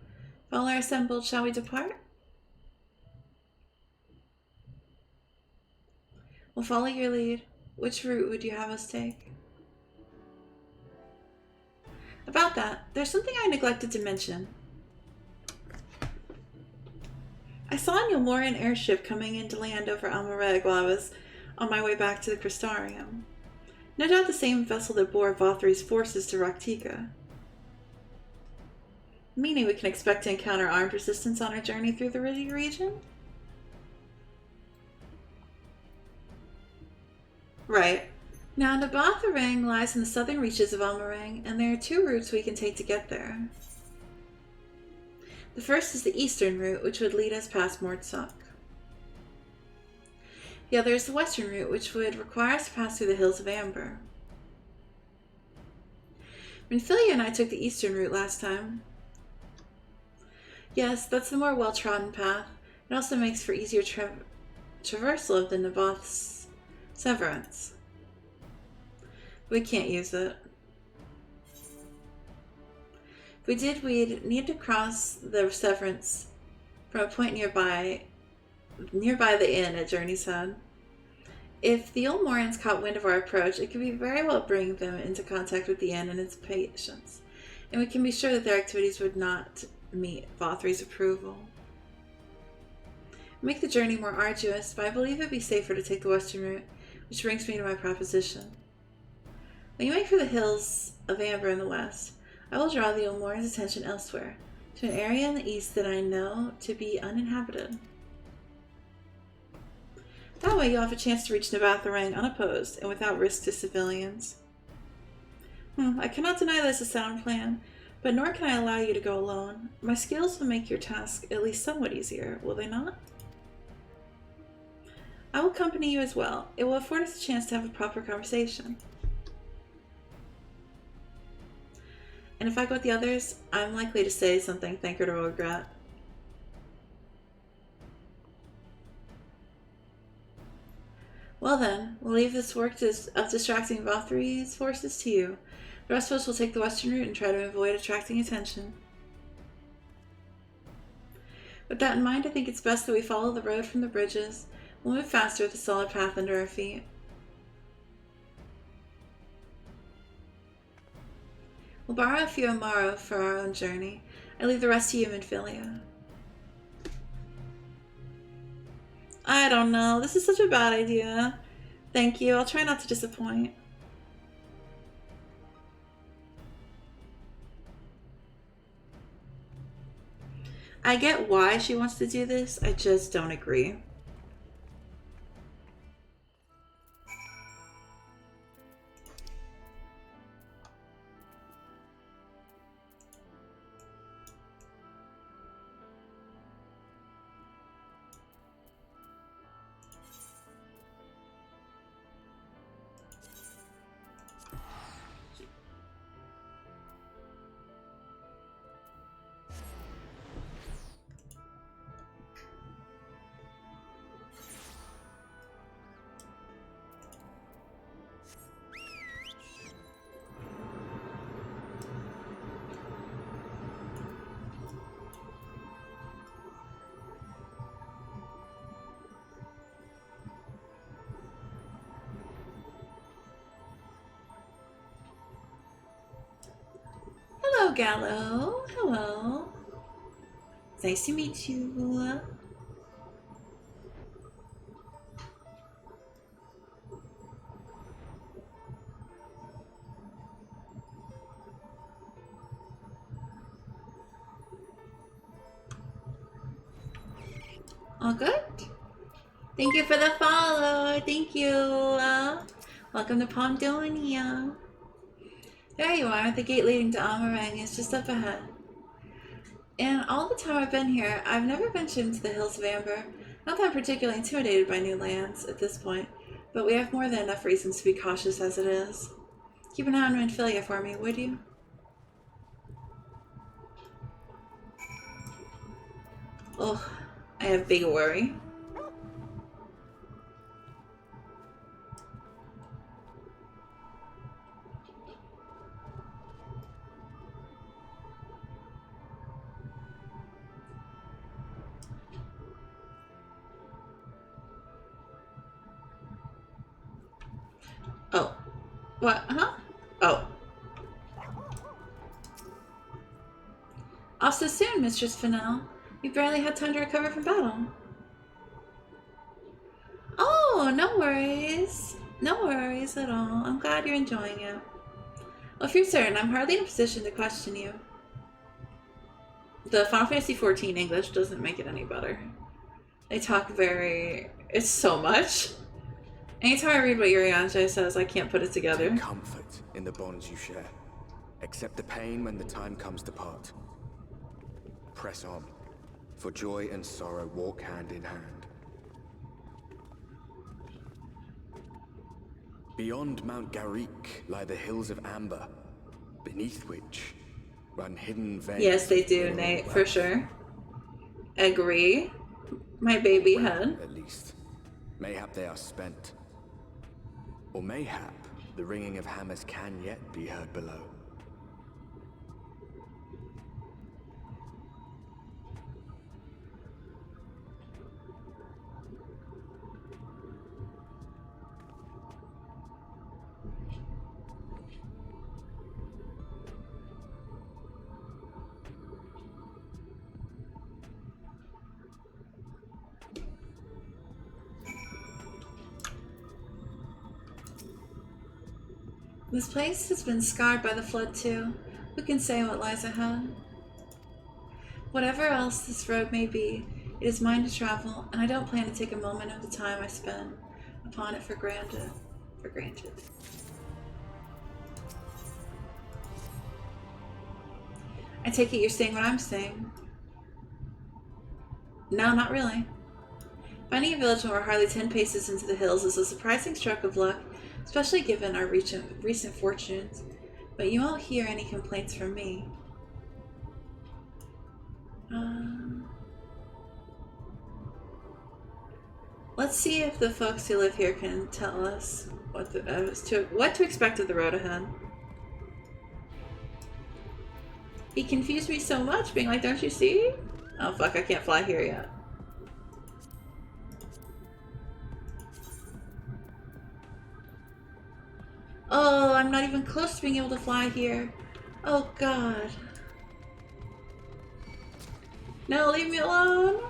[SPEAKER 1] all are assembled, shall we depart? We'll follow your lead. Which route would you have us take? About that, there's something I neglected to mention. I saw an Yulmorian airship coming into land over Almareg while I was on my way back to the Crystarium. No doubt the same vessel that bore Vothri's forces to Raktika. Meaning we can expect to encounter armed resistance on our journey through the region? Right. Now, Nabatharang lies in the southern reaches of Almarang, and there are two routes we can take to get there. The first is the eastern route, which would lead us past Mordsuk. The other is the western route, which would require us to pass through the Hills of Amber. Minfilia and I took the eastern route last time. Yes, that's the more well-trodden path. It also makes for easier traversal of the Naboth's Severance. We can't use it. If we did, we'd need to cross the Severance from a point nearby the inn at Journey's Head. If the Yulmorians caught wind of our approach, it could be very well bring them into contact with the inn and its patients, and we can be sure that their activities would not meet Vothri's approval. Make the journey more arduous, but I believe it'd be safer to take the western route, which brings me to my proposition. When you make for the Hills of Amber in the west, I will draw the Yulmorians' attention elsewhere, to an area in the east that I know to be uninhabited. That way you'll have a chance to reach Nabatharang unopposed and without risk to civilians. I cannot deny this a sound plan, but nor can I allow you to go alone. My skills will make your task at least somewhat easier, will they not? I will accompany you as well. It will afford us a chance to have a proper conversation. And if I go with the others, I'm likely to say something Thancred will regret. Well then, we'll leave this work of distracting Vothri's forces to you. The rest of us will take the western route and try to avoid attracting attention. With that in mind, I think it's best that we follow the road from the bridges. We'll move faster with a solid path under our feet. We'll borrow a few Amaro for our own journey. I leave the rest to you, Minfilia. I don't know. This is such a bad idea. Thank you. I'll try not to disappoint. I get why she wants to do this. I just don't agree. Gallo. Hello. It's nice to meet you. All good? Thank you for the follow. Thank you. Welcome to Pomdonia. There you are. The gate leading to Amarang is just up ahead. And all the time I've been here, I've never ventured into the Hills of Amber. Not that I'm particularly intimidated by new lands at this point, but we have more than enough reasons to be cautious as it is. Keep an eye on Renfilia for me, would you? Oh, I have big worry. Oh. What? Huh? Oh. Off so soon, Mistress Fennell. You barely had time to recover from battle. Oh, no worries. No worries at all. I'm glad you're enjoying it. Well, if you're certain, I'm hardly in a position to question you. The Final Fantasy XIV English doesn't make it any better. They talk very... It's so much. Anytime I read what Urianger says, I can't put it together.
[SPEAKER 17] Take comfort in the bonds you share. Accept the pain when the time comes to part. Press on, for joy and sorrow walk hand in hand. Beyond Mount Garrick lie the Hills of Amber, beneath which run hidden veins.
[SPEAKER 1] Yes, they do, Nate, for sure. Agree. My baby head.
[SPEAKER 17] At least. Mayhap they are spent. Or mayhap the ringing of hammers can yet be heard below.
[SPEAKER 1] This place has been scarred by the flood too. Who can say what lies ahead? Whatever else this road may be, it is mine to travel, and I don't plan to take a moment of the time I spend upon it for granted. I take it you're saying what I'm saying. No, not really. Finding a village when we're hardly 10 paces into the hills is a surprising stroke of luck, especially given our recent fortunes, but you won't hear any complaints from me. Let's see if the folks who live here can tell us what to expect of the road ahead. He confused me so much, being like, don't you see? Oh fuck, I can't fly here yet. Oh, I'm not even close to being able to fly here. Oh god. No, leave me alone.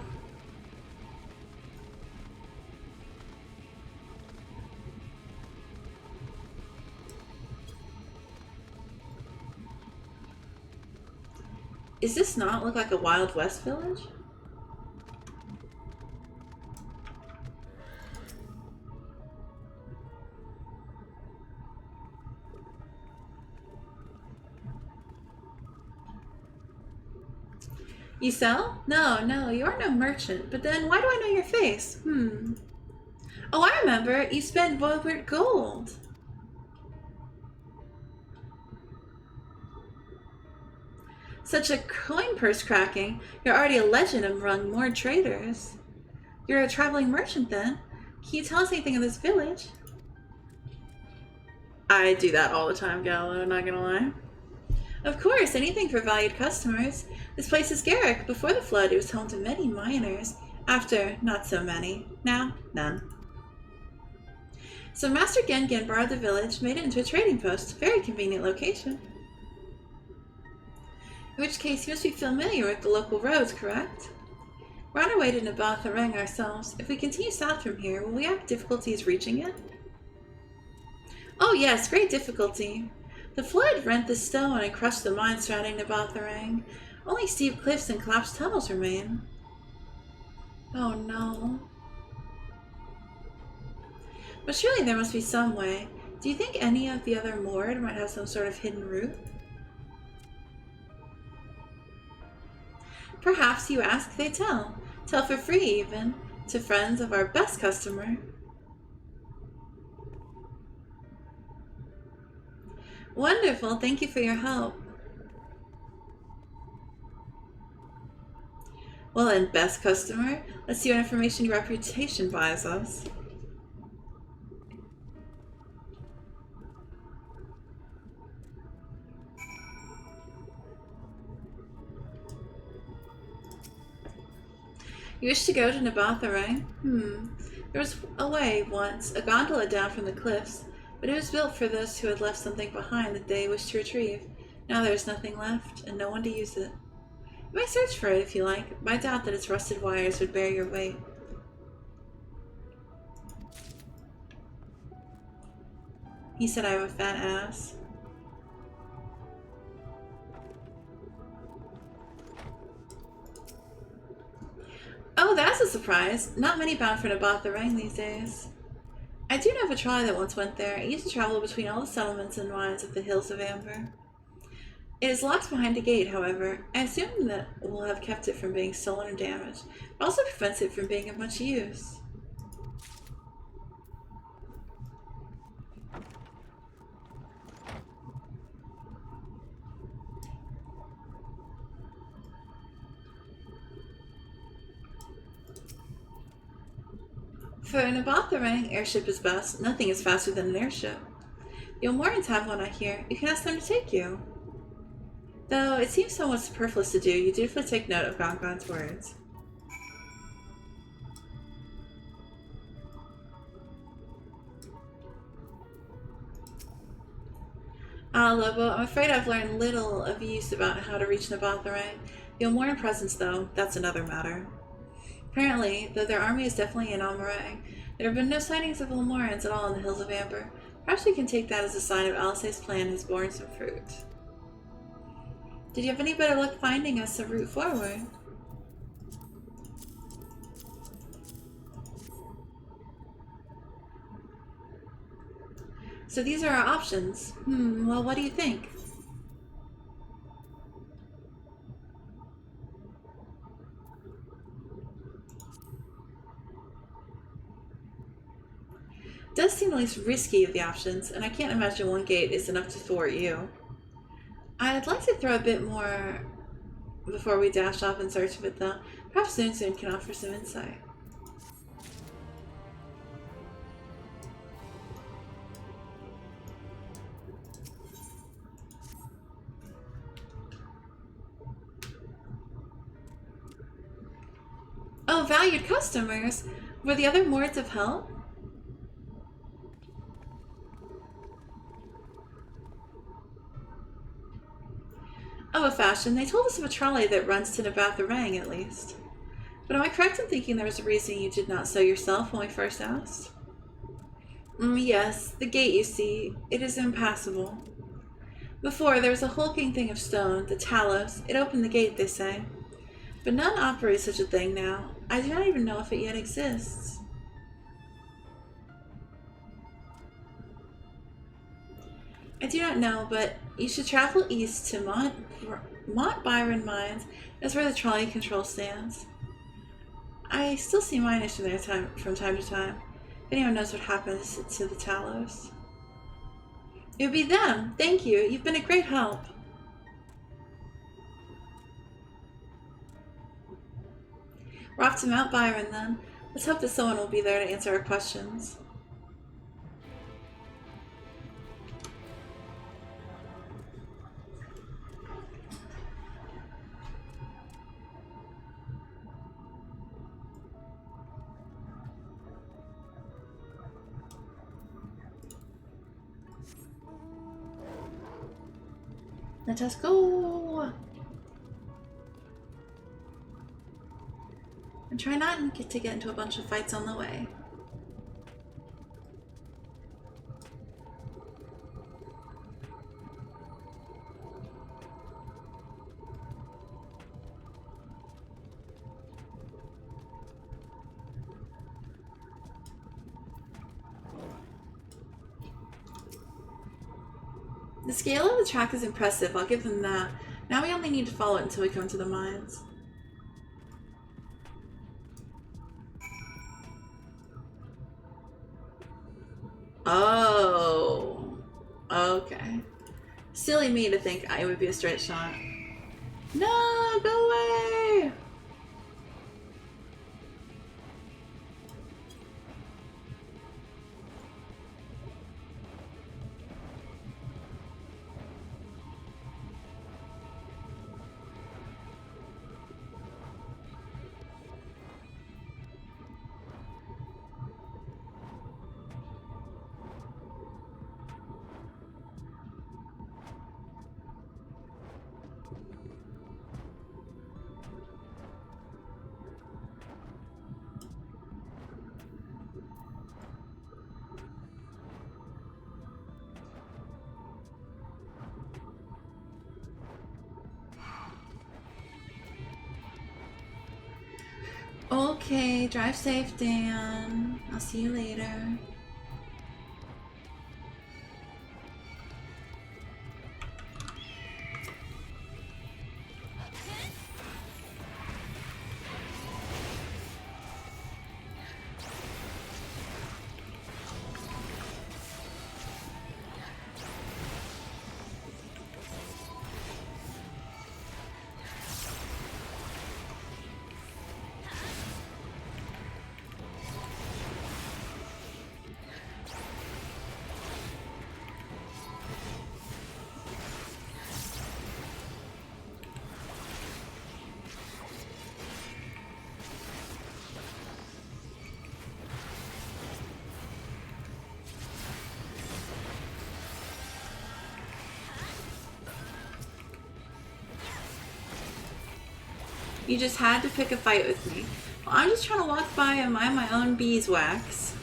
[SPEAKER 1] Does this not look like a Wild West village? You sell? No, you are no merchant. But then why do I know your face? Oh, I remember. You spent Voivert gold. Such a coin purse cracking. You're already a legend among more traders. You're a traveling merchant then. Can you tell us anything of this village? I do that all the time, Gallo, not gonna lie. Of course, anything for valued customers. This place is Garrick. Before the flood, it was home to many miners. After, not so many. Now, none. So Master Gengen borrowed the village, made it into a trading post. Very convenient location. In which case, you must be familiar with the local roads, correct? We're on our way to Nabatha ourselves. If we continue south from here, will we have difficulties reaching it? Oh yes, great difficulty. The flood rent the stone and crushed the mine surrounding Nabatha. Only steep cliffs and collapsed tunnels remain. Oh no. But surely there must be some way. Do you think any of the other Mord might have some sort of hidden route? Perhaps you ask, they tell. Tell for free even, to friends of our best customer. Wonderful, thank you for your help. Well then, best customer, let's see what information your reputation buys us. You wish to go to Nabatha? There was a way once, a gondola down from the cliffs, but it was built for those who had left something behind that they wished to retrieve. Now there is nothing left, and no one to use it. You may search for it if you like, but I doubt that its rusted wires would bear your weight. He said I have a fat ass. Oh, that's a surprise. Not many bound for Nabatha these days. I do know of a trolley that once went there. It used to travel between all the settlements and mines of the Hills of Amber. It is locked behind a gate, however. I assume that will have kept it from being stolen or damaged, but also prevents it from being of much use. For an Nabatha airship is best. Nothing is faster than an airship. The Omorans have one, I hear. You can ask them to take you. Though it seems somewhat superfluous to do, you dutifully take note of Gongon's words. Ah, Lobo, I'm afraid I've learned little of use about how to reach Nabatha. The Omoran presence, though, that's another matter. Apparently, though their army is definitely in Almarang, there have been no sightings of Omorans at all in the Hills of Amber. Perhaps we can take that as a sign of Alice's plan has borne some fruit. Did you have any better luck finding us a route forward? So these are our options. Well, what do you think? Does seem the least risky of the options, and I can't imagine one gate is enough to thwart you. I'd like to throw a bit more before we dash off in search of it, though. Perhaps Soon can offer some insight. Oh, valued customers! Were the other Mords of help? Of a fashion, they told us of a trolley that runs to Nabatha at least. But am I correct in thinking there was a reason you did not so yourself when we first asked? Yes, the gate you see, it is impassable. Before, there was a hulking thing of stone, the Talos. It opened the gate, they say. But none operates such a thing now. I do not even know if it yet exists. I do not know, but you should travel east to Mont Byron Mines. That's where the trolley control stands. I still see miners from there from time to time. If anyone knows what happens to the Talos. It would be them! Thank you! You've been a great help! We're off to Mount Byron then. Let's hope that someone will be there to answer our questions. Let us go! And try not to get into a bunch of fights on the way. The scale of the track is impressive, I'll give them that. Now we only need to follow it until we come to the mines. Oh. Okay. Silly me to think it would be a straight shot. No, go away! Okay, drive safe, Dan. I'll see you later. You just had to pick a fight with me. Well, I'm just trying to walk by and mind my own beeswax.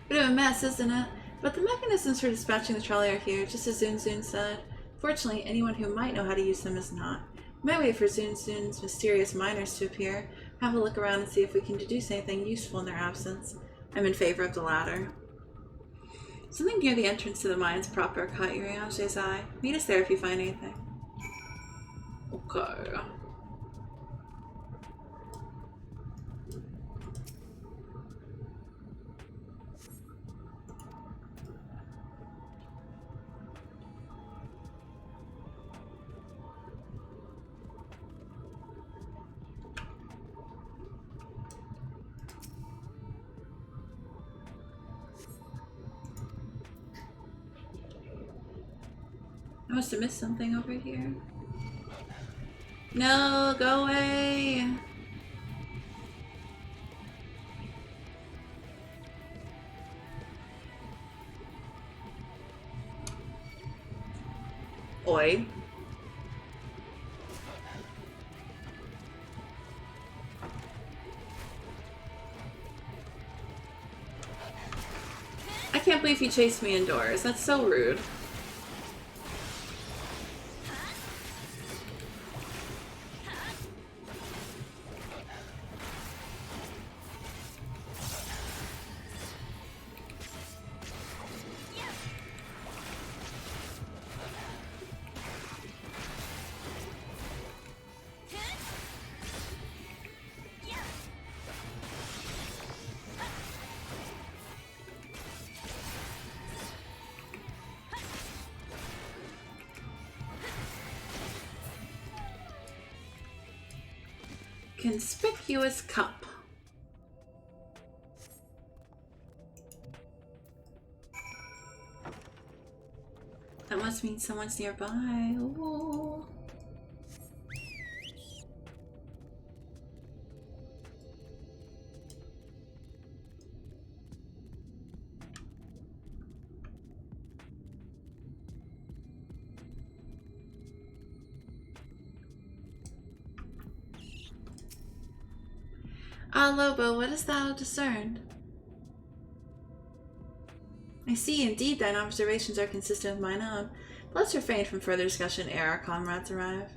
[SPEAKER 1] Bit of a mess, isn't it? But the mechanisms for dispatching the trolley are here, just as Zun said. Fortunately, anyone who might know how to use them is not. We might wait for Zun's mysterious miners to appear, have a look around and see if we can deduce anything useful in their absence. I'm in favor of the latter. Something near the entrance to the mines proper caught Uriange's eye. Meet us there if you find anything. Okay. I must have missed something over here. No, go away! Oi. I can't believe he chased me indoors. That's so rude. Conspicuous cup. That must mean someone's nearby. Ooh. Ah, Lobo, what hast thou discerned? I see, indeed, thine observations are consistent with mine own. But let's refrain from further discussion ere our comrades arrive.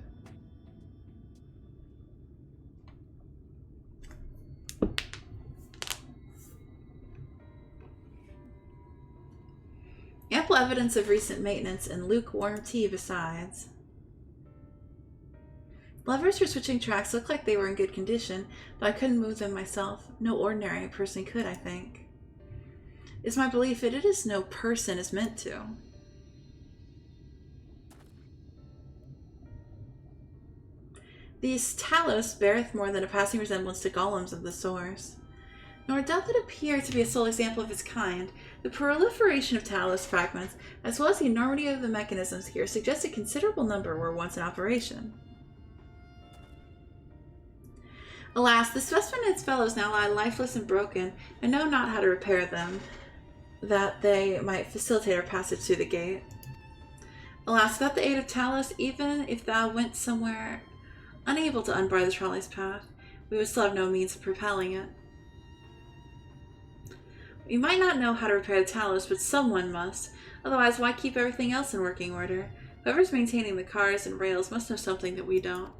[SPEAKER 1] Ample evidence of recent maintenance and lukewarm tea besides. Levers for switching tracks looked like they were in good condition, but I couldn't move them myself. No ordinary person could, I think. It's my belief that it is no person is meant to. These Talos beareth more than a passing resemblance to golems of the source. Nor doth it appear to be a sole example of its kind. The proliferation of Talos fragments, as well as the enormity of the mechanisms here, suggests a considerable number were once in operation. Alas, the specimen and its fellows now lie lifeless and broken, and know not how to repair them, that they might facilitate our passage through the gate. Alas, without the aid of Talos, even if thou went somewhere unable to unbar the trolley's path, we would still have no means of propelling it. We might not know how to repair the Talos, but someone must. Otherwise, why keep everything else in working order? Whoever's maintaining the cars and rails must know something that we don't.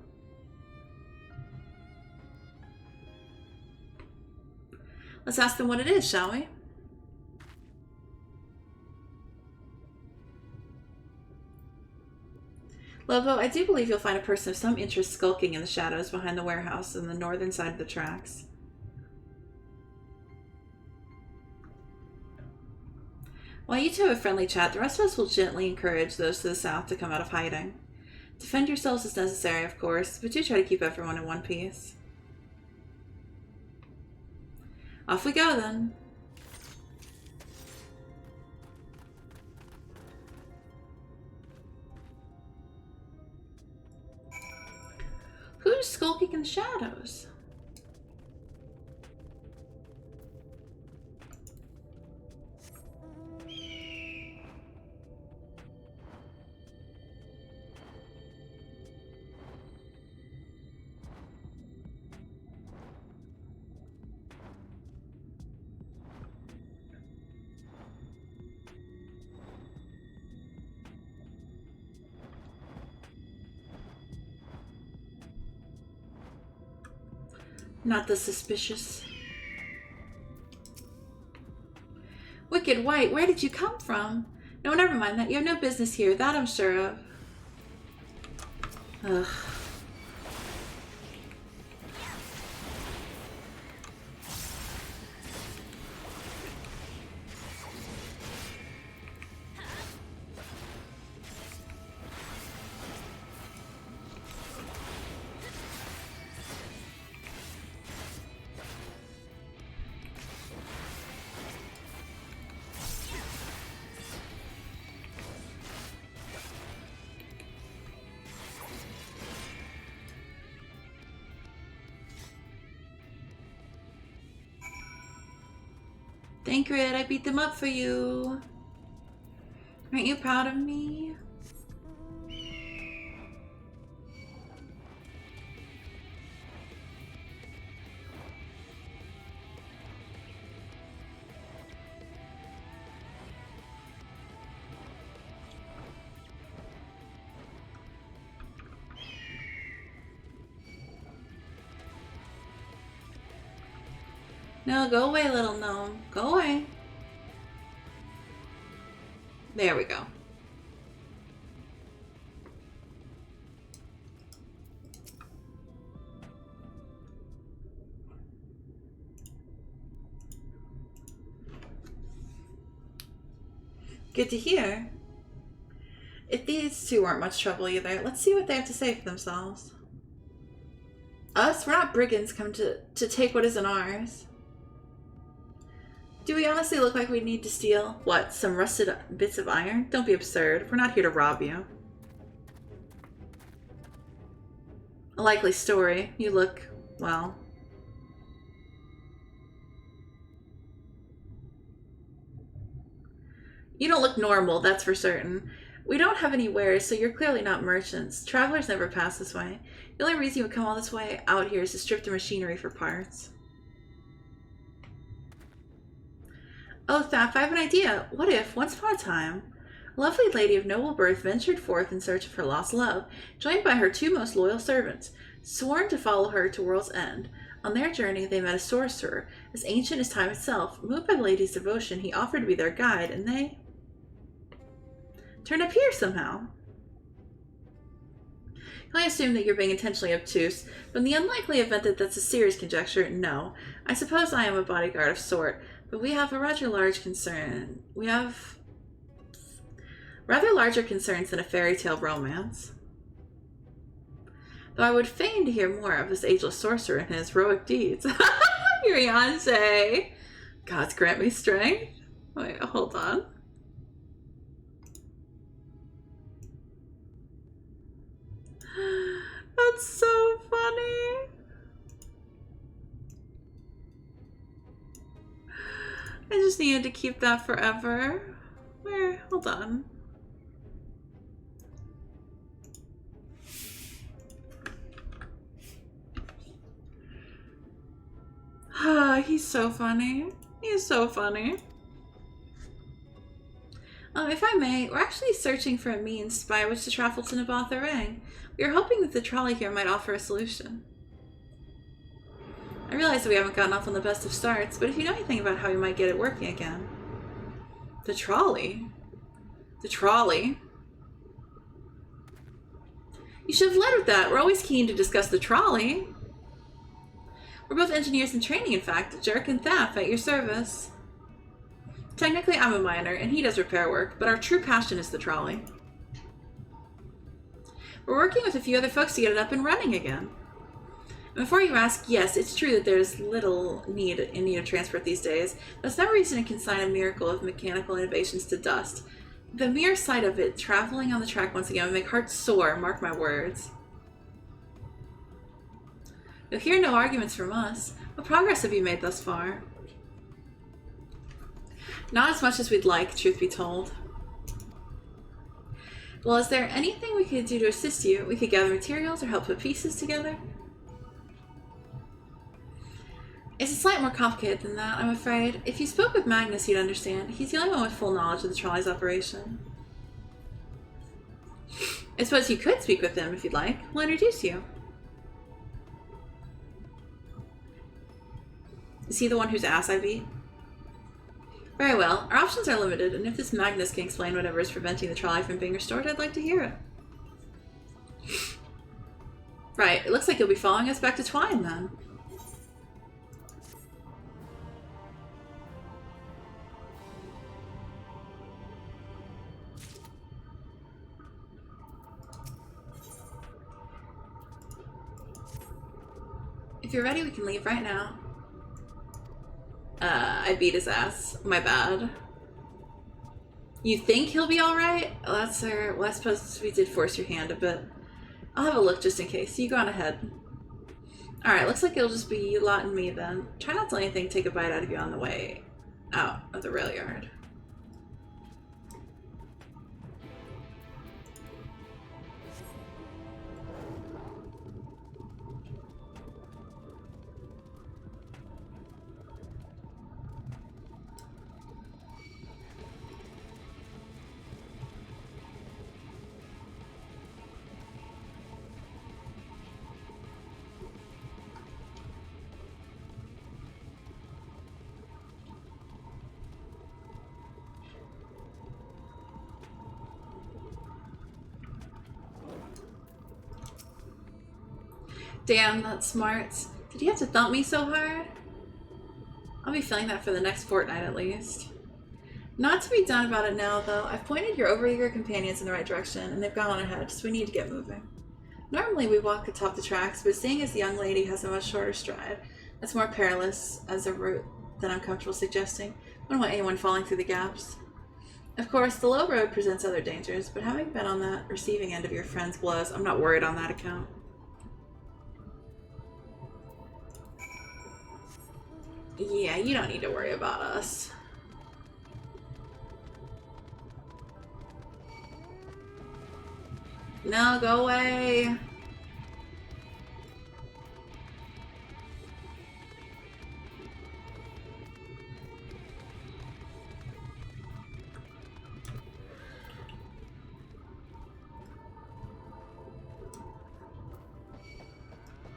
[SPEAKER 1] Let's ask them what it is, shall we? Lobo, I do believe you'll find a person of some interest skulking in the shadows behind the warehouse on the northern side of the tracks. While you two have a friendly chat, the rest of us will gently encourage those to the south to come out of hiding. Defend yourselves as necessary, of course, but do try to keep everyone in one piece. Off we go, then. Who's skulking in the shadows? Not the suspicious. Wicked White, where did you come from? No, never mind that. You have no business here. That I'm sure of. Ugh. Thancred, I beat them up for you. Aren't you proud of me? No, go away, little gnome. Go away. There we go. Good to hear. If these two aren't much trouble either, let's see what they have to say for themselves. Us? We're not brigands come to take what isn't ours. Do we honestly look like we need to steal? What, some rusted bits of iron? Don't be absurd. We're not here to rob you. A likely story. You look, well... You don't look normal, that's for certain. We don't have any wares, so you're clearly not merchants. Travelers never pass this way. The only reason you would come all this way out here is to strip the machinery for parts. Oh, Thaf, I have an idea. What if, once upon a time, a lovely lady of noble birth ventured forth in search of her lost love, joined by her 2 most loyal servants, sworn to follow her to world's end. On their journey, they met a sorcerer, as ancient as time itself. Moved by the lady's devotion, he offered to be their guide, and they turned up here somehow. I assume that you're being intentionally obtuse, but in the unlikely event that that's a serious conjecture, no. I suppose I am a bodyguard of sort, but we have a rather large concern. We have rather larger concerns than a fairy tale romance. Though I would fain to hear more of this ageless sorcerer and his heroic deeds. Your Beyonce! Gods grant me strength. Wait, hold on. That's so funny. I just needed to keep that forever. Where? Hold on. Ah, he's so funny. He's so funny. If I may, we're actually searching for a means by which to travel to Nabath Arang. We are hoping that the trolley here might offer a solution. I realize that we haven't gotten off on the best of starts, but if you know anything about how we might get it working again. The trolley? The trolley? You should have led with that. We're always keen to discuss the trolley. We're both engineers in training, in fact. Jerk and Thaf at your service. Technically, I'm a miner, and he does repair work, but our true passion is the trolley. We're working with a few other folks to get it up and running again. And before you ask, yes, it's true that there's little need of transport these days. That's no reason to consign a miracle of mechanical innovations to dust. The mere sight of it traveling on the track once again would make hearts sore, mark my words. You'll hear no arguments from us. What progress have you made thus far? Not as much as we'd like, truth be told. Well, is there anything we could do to assist you? We could gather materials or help put pieces together? It's a slight more complicated than that, I'm afraid. If you spoke with Magnus, you'd understand. He's the only one with full knowledge of the trolley's operation. I suppose you could speak with him if you'd like. We'll introduce you. Is he the one whose ass I beat? Very well. Our options are limited, and if this Magnus can explain whatever is preventing the trolley from being restored, I'd like to hear it. Right, it looks like you'll be following us back to Twine, then. If you're ready, we can leave right now. I beat his ass. My bad. You think he'll be alright? Oh, that's her. Well, I suppose we did force your hand a bit. I'll have a look just in case. You go on ahead. Alright, looks like it'll just be you lot and me then. Try not to let anything take a bite out of you on the way out of the rail yard. Damn, that's smart. Did you have to thump me so hard? I'll be feeling that for the next fortnight at least. Not to be done about it now, though. I've pointed your overeager companions in the right direction, and they've gone on ahead, so we need to get moving. Normally we walk atop the tracks, but seeing as the young lady has a much shorter stride, that's more perilous as a route than I'm comfortable suggesting. I don't want anyone falling through the gaps. Of course, the low road presents other dangers, but having been on that receiving end of your friend's blows, I'm not worried on that account. Yeah, you don't need to worry about us. No, go away.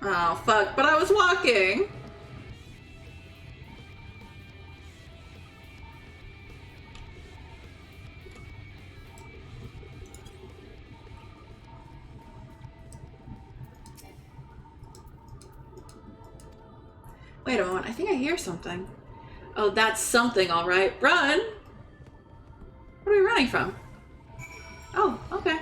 [SPEAKER 1] Oh, fuck. But I was walking. Wait a moment. I think I hear something. Oh, that's something, all right. Run! What are we running from? Oh, okay.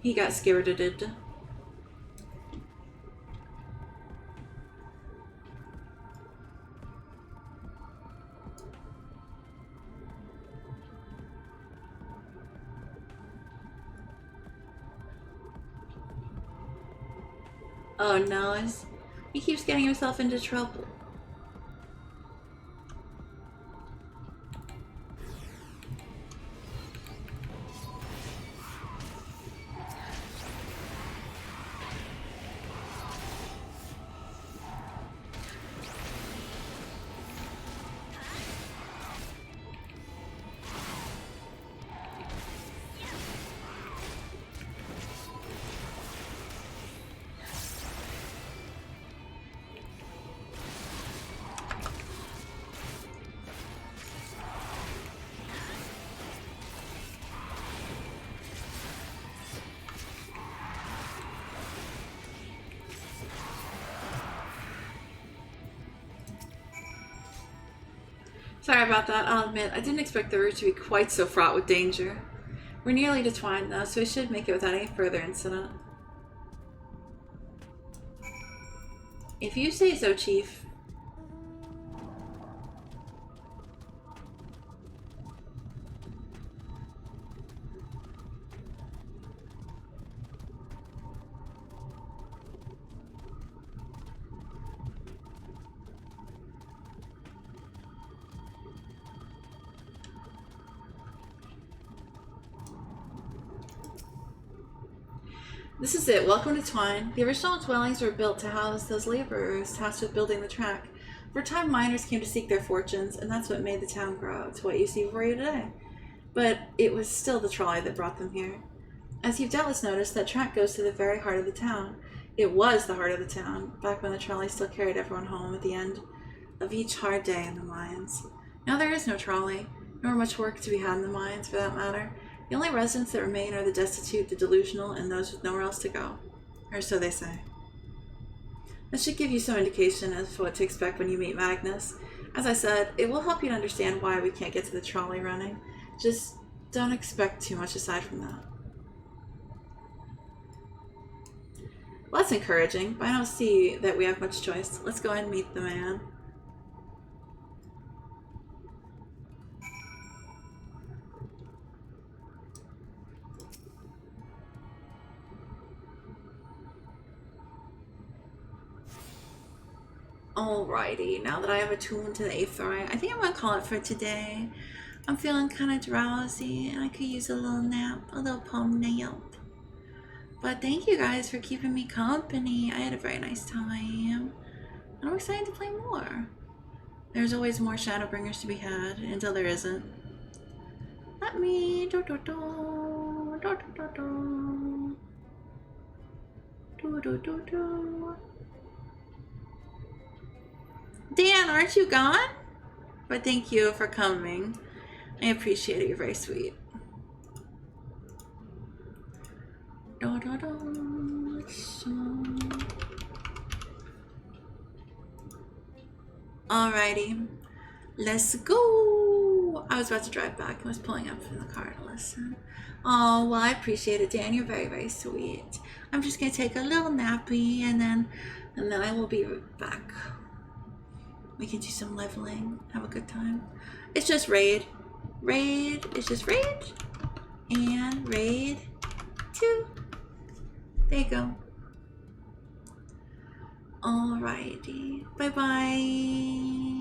[SPEAKER 1] He got scared. Oh no, he keeps getting himself into trouble. Sorry about that, I'll admit, I didn't expect the route to be quite so fraught with danger. We're nearly to Twine though, so we should make it without any further incident. If you say so, Chief. This is it. Welcome to Twine. The original dwellings were built to house those laborers tasked with building the track. For a time, miners came to seek their fortunes, and that's what made the town grow to what you see before you today. But it was still the trolley that brought them here. As you've doubtless noticed, that track goes to the very heart of the town. It was the heart of the town, back when the trolley still carried everyone home at the end of each hard day in the mines. Now there is no trolley, nor much work to be had in the mines, for that matter. The only residents that remain are the destitute, the delusional, and those with nowhere else to go. Or so they say. This should give you some indication as to what to expect when you meet Magnus. As I said, it will help you to understand why we can't get to the trolley running. Just don't expect too much aside from that. Well, that's encouraging, but I don't see that we have much choice. Let's go ahead and meet the man. Alrighty, now that I have attuned to the Aetheri, I think I'm gonna call it for today. I'm feeling kind of drowsy and I could use a little nap, a little palm nap. But thank you guys for keeping me company. I had a very nice time. And I'm excited to play more. There's always more Shadowbringers to be had until there isn't. Let me Dan, aren't you gone? But thank you for coming. I appreciate it. You're very sweet. Alrighty. Let's go. I was about to drive back. I was pulling up from the car to listen. Oh, well, I appreciate it, Dan. You're very, very sweet. I'm just going to take a little nappy and then I will be back. We can do some leveling, have a good time. It's just raid. It's just raid. And raid 2. There you go. Alrighty. Bye-bye.